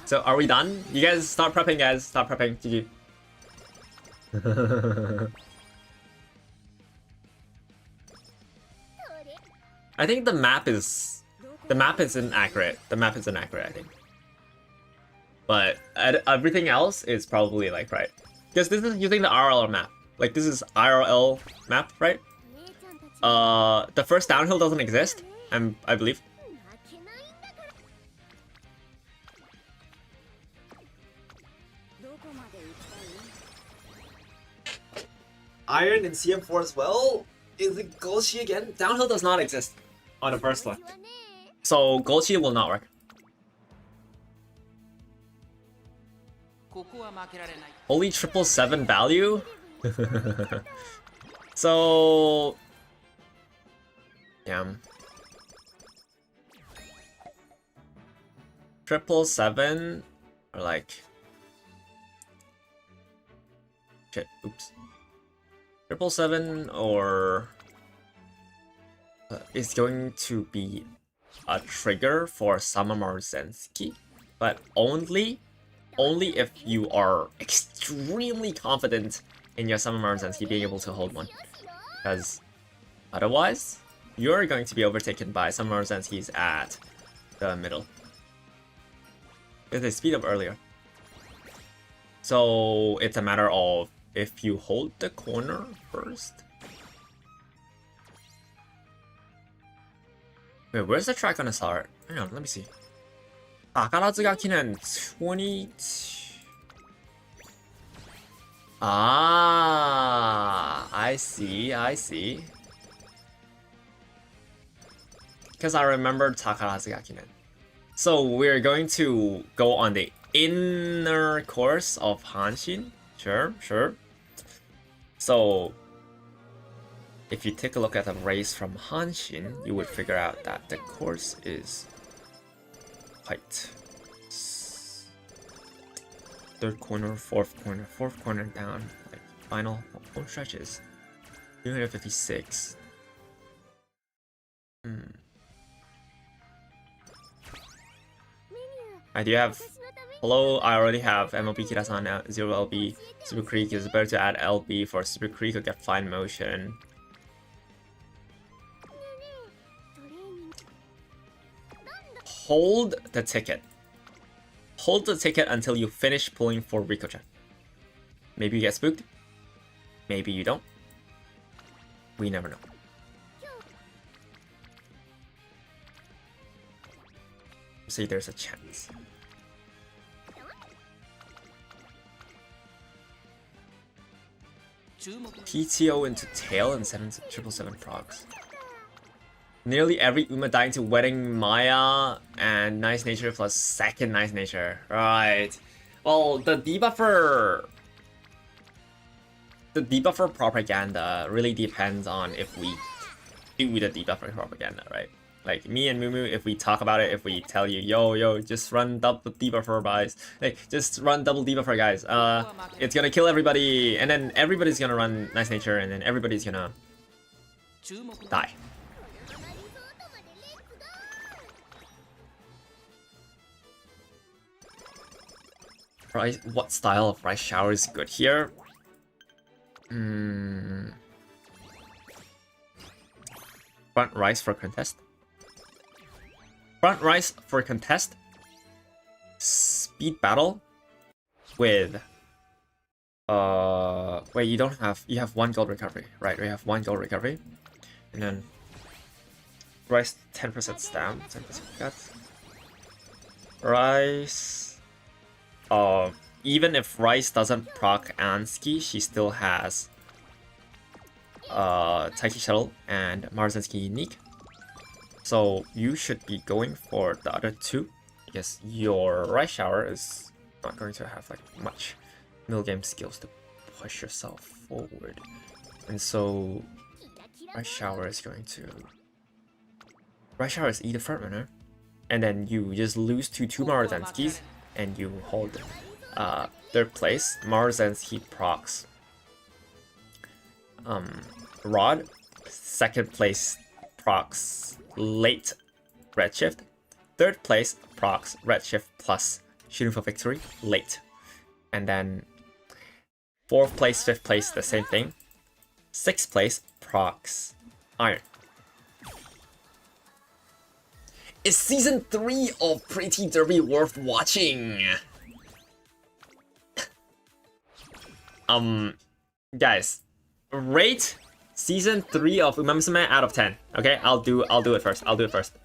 So are we done? You guys start prepping, guys. Stop prepping. GG. I think the map is inaccurate. The map is inaccurate, I think. But everything else is probably like right. Because this is using the RL map. Like this is IRL map, right? The first downhill doesn't exist, I believe. Iron in CM4 as well? Is it Golshi again? Downhill does not exist on the first one. So Golshi will not work. Only 777 value? So... yeah. 777 or like... shit, oops. 777 or... is going to be a trigger for Sama Marzensky, but only if you are extremely confident in your Sama Marzensky being able to hold one. Because otherwise, you're going to be overtaken by Sama Marzensky's at the middle. They speed up earlier. So it's a matter of if you hold the corner first. Wait, where's the track gonna start? Hang on, let me see. Takarazugaki는 20. Ah, I see. Because I remember Takarazugaki는. So we're going to go on the inner course of Hanshin. Sure. So if you take a look at the race from Hanshin, you would figure out that the course is quite third corner, fourth corner down, like final home stretches. 256. I do have. Hello, I already have MLB Kirasan at 0 LB. Super Creek is better to add LB for Super Creek or get fine motion. Hold the ticket. Hold the ticket until you finish pulling for Ricochet. Maybe you get spooked. Maybe you don't. We never know. See, there's a chance. PTO into tail and 777 procs. Nearly every Uma dying to Wedding Maya and Nice Nature plus second Nice Nature. Right. Well, the debuffer propaganda really depends on if we do the debuffer propaganda, right? Like me and Mumu, if we talk about it, if we tell you, yo, just run double debuffer guys, like just run double debuffer guys, it's gonna kill everybody, and then everybody's gonna run Nice Nature, and then everybody's gonna die. Rice, what style of rice shower is good here? Front rice for contest. Front rice for contest. Speed battle with wait, you don't have, you have 1 gold recovery, right? We have 1 gold recovery, and then rice 10% stam, 10% cut. Rice. Even if Rice doesn't proc Ansky, she still has Taiki Shuttle and Marzensky Unique. So you should be going for the other two, because your Rice Shower is not going to have like much middle game skills to push yourself forward. And so Rice Shower is going to... Rice Shower is either front runner, and then you just lose to 2 Marzenskys, and you hold third place. Marzensky procs Rod. Second place procs late Redshift. Third place procs Redshift plus Shooting for Victory late. And then 4th place, 5th place, the same thing. 6th place procs Iron. Is season 3 of Pretty Derby worth watching? Guys, rate season 3 of Uma Musume out of 10. Okay, I'll do it first. I'll do it first. 「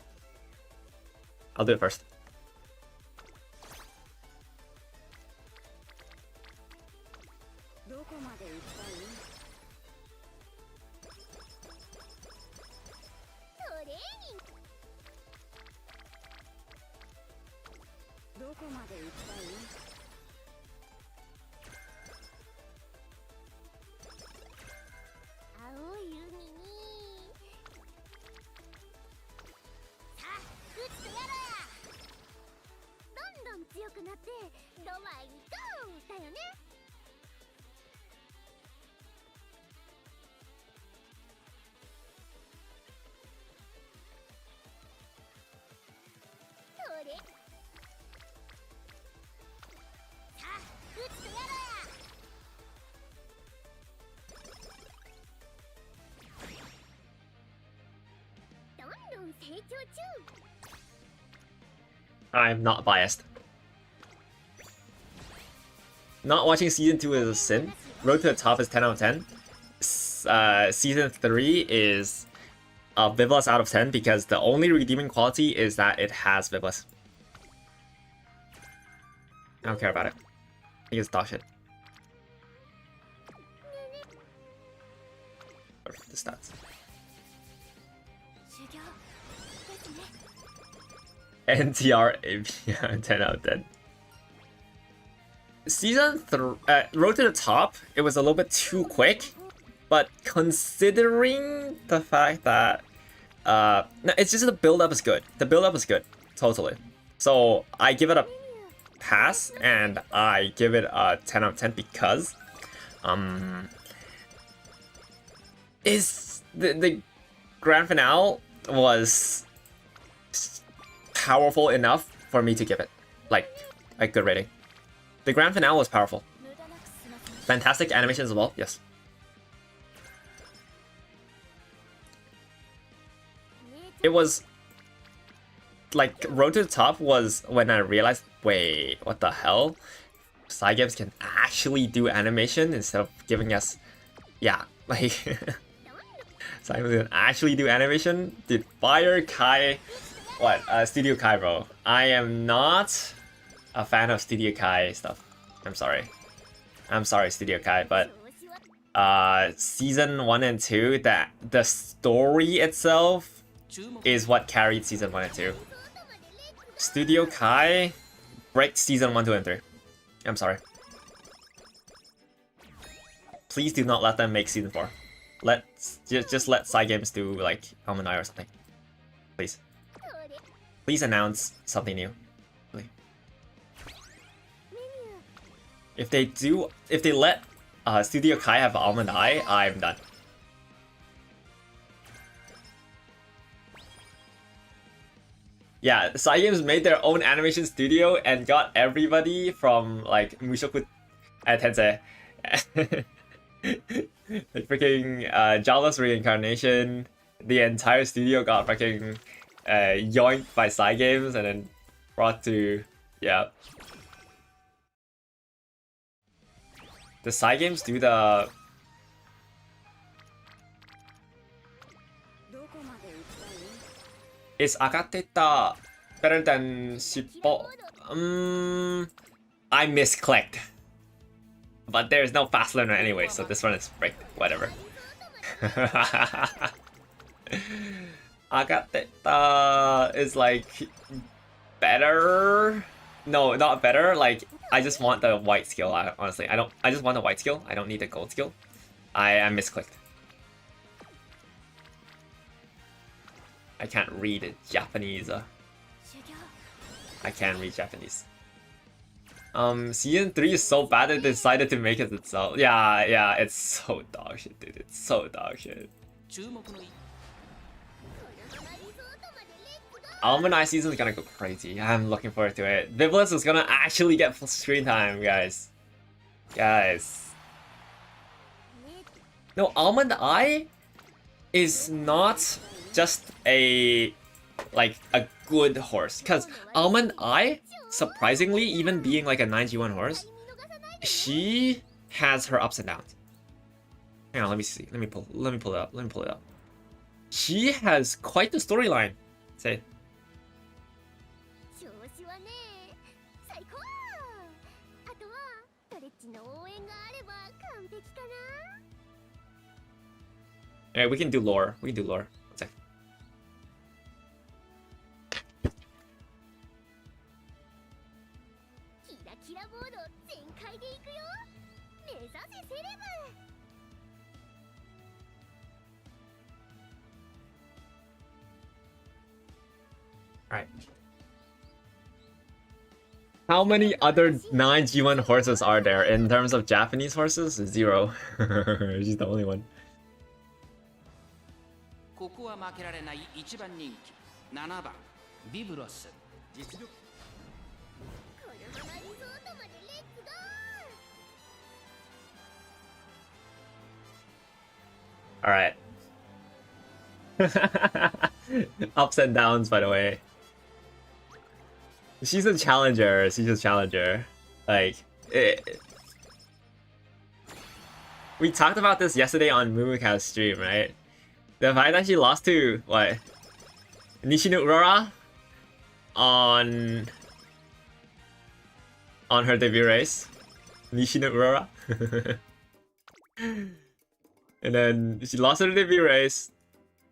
成長中。 I'm not biased. Not watching season 2 is a sin. Road to the Top is 10 out of 10. Season 3 is Vivlas out of 10 because the only redeeming quality is that it has Vivlas. I don't care about it. I think it's dog shit. The stats. 修行ですね。 NTR AP 10 out of 10. Season 3, Road to the Top, it was a little bit too quick, but considering the fact that, no, it's just the build-up is good. The build-up is good, totally. So I give it a pass, and I give it a 10 out of 10 because, is the grand finale was powerful enough for me to give it like a good rating. The grand finale was powerful. Fantastic animations as well, yes. It was like Road to the Top was when I realized, wait, what the hell? Side games can actually do animation instead of giving us, yeah, like Side games can actually do animation. Dude, fire Kai, what? Studio Kai, bro. I am not a fan of Studio Kai stuff. I'm sorry. I'm sorry, Studio Kai, but season 1 and 2, that the story itself is what carried season 1 and 2. Studio Kai break season 1, 2, and 3. I'm sorry. Please do not let them make season 4. Just let Side Games do like Almanai or something. Please. Please announce something new. Really. If they let Studio Kai have Almanai, I'm done. Yeah, Side Games made their own animation studio and got everybody from like Mushoku Tensei. Like freaking Jala's reincarnation, the entire studio got freaking yoinked by Side Games and then brought to, yeah. The Side Games do the... Is Agateta better than Shippo? I misclicked. But there's no fast learner anyway, so this one is rigged. Whatever. Agateta is like better. No, not better. Like I just want the white skill. Honestly, I just want the white skill. I don't need the gold skill. I misclicked. I can't read Japanese. I can't read Japanese. Season 3 is so bad they decided to make it itself. Yeah, it's so dog shit, dude. It's so dog shit. Almanai season is gonna go crazy. I'm looking forward to it. Vivlas is gonna actually get full screen time, guys. No, Almond Eye is not just a good horse, because Almond Eye, surprisingly, even being like a 9G1 horse, she has her ups and downs. Hang on, let me see. Let me pull it up. She has quite the storyline. Say. Yeah, we can do lore. One sec. Alright. How many other 9G1 horses are there in terms of Japanese horses? 0. She's the only one. ここは負けられない一番人気7番ビブロス実力 All right. Ups and downs, by the way. She's a challenger. She's a challenger. Like, we talked about this yesterday on Mumuka's stream, right? The fact that she lost to, what? Nishino Urara? On her debut race. Nishino Urara. And then she lost her debut race.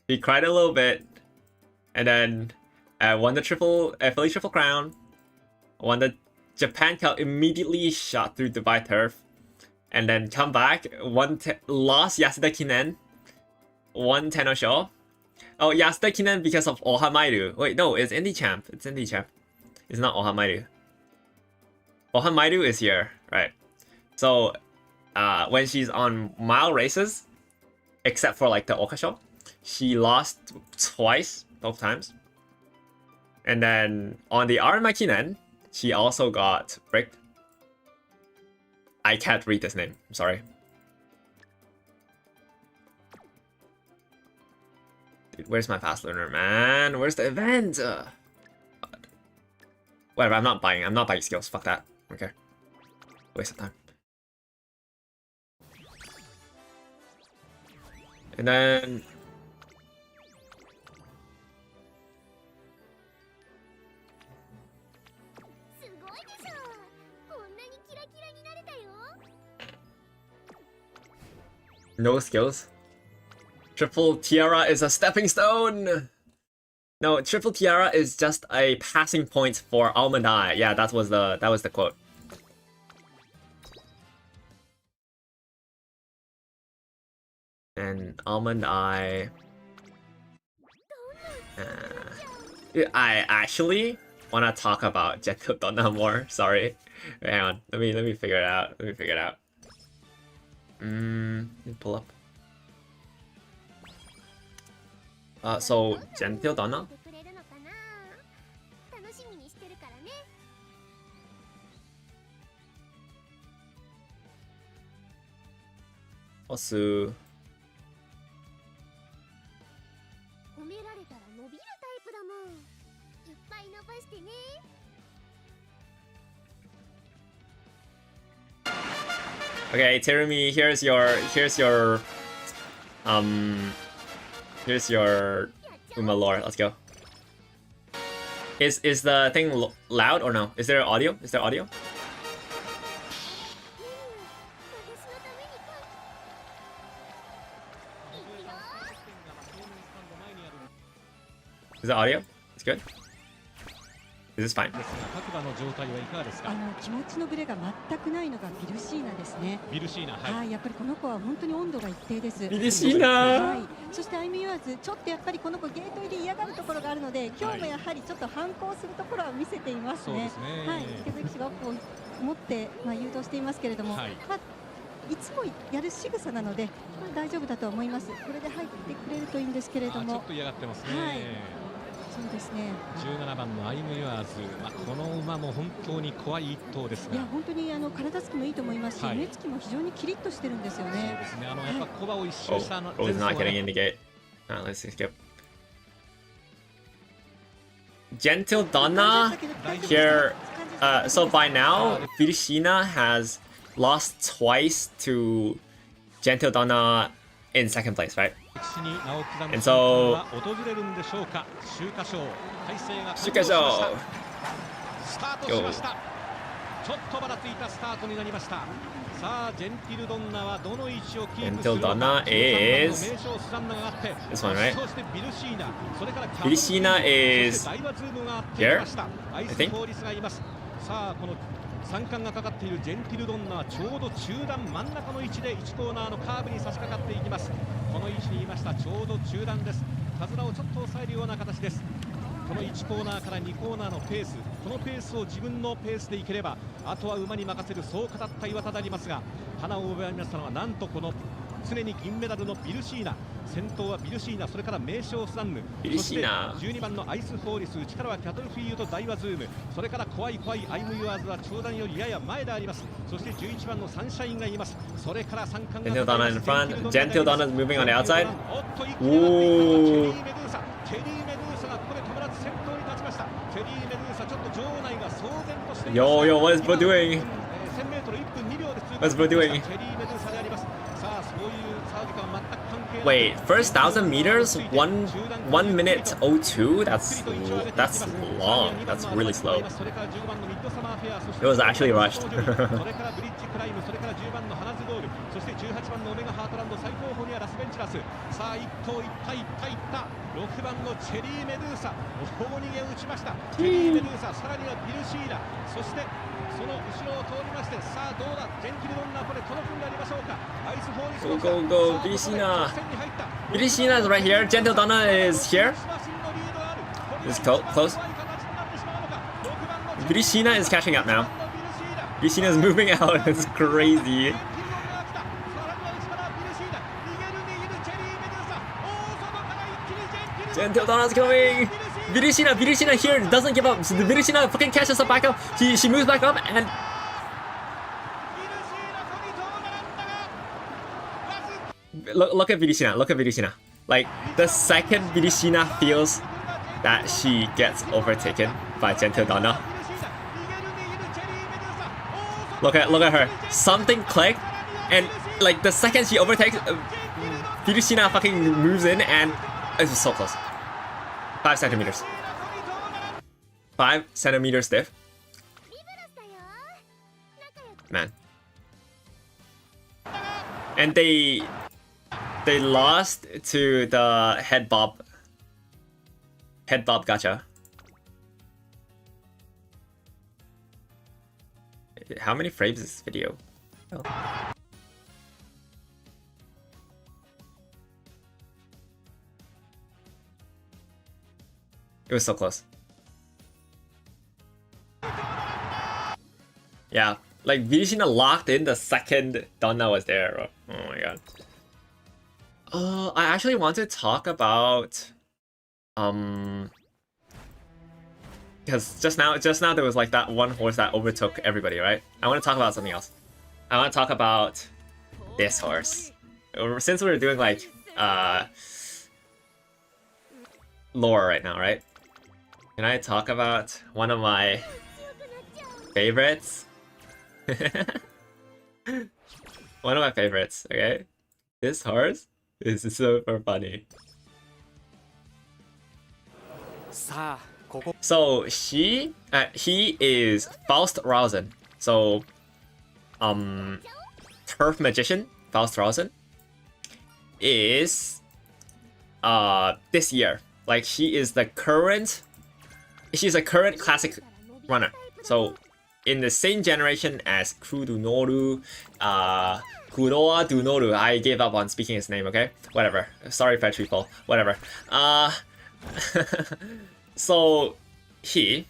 She cried a little bit. And then won the Philly Triple Crown. Won the Japan Cup, immediately shot through Dubai turf. And then come back, lost Yasuda Kinen. Won Tenosho. Oh, Yasuda Kinen because of Ohamairu. Wait, no, it's Indie Champ. It's Indie Champ. It's not Ohamairu. Ohamairu is here, right? So, when she's on mile races, except for like the Okasho, she lost twice, both times. And then on the Arima Kinen, she also got bricked. I can't read this name, I'm sorry. Dude, where's my fast learner, man? Where's the event? Whatever, I'm not buying skills, fuck that. Okay. Waste of time. And then no skills. Triple Tiara is a stepping stone. No, Triple Tiara is just a passing point for Almond Eye. Yeah, that was the quote. And Almond Eye. I actually wanna talk about Gentle Donna more. Sorry. Hang on. Let me figure it out. Let me pull up. So Gentle Donna. Osu. Okay, Terumi, here's your Uma lore. Let's go. Is the thing loud or no? Is there audio? Is there audio? Is the audio? It's good. Is this fine? 気持ちのブレが全くないのがビルシーナですね。ビルシーナ、はい。やっぱりこの子は本当に温度が一定です。ビルシーナ。はい。そしてアイムユアーズちょっとやっぱりこの子ゲート入り嫌がるところがあるので、今日もやはりちょっと反抗するところは見せていますね。はい。引き続き芝を持って誘導していますけれども、いつもやる仕草なので、大丈夫だと思います。これで入ってくれるといいんですけれども。ちょっと嫌がってますね。はい。そうですね。17番のアイムユアーズ、この馬も本当に怖い一頭ですが、いや本当に体つきもいいと思いますし、目つきも非常にキリッとしてるんですよね。そうですね。やっぱコバを一周したの。Is not getting in the gate. Let's skip. Gentle Donna here. So by now, Virishina has lost twice to Gentle Donna in second place, right? And so, 週刊賞ちょっとばらついたスタートになりました。さあ、ジェンティルドンナはどの位置をキープするのか。Donna is this one, right? Virishina is here, I think. さあ、この三冠がかかっているジェンティルドンナはちょうど中段真ん中の位置で1コーナーのカーブに差し掛かっていきます。この位置にいました。ちょうど中段です。手綱をちょっと抑えるような形です。この1コーナーから2コーナーのペース、このペースを自分のペースでいければあとは馬に任せる、そう語った岩田でありますが、花を奪いましたのはなんとこの常に銀メダルのビルシーナ。先頭はビルシーナ、それから名将スランヌ、そして12番のアイスフォーリス、内からはキャトルフィーユとダイワズーム、それから怖いアイムユアーズは長段よりやや前であります。そして11番のサンシャインがいます。それから3冠が Gentle Donna in front. Gentle Donna is moving on the outside. Ooh. Yo, what is bro doing? What's bro doing? Wait, first 1,000 meters, 1 minute 02? That's long. That's really slow. It was actually rushed. Go, go, go, Virishina. Virishina is right here. Gentle Donna is here. It's close. Virishina is catching up now. Virishina is moving out. It's crazy. Gentle Donna's coming. Virishina here doesn't give up. So the Virishina fucking catches up back up. She moves back up and look at Virishina. Like the second Virishina feels that she gets overtaken by Gentle Donna. Look at her. Something clicked, and like the second she overtakes, Virishina fucking moves in, and it was so close. 5 centimeters. 5 centimeters diff. Man. And they lost to the head bob gacha. How many frames is this video? Oh. It was so close. Yeah, like Virishina locked in the second Donna was there, bro. Oh my god. I actually want to talk about because just now there was like that one horse that overtook everybody, right? I want to talk about something else. I want to talk about this horse. Since we're doing like lore right now, right? Can I talk about one of my favorites? One of my favorites, okay? This horse is super funny. So he is Faust Rausen. So Turf Magician Faust Rausen is this year. Like she's a current classic runner. So in the same generation as Kudonoru, Kuroa Dunoru. I gave up on speaking his name, okay? Whatever. Sorry, Fetch people. Whatever. So he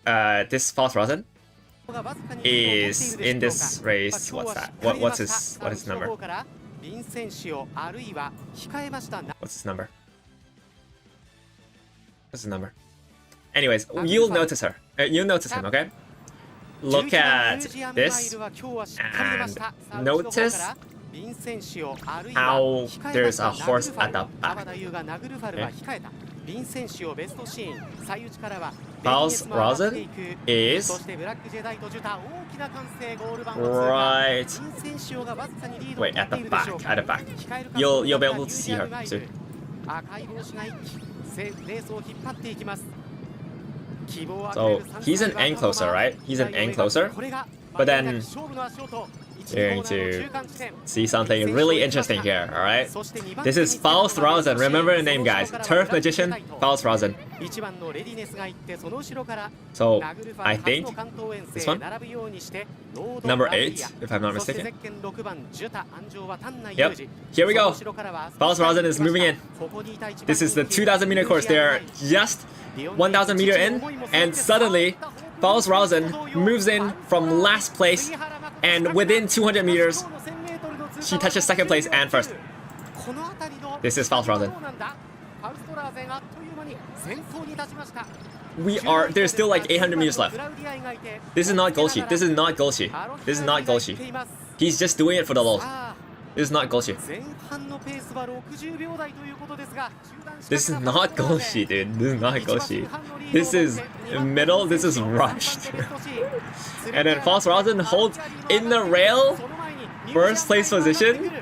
this Faust Rausen is in this race. What's that? What's his number? What's his number? What's his number? Anyways, you'll notice her. You'll notice him, okay? Look at this and notice how there's a horse at the back. Okay. Faust Rausen is right. Wait, at the back. You'll be able to see her soon. So he's an end closer, right? He's an end closer. But then you're going to see something really interesting here, alright? This is Faust Rausen. Remember the name, guys. Turf Magician, Faust Rausen. So, I think this one? Number 8, if I'm not mistaken. Yep, here we go. Faust Rausen is moving in. This is the 2,000 meter course. They're just 1,000 meter in, and suddenly Faust Rausen moves in from last place, and within 200 meters, she touches second place and first. This is Faust Rausen. There's still like 800 meters left. This is not Golshi. This is not Golshi. This is not Golshi. He's just doing it for the lulz. This is not Golshi. 前半のペースは60秒台ということですが、 This is not Golshi, dude. This is not Golshi. This is middle. This is rushed. And then False Rosin holds in the rail, first place position.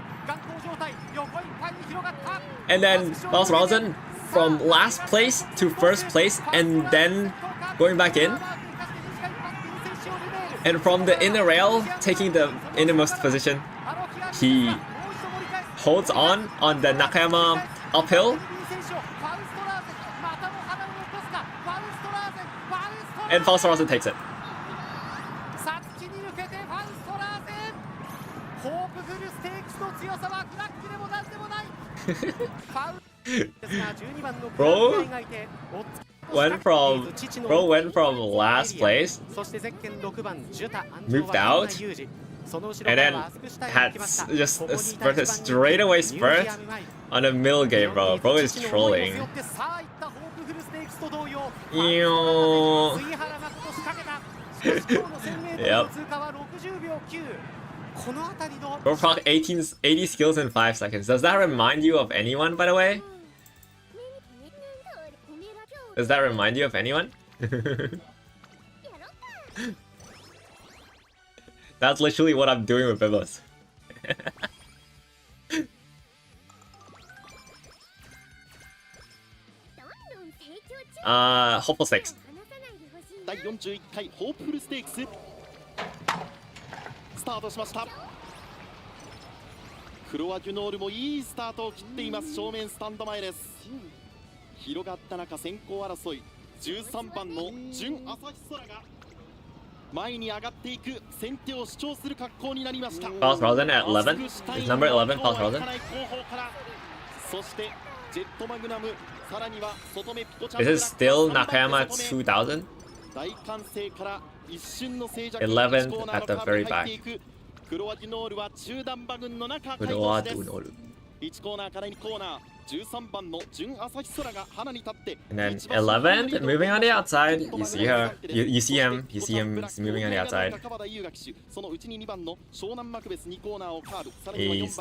And then False Rosin from last place to first place, and then going back in. And from the inner rail, taking the innermost position, he holds on the Nakayama uphill. And False Rosin takes it. Bro went from last place, moved out, and then had just a straight away spurt on a middle game, bro. Bro is trolling. Yep. Bro proc 80 skills in 5 seconds. Does that remind you of anyone, by the way? Does that remind you of anyone? That's literally what I'm doing with Bibos. Hopeful stakes. 第41回ホープフルステークススタートしました。クロア・デュノールもいいスタートを切っています。正面スタンド前です。広がった中先行争い、13番の純朝日空が前に上がっていく、先手を主張する格好になりました。 False Rosin at 11. Is number 11 False Rosin? そしてジェットマグナム、さらには外目ピコちゃん。 Is it still Nakayama 2000? 大歓声から一瞬の静寂。 11th at the very back. クロア・デュノールは中段馬群の中。クロア・デュノール。1コーナーから2コーナー。13番の純朝日空が花に立って。 And then 11th, moving on the outside. You see her. You see him. You see him moving on the outside. He's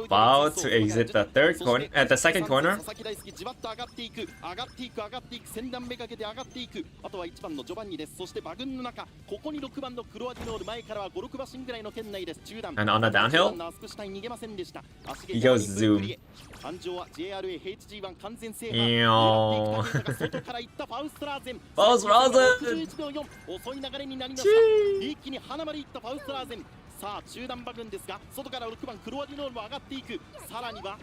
about to exit the third corner. At the second corner. 上がっていく先段目かけて上がっていく。あとは1番のジョバンニです。そして馬群の中、ここに6番のクロア・デュノール、前からは5、6馬身ぐらいの圏内です。中段。 And on the downhill, he goes zoom. Ew. False Rosin! 遅い流れになりました。一気に花までいったファウストラーゼン。さあ中段馬群ですが、外から6番クロア・デュノールも上がっていく。さらには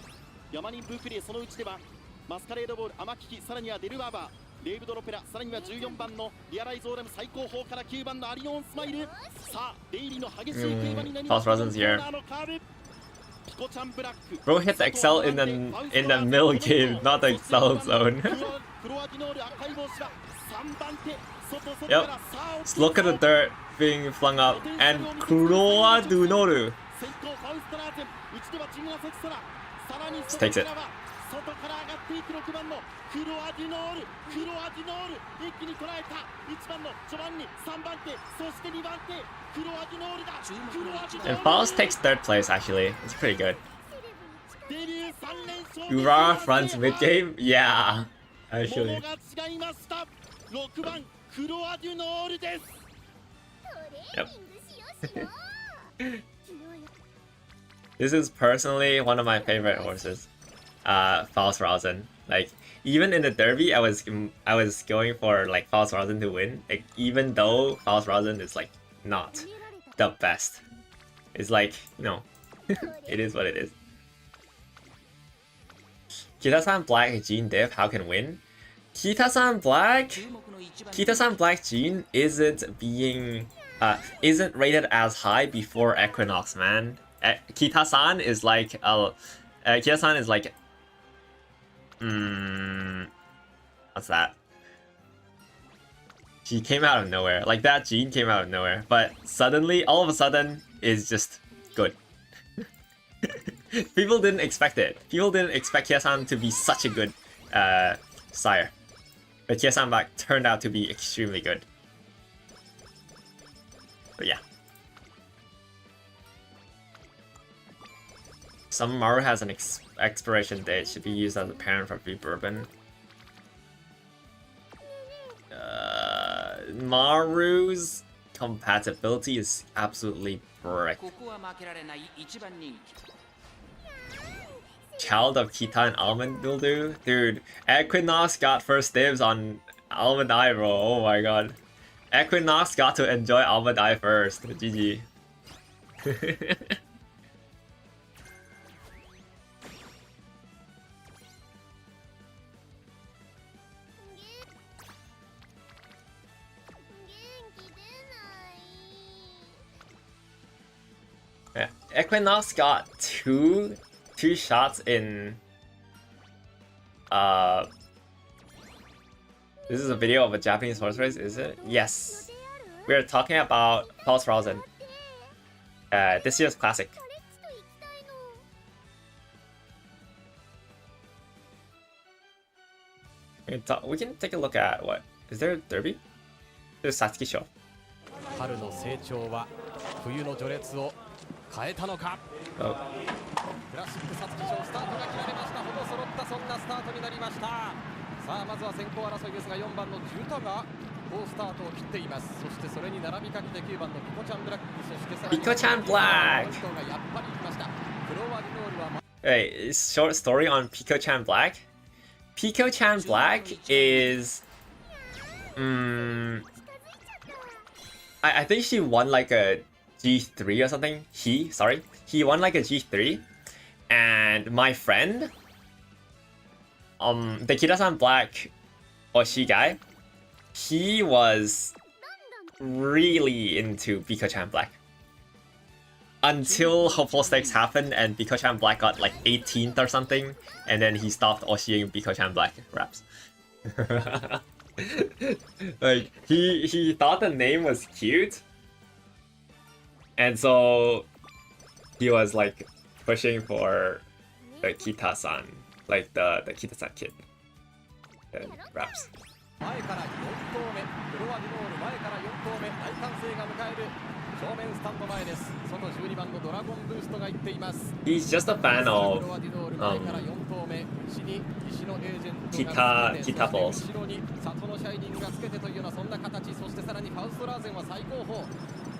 ヤマニン・ブークリエ、そのうちではマスカレードボール、アマキキ、さらにはデルバーバー、レイブドロペラ、さらには14番のリアライズオーラム、最高峰から9番のアリオンスマイル。さあ出入りの激しい競馬になりました。 False Rosin's here. Bro hit the Excel in the middle game, not the Excel zone. Yep. Just look at the dirt being flung up, and Kuroa Dunoru just takes it. 外から上がっていく6番のクロア・デュノール、一気に捉えた。1番のジョバンニ、3番手、そして2番手、クロア・デュノールだ。クロア・デュノール。 And False takes third place actually. It's pretty good. デビュー3連勝。 Ura fronts mid game? Yeah, actually. ものが違いました。6番クロア・デュノールです。 Yep. This is personally one of my favorite horses. False Rosin. Like even in the derby, I was going for like False Rosin to win. Like even though False Rosin is like not the best, it's like, you know, it is what it is. Kita-san Black Jean Diff, how can win? Kita-san Black Jean isn't rated as high before Equinox, man. Kita-san is like Kita-san is like what's that? She came out of nowhere. Like that Jean came out of nowhere. But suddenly, all of a sudden, is just good. People didn't expect it. People didn't expect Kia-san to be such a good sire. But Kia-san Black turned out to be extremely good. But yeah. some Maru has an expiration date. Should be used as a parent for bourbon. Maru's compatibility is absolutely brick. ここは負けられない一番人気 Child of Kita and Almond will do? Dude, Equinox got first dibs on Almond Eye, bro. Oh my god. Equinox got to enjoy Almond Eye first. GG. Yeah, Equinox got two shots in this is a video of a Japanese horse race, is it? Yes. We are talking about Pulse Rosin. This year's classic. We can take a look at what? Is there a derby? There's Satsuki Show. 春の成長は冬の序列を変えたのか。 Oh. クラシック皐月賞スタートが切られました。ほぼ揃ったそんなスタートになりました。さあまずは先行争いですが4番のジュタが好スタートを切っています。そしてそれに並びかけて9番のピコちゃんブラック、そしてさらにピコちゃんブラック。がやっぱり来ました。クロワディノールは Hey, short story on Pico-chan Black. Pico-chan Black is I think she won like a G3 or something. He won like a G3, and my friend, the Kira-san Black Oshi guy, he was really into Pico-chan Black until Hopeful Stakes happened and Pico-chan Black got like 18th or something, and then he stopped Oshiing Pico-chan Black raps. Like he thought the name was cute, and so he was like pushing for the Kita-san, like the Kita-san kid, and raps. 前から4投目、クロワディノール前から4投目、大歓声が迎える正面スタンド前です。外12番のドラゴンブーストが行っています。 He's just a fan of Kita balls. 後ろに里のシャイニングがつけてというようなそんな形、そしてさらにファウストラーゼンは最高峰。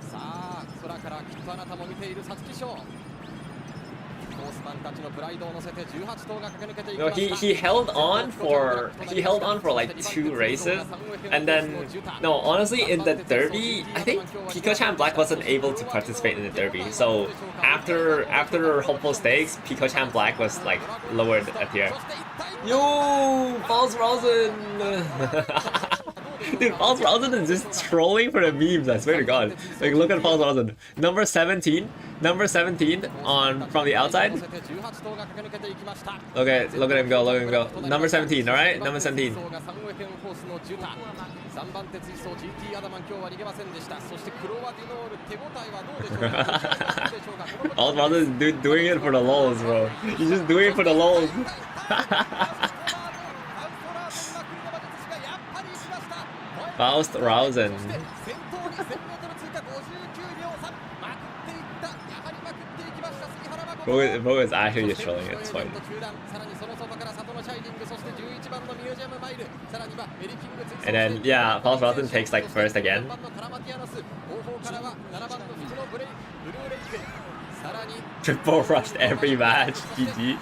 さあ空からきっとあなたも見ている皐月賞。 No, he held on for like 2 races, and then no, honestly in the derby, I think Pico-chan Black wasn't able to participate in the derby. So after Hopeful Stakes, Pico-chan Black was like lowered a tier. Yo, False Rosin! Dude, False Rosin is just trolling for the memes, I swear to god. Like, look at False Rosin. Number 17 on from the outside. Okay, look at him go, look at him go. Number 17, alright? Number 17. False Rosin is doing it for the lulz, bro. He's just doing it for the lulz. Faust Rosen. Bro is actually just trolling it, it's fine. And then, yeah, Faust Rosen takes like first again. Triple rushed every match, GG.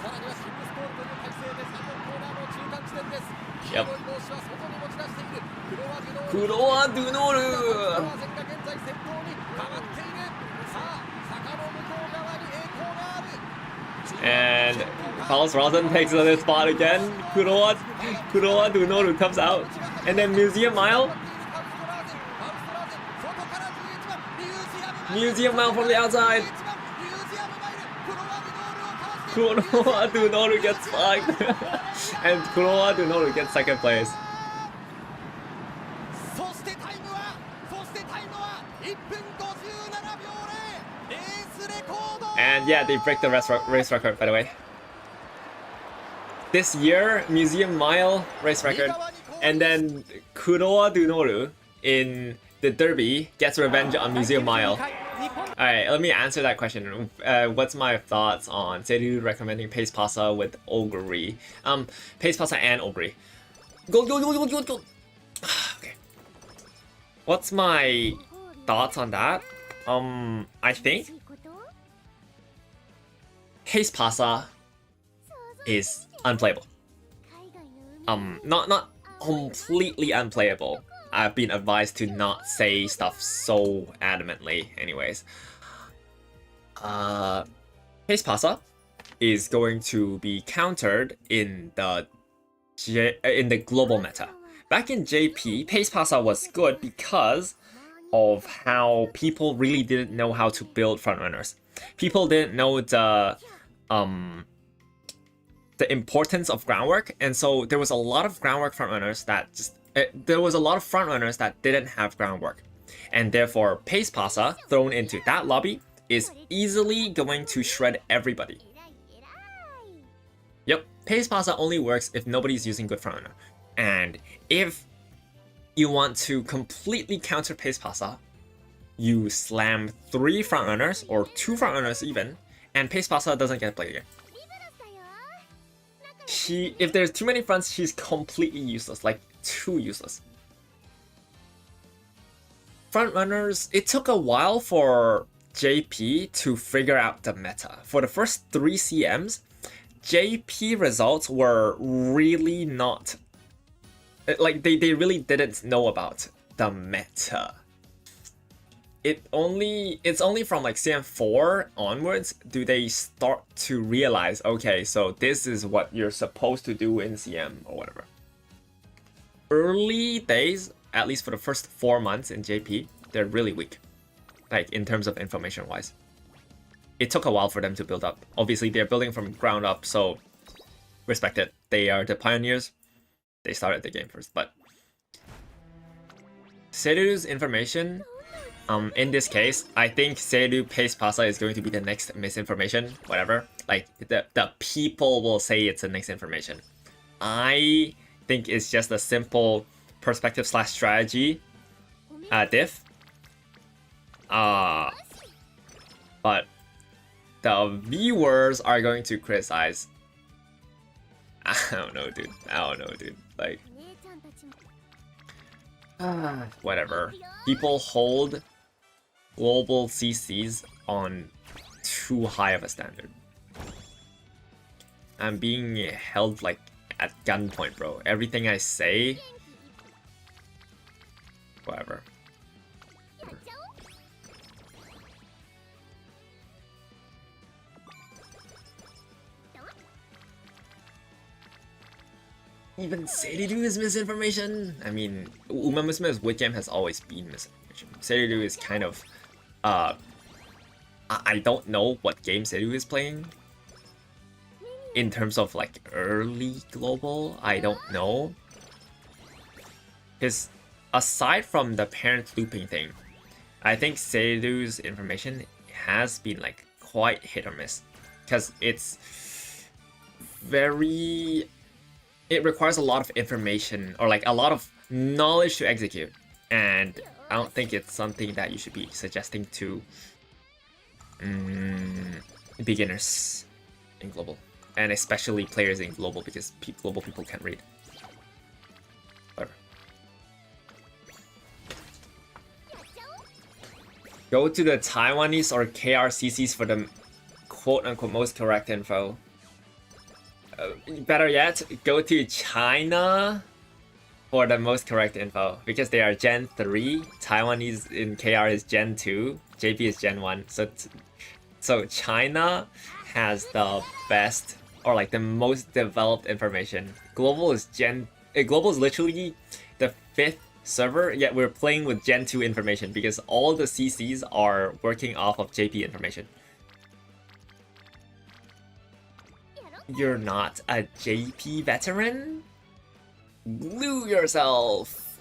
Yep. Kurowa Dunoru! And False Rosin takes another spot again. Kurowa Dunoru comes out. And then Museum Mile. Museum Mile from the outside. Kurowa Dunoru gets fucked. And Kurowa Dunoru gets second place. And yeah, they break the race record, by the way. This year, Museum Mile race record, and then Kurowa Dunoru in the Derby gets revenge on Museum Mile. Alright, let me answer that question. What's my thoughts on Seru recommending Pace Pasta with Ogre? Pace Pasta and Ogre. Go, go, go, go, go, go! Okay. What's my thoughts on that? I think Pace Pasta is unplayable. Not completely unplayable. I've been advised to not say stuff so adamantly anyways. Pace Pasta is going to be countered in the global meta. Back in JP, Pace Pasta was good because of how people really didn't know how to build frontrunners. People didn't know the importance of groundwork, and so there was a lot of groundwork frontrunners that didn't have groundwork, and therefore Pace Pasta thrown into that lobby is easily going to shred everybody. Yep, Pace Pasta only works if nobody's using good frontrunner, and if you want to completely counter Pace Pasta, you slam 3 frontrunners or 2 frontrunners even, and Pace Pasta doesn't get played again. If there's too many fronts, she's completely useless, like too useless. Frontrunners, it took a while for JP to figure out the meta. For the first 3 CMs, JP results were really not... Like, they really didn't know about the meta. It's only from like CM4 onwards do they start to realize, okay, so this is what you're supposed to do in CM or whatever. Early days, at least for the first 4 months in JP, they're really weak, like in terms of information wise. It took a while for them to build up. Obviously, they're building from ground up, so respect it. They are the pioneers. They started the game first, but Seru's information, in this case, I think Seru Pace Pasta is going to be the next misinformation, whatever. Like, the people will say it's the next information. I think it's just a simple perspective / strategy diff. But the viewers are going to criticize. I don't know, dude. Like, whatever. People hold global CCs on too high of a standard. I'm being held like at gunpoint, bro. Everything I say, whatever. Even Seru is misinformation. I mean, Uma Musume's witcam has always been misinformation. Seru is kind of, I don't know what game Seru is playing. In terms of like early global, I don't know. Because aside from the parent looping thing, I think Seru's information has been like quite hit or miss. Because it's very... It requires a lot of information or like a lot of knowledge to execute, and I don't think it's something that you should be suggesting to beginners in global, and especially players in global, because global people can't read. Whatever. Go to the Taiwanese or KRCCs for the quote-unquote most correct info. Better yet, go to China for the most correct info, because they are Gen 3, Taiwanese in KR is Gen 2, JP is Gen 1, so China has the best, or like the most developed information. Global is literally the 5th server, yet we're playing with Gen 2 information because all the CCs are working off of JP information. You're not a JP veteran? Glue yourself!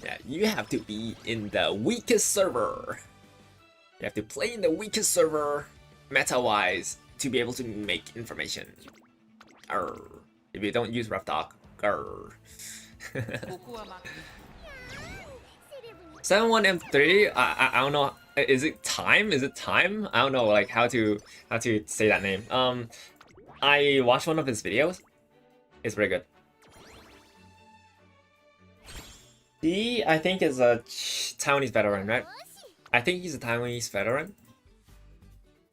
Yeah, you have to be in the weakest server. You have to play in the weakest server, meta-wise, to be able to make information. Arr. If you don't use rough talk, grr. 7-1-M3. I don't know. Is it time? Is it time? I don't know like how to say that name. I watched one of his videos. It's very good. He, I think, is a Taiwanese veteran, right? I think he's a Taiwanese veteran,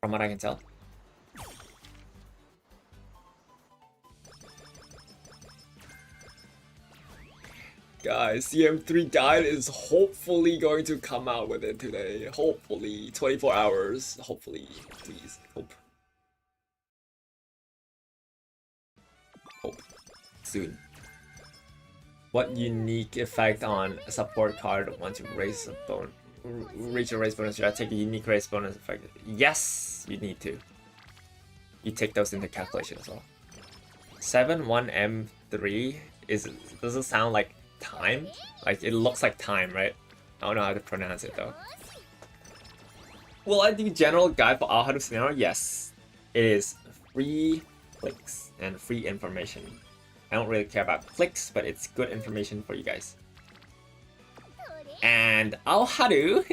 from what I can tell. Guys, CM3 guide is hopefully going to come out with it today. Hopefully, 24 hours. Hopefully, please, hope. Hope. Soon. What unique effect on a support card once you raise a bonus? Reach a raise bonus? Should I take a unique raise bonus effect? Yes, you need to. You take those into calculation as well. 7-1-M3 does it sound like time? Like it looks like time, right? I don't know how to pronounce it though. Will I do general guide for Al Haru scenario? Yes. It is free clicks and free information. I don't really care about clicks, but it's good information for you guys. And Al Haru.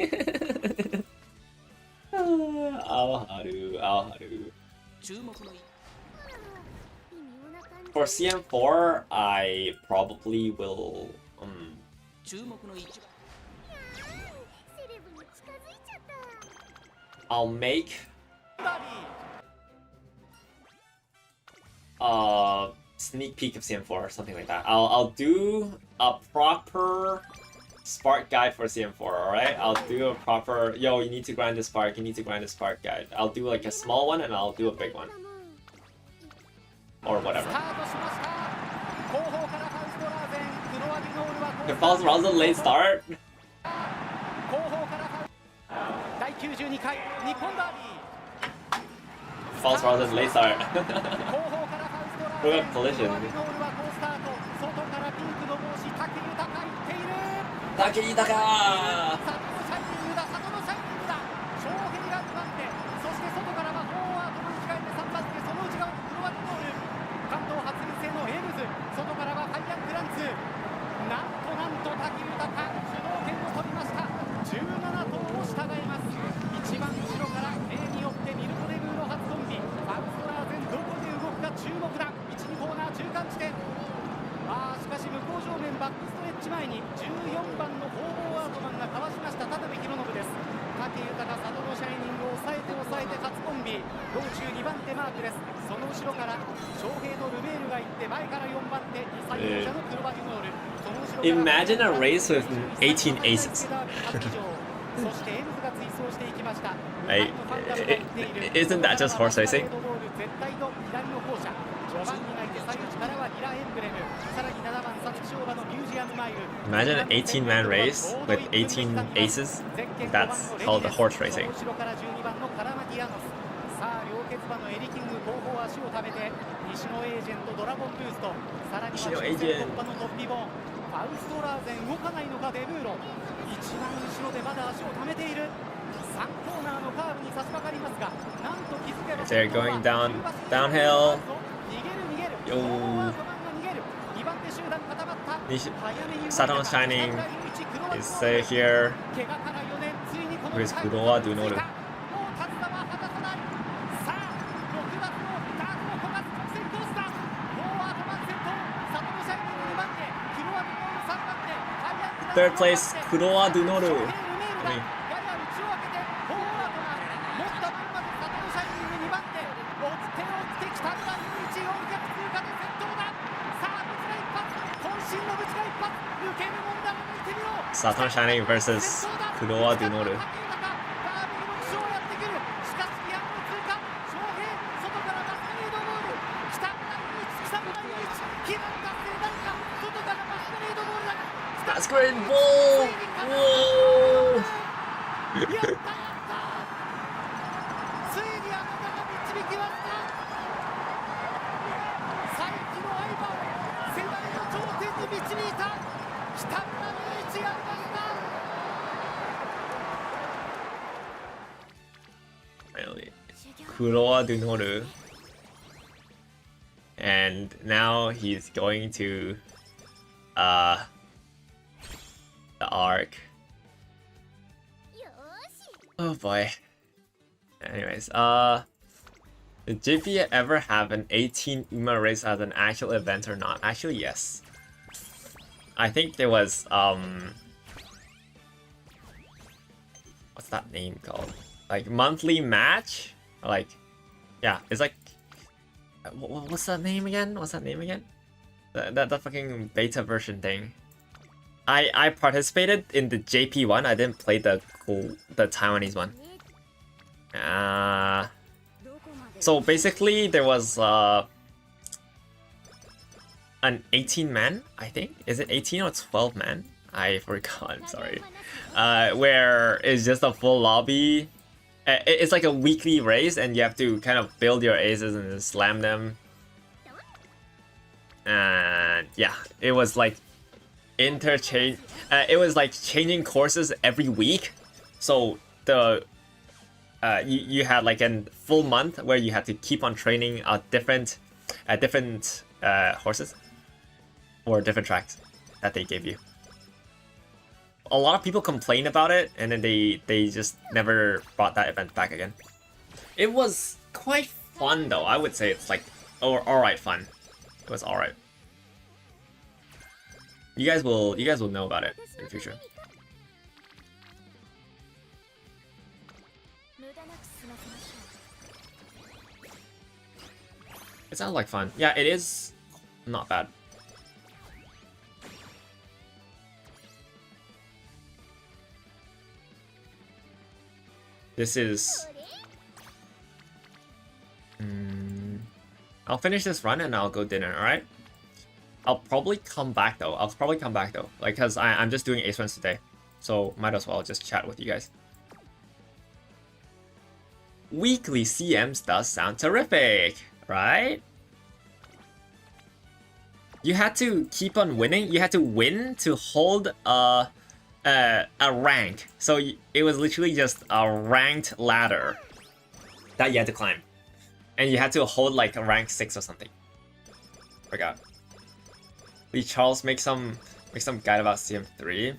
Al Haru. For CM4, I probably will I'll make sneak peek of CM4 or something like that. I'll do a proper Spark guide for CM4, alright? I'll do a proper, yo, you need to grind the Spark, you need to grind the Spark guide. I'll do like a small one and I'll do a big one. Or whatever. If False Rousel late start? False Rousel late start. Look at collision. Takeyutaka! Imagine a race with 18 aces. Isn't that just horse racing? Imagine an 18-man race with 18 aces. That's called a horse racing. Ishino agent. They're going downhill. Yo. Saturn Shining is here with Kurowa Dunoru. Third place, Kurowa Dunoru. Saturn Shining versus Kurowa Dunoru. That's great. Whoa! Whoa! Finally, Kurowa Dunoru. And now he's going to the arc Oh boy. Anyways, did JP ever have an 18 UMA race as an actual event or not? Actually, yes. I think there was, what's that name called? Like, monthly match? Like, yeah, it's like, what's that name again? What's that name again? That fucking beta version thing. I participated in the JP one. I didn't play the Taiwanese one. So basically there was an 18 man, I think. Is it 18 or 12 man? I forgot, I'm sorry. Where it's just a full lobby. It's like a weekly race and you have to kind of build your aces and then slam them. And yeah, it was like interchange. It was like changing courses every week. So the you had like a full month where you had to keep on training different horses or different tracks that they gave you. A lot of people complained about it, and then they just never brought that event back again. It was quite fun though. I would say it's like alright fun. It was alright. You guys will know about it in the future. It sounds like fun. Yeah, it is not bad. This is... I'll finish this run and I'll go dinner, alright? I'll probably come back though. Like, cause I'm just doing ace runs today. So might as well just chat with you guys. Weekly CMs does sound terrific, right? You had to keep on winning. You had to win to hold a rank. So it was literally just a ranked ladder that you had to climb. And you had to hold like a rank 6 or something. Forgot. Lee Charles, make some guide about CM3.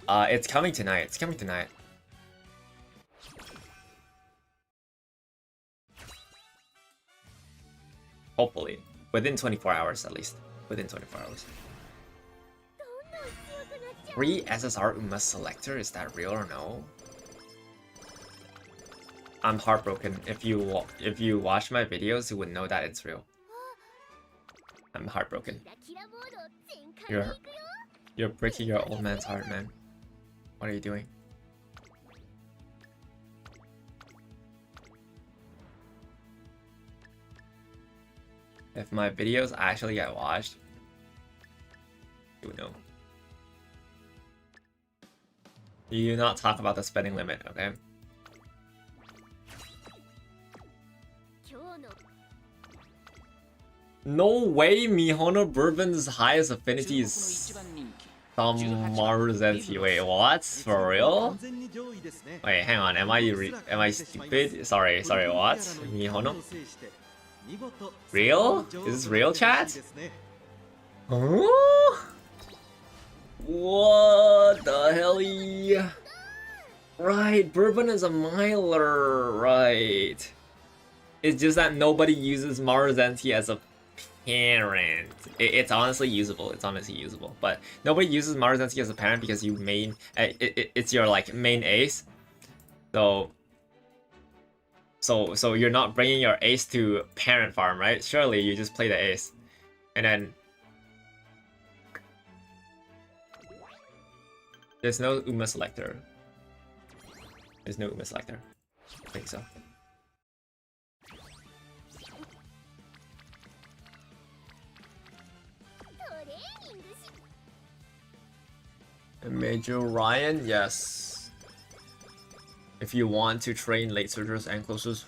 It's coming tonight. Hopefully. Within 24 hours at least. Within 24 hours. 3 SSR UMA selector, is that real or no? I'm heartbroken. If you watch my videos, you would know that it's real. I'm heartbroken. You're breaking your old man's heart, man. What are you doing? If my videos actually get watched, you would know. You do not talk about the spending limit, okay? No way Mihono Bourbon's highest affinity is some Maruzenti. Wait, what? For real? Wait, hang on. Am I stupid? Sorry, what? Mihono? Real? Is this real, chat? Huh? What the hell? Right, Bourbon is a miler, right? It's just that nobody uses Maruzenti as a parent. It's honestly usable. But nobody uses Maruzenti as a parent because you main. It's your like main ace. So you're not bringing your ace to parent farm, right? Surely you just play the ace, and then there's no UMA selector. I think so. Major Ryan, yes. If you want to train late surgers and closers,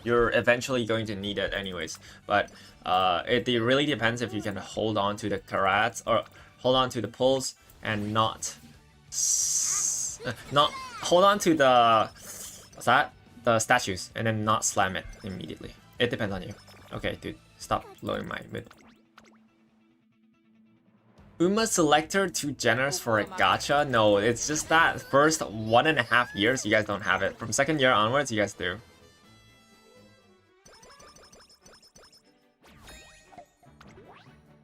you're eventually going to need it anyways. But it really depends if you can hold on to the karats or hold on to the pulls and not hold on to the the statues and then not slam it immediately. It depends on you. Okay, dude, stop blowing my mid. Uma selector too generous for a gacha? No, it's just that first 1.5 years you guys don't have it. From second year onwards, you guys do.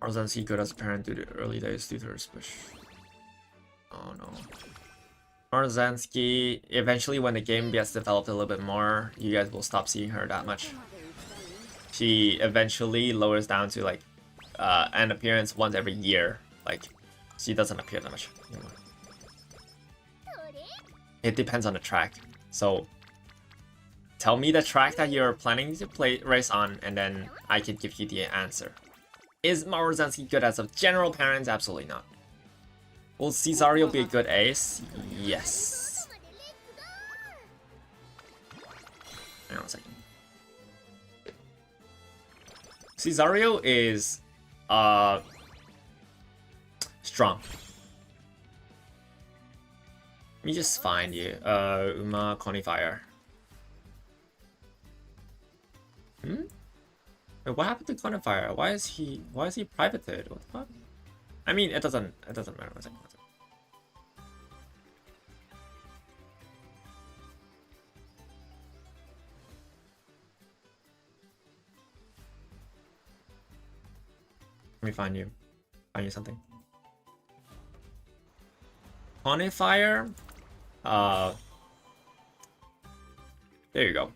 Arzanski good as a parent due to early days due to her push. Oh no. Arzanski, eventually when the game gets developed a little bit more, you guys will stop seeing her that much. She eventually lowers down to like an appearance once every year. Like, she doesn't appear that much anymore. It depends on the track. So, tell me the track that you're planning to race on, and then I can give you the answer. Is Maruzansky good as a general parent? Absolutely not. Will Cesario be a good ace? Yes. Hang on a second. Cesario is strong. Let me just find you. Uma Conifire. Wait, what happened to Conifire? Why is he privated? What the fuck? I mean, it doesn't matter. One second. Let me find you something. Conifire. There you go.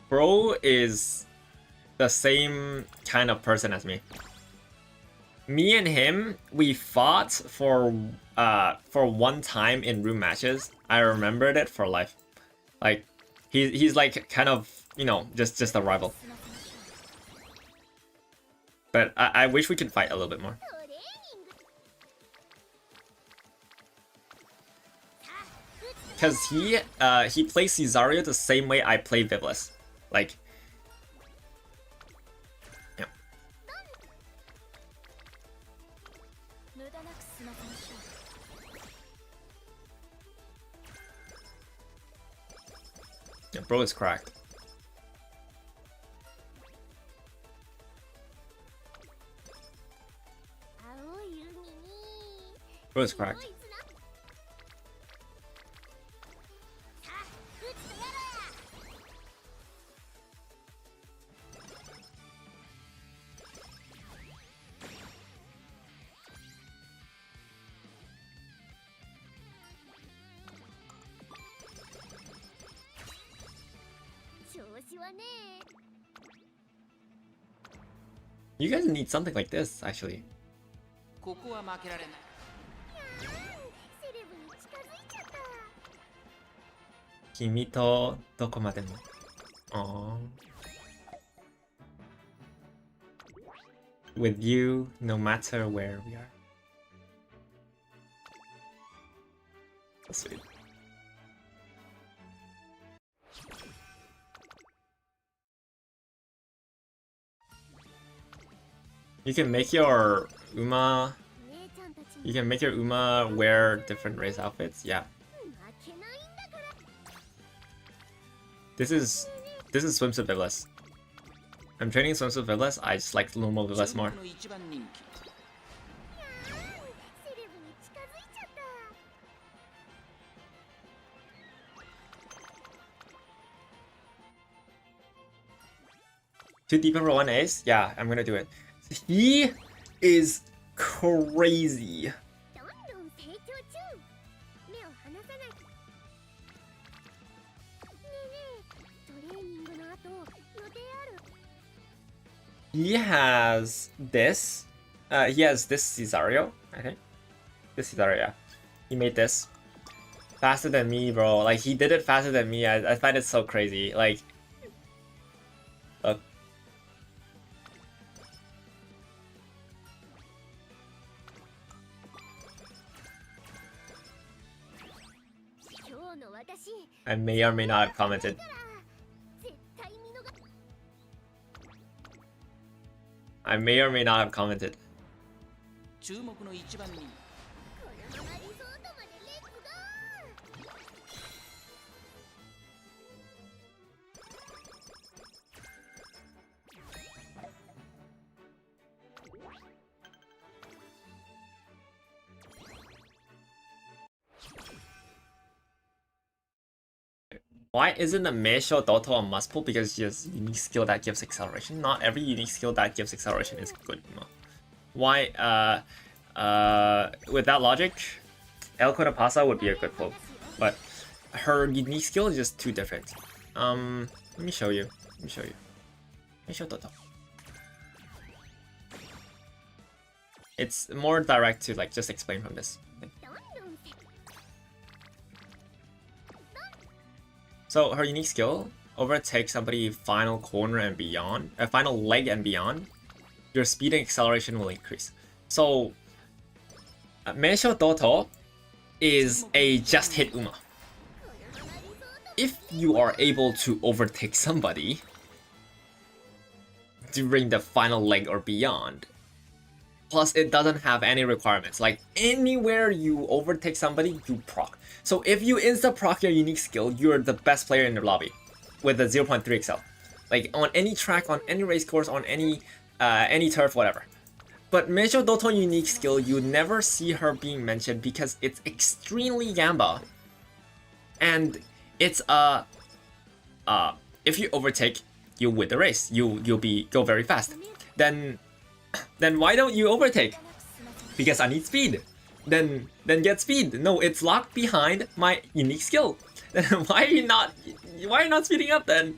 Bro is the same kind of person as me. Me and him, we fought for one time in room matches. I remembered it for life. Like, he's like kind of, you know, just a rival. But I wish we could fight a little bit more. Cause he plays Cesario the same way I play Vivlis. Like, yeah. Yeah, bro is cracked. Bro is cracked. You guys need something like this, actually. ここは負けられない。君とどこまでも。With you, no matter where we are. So sweet. You can make your Uma wear different race outfits. Yeah. This is swimsuit Vivlis. I'm training swimsuit Vivlis. I just like normal Vivlis more. Two deep for one ace? Yeah, I'm gonna do it. He is crazy. He has this. He has this Cesario, I think. This Cesario, yeah. He made this. Faster than me, bro. Like, he did it faster than me. I find it so crazy. Like, look. I may or may not have commented. I may or may not have commented. 注目の1番人気。このままリゾートまでレッツゴー。 Why isn't a Meisho Doto a must pull? Because she has unique skill that gives acceleration. Not every unique skill that gives acceleration is good. No. Why? With that logic, El Pasa would be a good pull, but her unique skill is just too different. Let me show you. Meisho Doto. It's more direct to like just explain from this. So her unique skill, overtake somebody final corner and beyond, final leg and beyond, your speed and acceleration will increase. So Meisho Doto is a just hit Uma. If you are able to overtake somebody during the final leg or beyond, plus it doesn't have any requirements, like anywhere you overtake somebody, you proc. So if you insta-proc your unique skill, you're the best player in the lobby with a 0.3 excel. Like on any track, on any race course, on any turf, whatever. But Meisho Doto unique skill, you never see her being mentioned because it's extremely gamba. And it's if you overtake, you win the race. You'll go very fast. Then why don't you overtake? Because I need speed. Then get speed. No, it's locked behind my unique skill. Then why are you not speeding up then?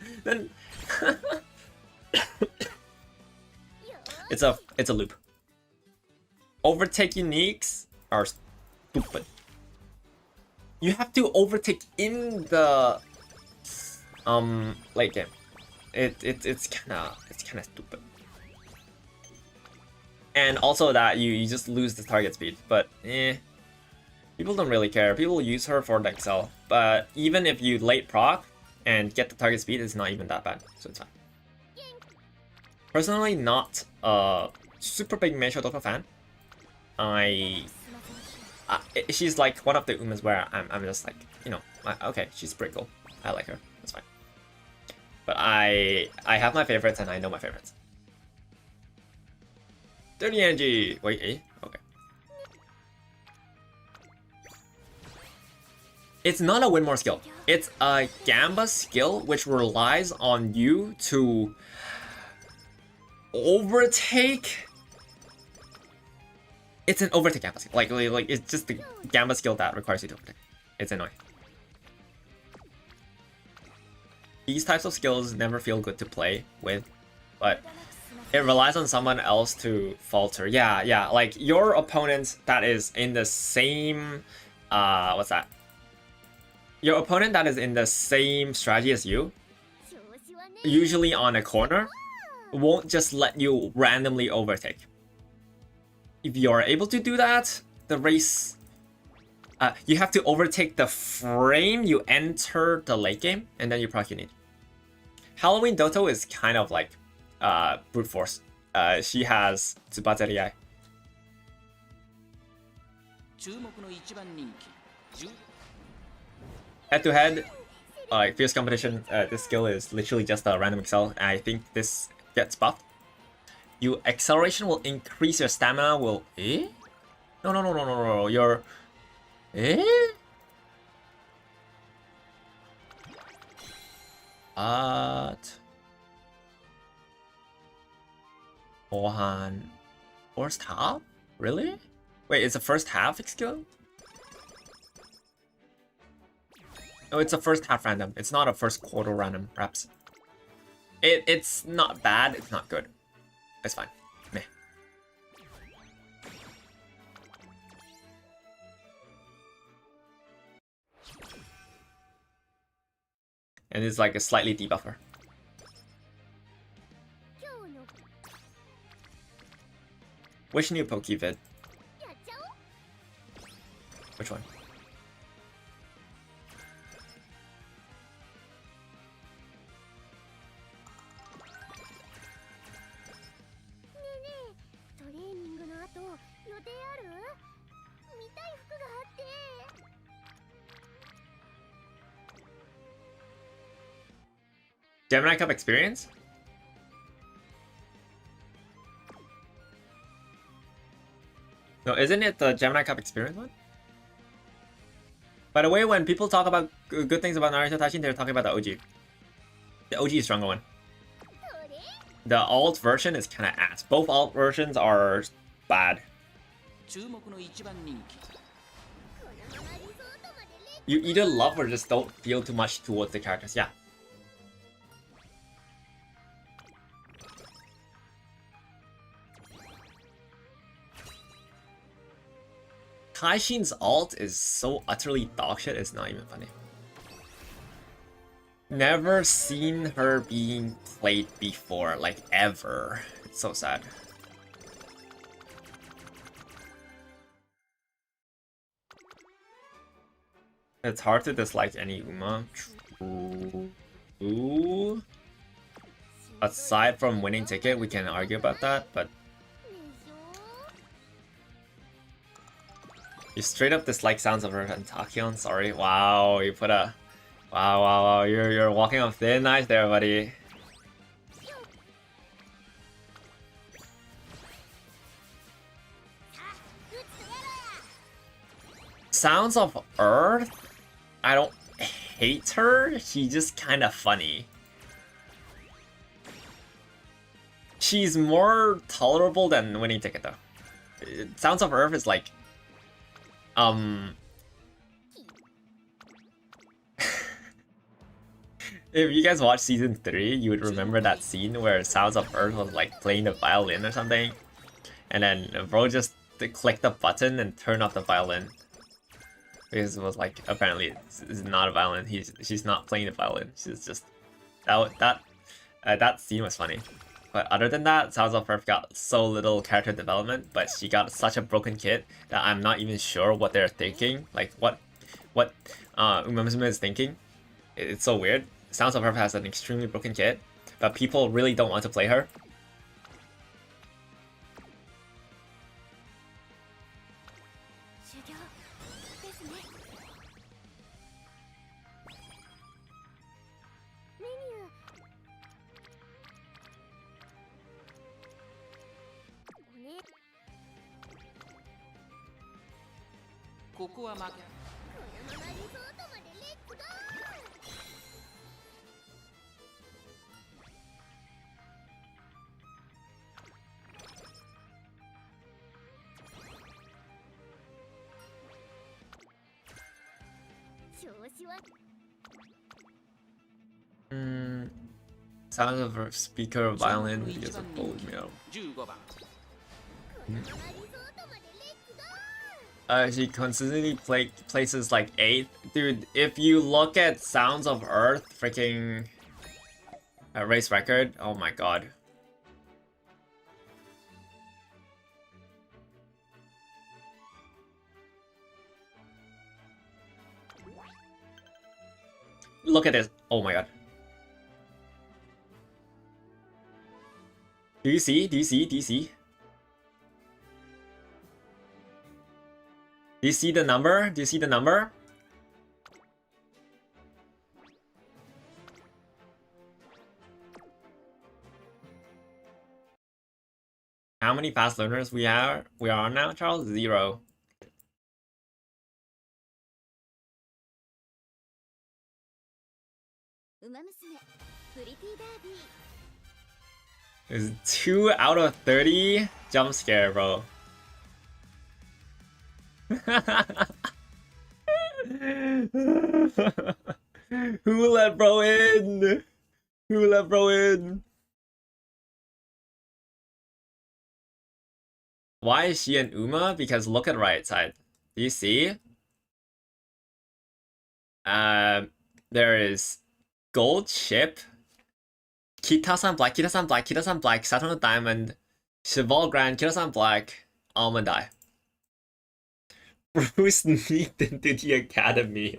It's a loop. Overtake uniques are stupid. You have to overtake in the late game. It's kinda stupid. And also that you just lose the target speed, but people don't really care. People use her for the excel, but even if you late proc and get the target speed, it's not even that bad, so it's fine. Personally, not a super big Meisho Doto fan. She's like one of the Umas where I'm just like, you know, okay, she's pretty cool. I like her, that's fine. But I have my favorites and I know my favorites. 30 energy. Wait, okay. It's not a win more skill. It's a gamba skill which relies on you to overtake. It's an overtake gamba skill. Like it's just the gamba skill that requires you to overtake. It's annoying. These types of skills never feel good to play with, but it relies on someone else to falter. Yeah, like your opponent that is in the same what's that? Your opponent that is in the same strategy as you, usually on a corner, won't just let you randomly overtake. If you are able to do that, the race you have to overtake the frame you enter the late game, and then you proc you need. Halloween Doto is kind of like brute force. She has Tsubatseri Eye. Head to head, like fierce competition, this skill is literally just a random excel. And I think this gets buffed. Your acceleration will increase, your stamina will... No. Your... Gohan... First half? Really? Wait, it's a first half skill? No, it's a first half random. It's not a first quarter random, perhaps. It's not bad, it's not good. It's fine. Meh. And it's like a slightly debuffer. Which new Pokevid? Which one? Gemini Cup experience? No, isn't it the Gemini Cup experience one? By the way, when people talk about good things about Naruto Taishin, they're talking about the OG. The OG is stronger one. The alt version is kind of ass. Both alt versions are bad. 注目の一番人気 You either love or just don't feel too much towards the characters. Yeah. Taishin's alt is so utterly dogshit, it's not even funny. Never seen her being played before, like ever. It's so sad. It's hard to dislike any Uma. True. Aside from winning ticket, we can argue about that, but you straight up dislike Sounds of Earth and Tachyon, sorry. Wow, you put a wow, you're walking on thin ice there, buddy. Sounds of Earth? I don't hate her, she's just kinda funny. She's more tolerable than Winning Ticket though. Sounds of Earth is like if you guys watch season 3, you would remember that scene where Sounds of Earth was like playing the violin or something, and then bro just clicked the button and turned off the violin. Because it was like, apparently it's not a violin, she's not playing the violin, she's just that scene was funny. But other than that, Sounds of Earth got so little character development, but she got such a broken kit that I'm not even sure what they're thinking, like what Musume is thinking. It's so weird. Sounds of Earth has an extremely broken kit, but people really don't want to play her. Sound of Earth speaker violin because of bold metal. 15番 She consistently places like 8th. Dude, if you look at Sounds of Earth freaking race record, oh my god. Look at this. Oh my god. Do you see? Do you see? Do you see? Do you see the number? Do you see the number? How many fast learners we are now, Charles? 0. It's 2 out of 30 jump scare, bro. Who let bro in? Who let bro in? Why is she an Uma? Because look at the right side. Do you see? There is gold ship, Kita-san black, Kita-san black, Kita-san black, Saturn of diamond, Cheval grand, Kita-san black, almond eye. Bruce sneaked into the academy.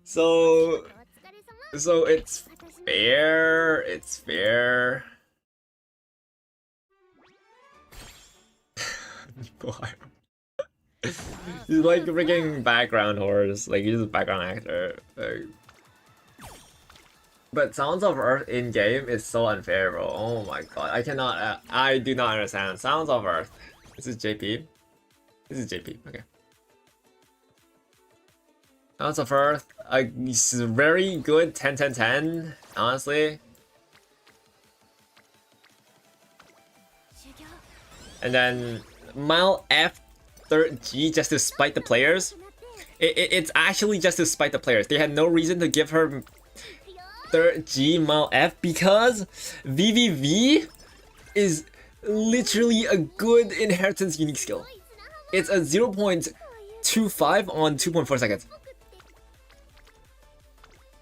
So it's fair. It's fair. He's like a freaking background horse. Like he's a background actor. But Sounds of Earth in game is so unfair, bro. Oh my god, I cannot. I do not understand. Sounds of Earth. This is JP. This is JP. Okay. Sounds of Earth. It's very good. 10, 10, 10. Honestly. And then Mile F third G just to spite the players. It's actually just to spite the players. They had no reason to give her third G Mile F because VVV is literally a good inheritance unique skill. It's a 0.25 on 2.4 seconds.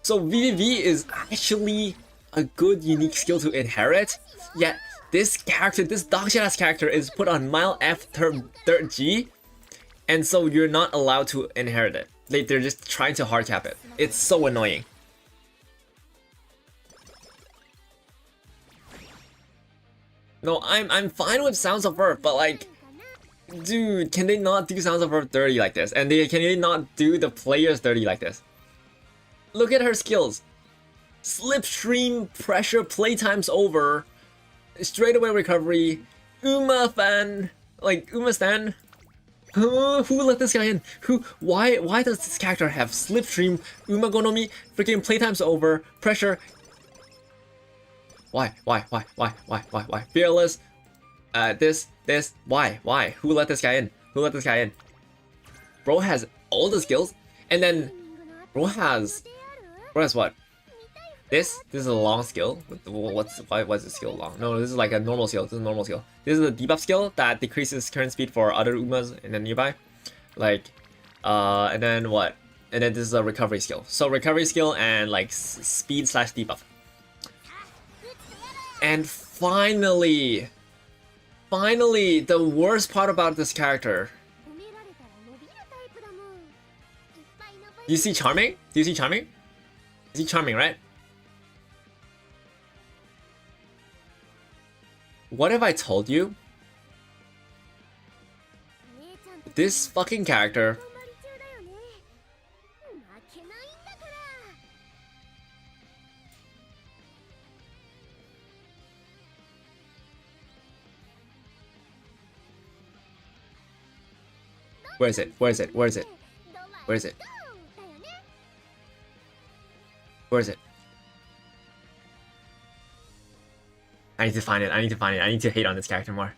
So VVV is actually a good unique skill to inherit, yet this character, this dogshit ass character is put on Mile F third G, and so you're not allowed to inherit it. They're just trying to hard cap it. It's so annoying. No, I'm fine with Sounds of Earth, but like, dude, can they not do Sounds of Earth dirty like this? And can they not do the players dirty like this? Look at her skills. Slipstream, pressure, playtime's over. Straight away recovery. Uma fan. Like, Uma stan. Who let this guy in? Why does this character have Slipstream, Uma Gonomi, freaking playtime's over, pressure? Why? Fearless. Why? Who let this guy in? Bro has all the skills, and then bro has what? This is a long skill. What's the skill long? No, this is like a normal skill. This is a debuff skill that decreases current speed for other Umas in the nearby. Like, and then what? And then this is a recovery skill. So recovery skill and like speed / debuff. And finally, the worst part about this character. Do you see Charming? You see Charming, right? What if I told you this fucking character Where is it? I need to find it. I need to hate on this character more.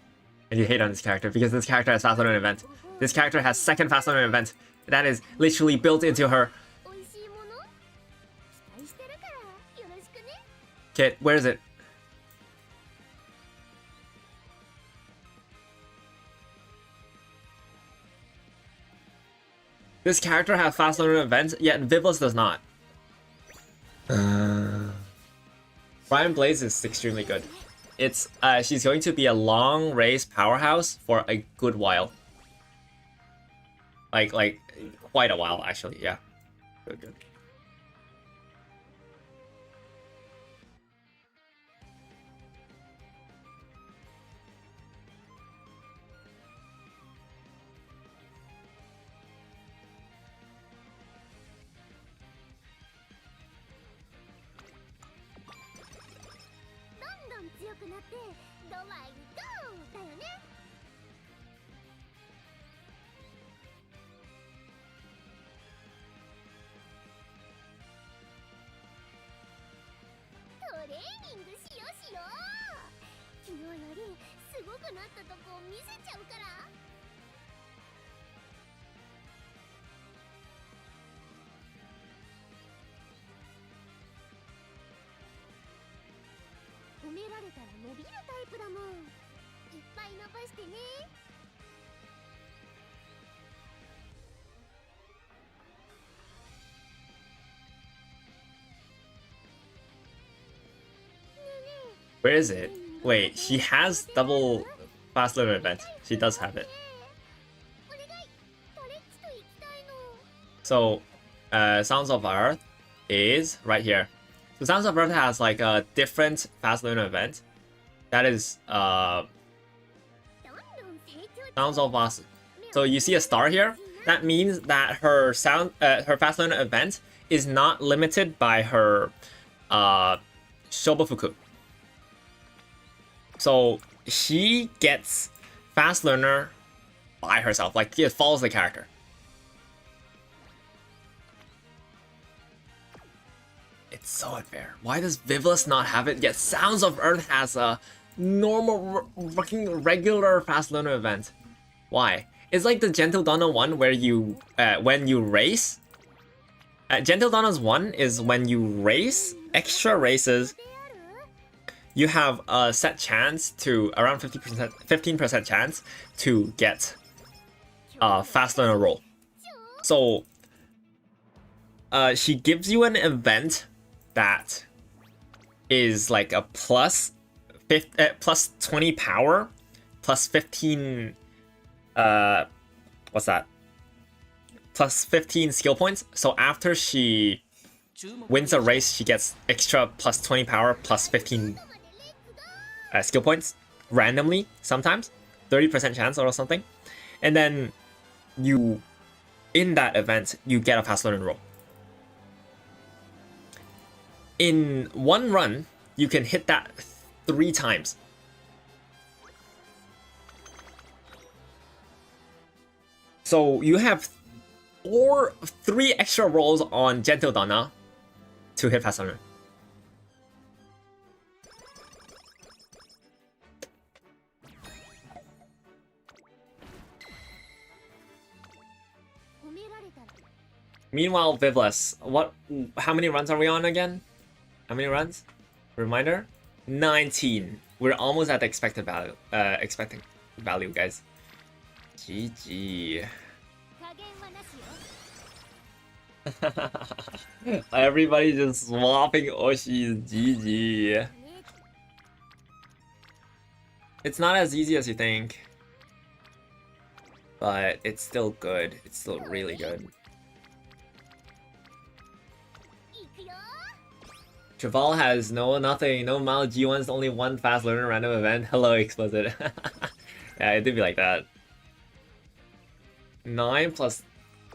I need to hate on this character because this character has fast learning event. This character has second fast learning event. That is literally built into her. Kit, where is it? This character has fast learning event, yet Vivless does not. Brian Blaze is extremely good. It's she's going to be a long race powerhouse for a good while. Like quite a while actually, yeah. Good. Where is it? Wait, she has double fast learner event. She does have it. So, Sounds of Earth is right here. So Sounds of Earth has like a different fast learner event. That is Sounds of Earth. So you see a star here. That means that her fast learner event is not limited by her Shobofuku. So she gets fast learner by herself, like it follows the character. It's so unfair. Why does Vivless not have it? Yet Sounds of Earth has a normal, fucking regular fast learner event. Why? It's like the Gentle Donna one where you, when you race. Gentle Donna's one is when you race, extra races, you have a set chance to, around 15% chance to get a fast learner roll. So, she gives you an event that is like a plus 20 power, plus 15, what's that? Plus 15 skill points. So after she wins a race, she gets extra plus 20 power, plus 15 skill points randomly, sometimes 30% chance or something. And then you, in that event, you get a fast learning roll. In one run, you can hit that 3 times. So you have 3 extra rolls on Gentle Donna to hit fast learner. Meanwhile, Vivless, how many runs are we on again? How many runs? Reminder? 19. We're almost at the expected value. Guys. GG. Everybody just swapping Oshi's. GG. It's not as easy as you think, but it's still good. It's still really good. Traval has nothing, no Mal G1's only one fast learner random event. Hello, explicit. Yeah, it did be like that. 9 plus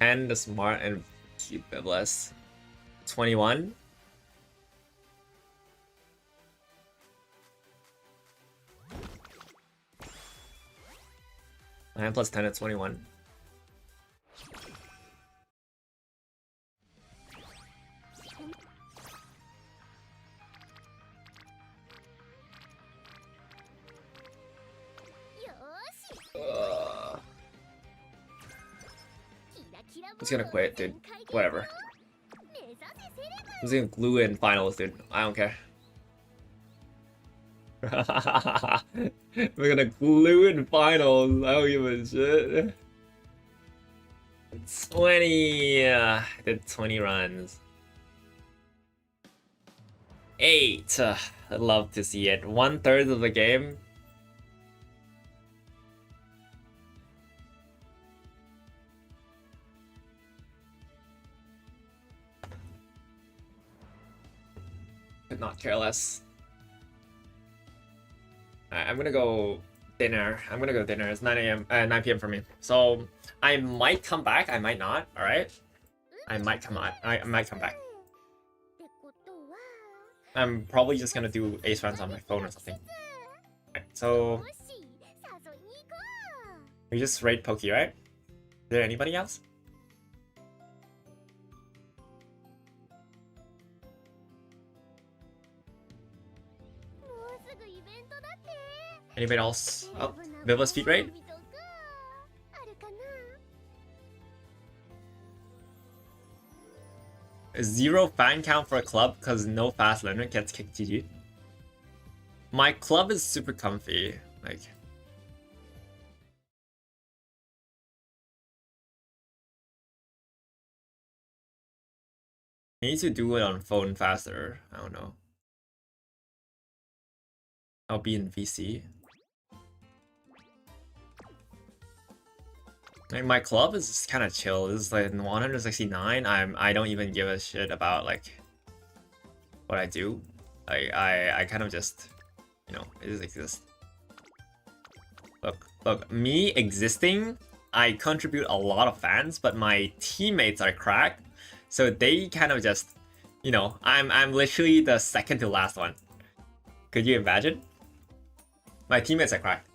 10 to smart and cute Biblis. 21. Nine plus 10 at 21. I'm just gonna quit, dude. Whatever. I'm just gonna glue in finals, dude. I don't care. We're gonna glue in finals. I don't give a shit. 20. I did 20 runs. 8. I'd love to see it. 1/3 of the game. Could not care less. Alright, I'm gonna go dinner. It's 9 a.m. 9 p.m. for me. So I might come back. I might not. All right. I might come back. I'm probably just gonna do Ace runs on my phone or something. Right, so we just raid Pokey, right? Is there anybody else? Anybody else? Oh, Viva speed raid? Zero fan count for a club because no fast learner gets kicked GG. My club is super comfy. Like, I need to do it on phone faster. I don't know. I'll be in VC. Like, my club is just kind of chill. This is like 169. I don't even give a shit about like what I do. I kind of just, you know, it just exists. Look, me existing, I contribute a lot of fans, but my teammates are cracked, so they kind of just You know, I'm literally the second to last one. Could you imagine? My teammates are cracked.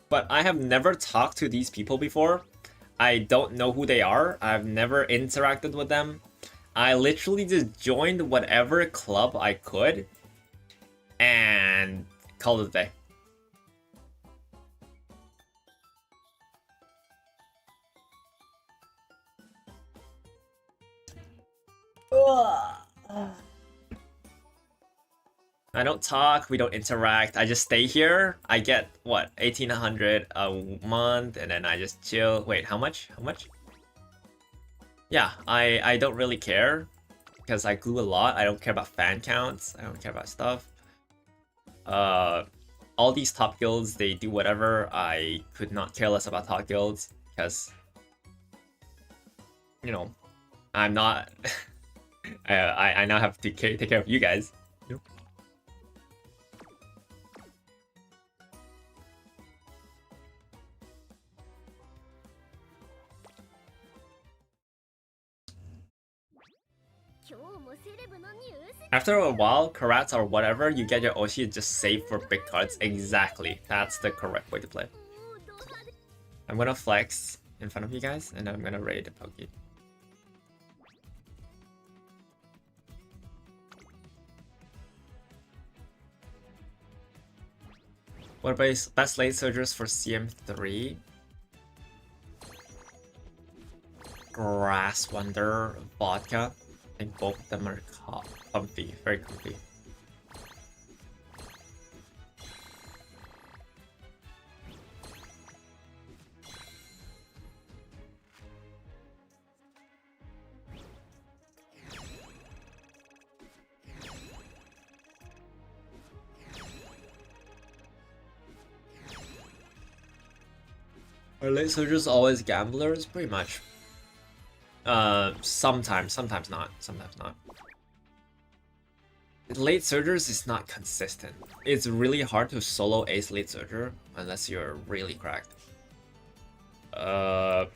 But I have never talked to these people before. I don't know who they are. I've never interacted with them. I literally just joined whatever club I could and called it a day. I don't talk, we don't interact. I just stay here. I get what, 1800 a month, and then I just chill. Wait, how much? How much? Yeah, I don't really care because I glue a lot. I don't care about fan counts. I don't care about stuff. All these top guilds, they do whatever. I could not care less about top guilds because, you know, I'm not. I now have to take care of you guys. Yep. After a while, Karats or whatever, you get your Oshi just save for big cards. Exactly. That's the correct way to play. I'm gonna flex in front of you guys, and then I'm gonna raid the Poke. What about best late surgers for CM3? Grass Wonder, Vodka. I think both of them are comfy, very comfy. Are late surgers always gamblers? Pretty much. Sometimes not. Sometimes not. Late surgers is not consistent. It's really hard to solo ace late surger unless you're really cracked. Late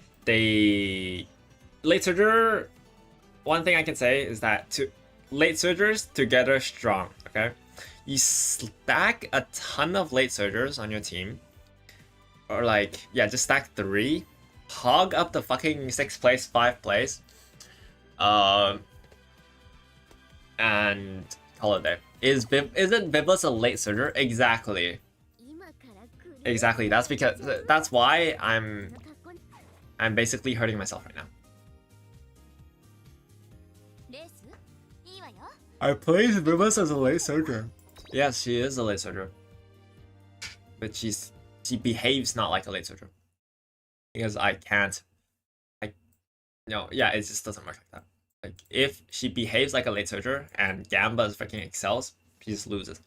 surger. One thing I can say is that late surgers together strong. Okay, you stack a ton of late surgers on your team. Or like, yeah, just stack 3, hog up the fucking 6th place, 5th place, and call it there. Isn't Vivas a late surger? Exactly. Exactly. That's why I'm basically hurting myself right now. I played Vivas as a late surger. Yes, she is a late surger, but she behaves not like a late surger. Because I can't. Yeah, it just doesn't work like that. Like, if she behaves like a late surger and Gamba is freaking excels, she just loses.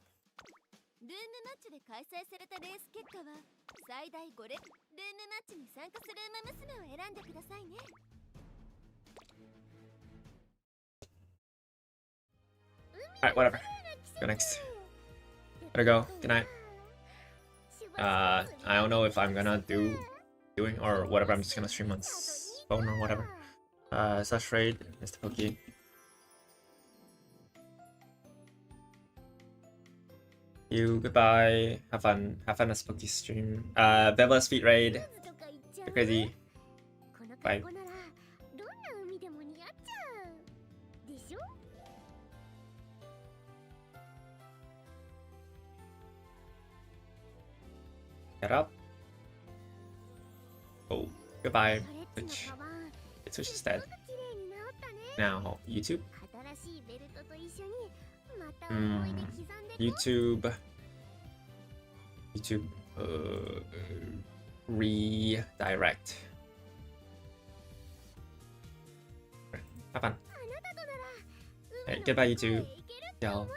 Alright, whatever. Go next. Gotta go. Good night. I don't know if I'm gonna doing or whatever. I'm just gonna stream on phone or whatever. Slash raid, Mr. Poke. You goodbye. Have fun a spooky stream. Beva's feet raid. You're crazy. Bye. Get up. Oh, goodbye. Twitch. Twitch is dead. Now, YouTube. YouTube. Redirect. Have fun. Hey, goodbye, YouTube. Y'all.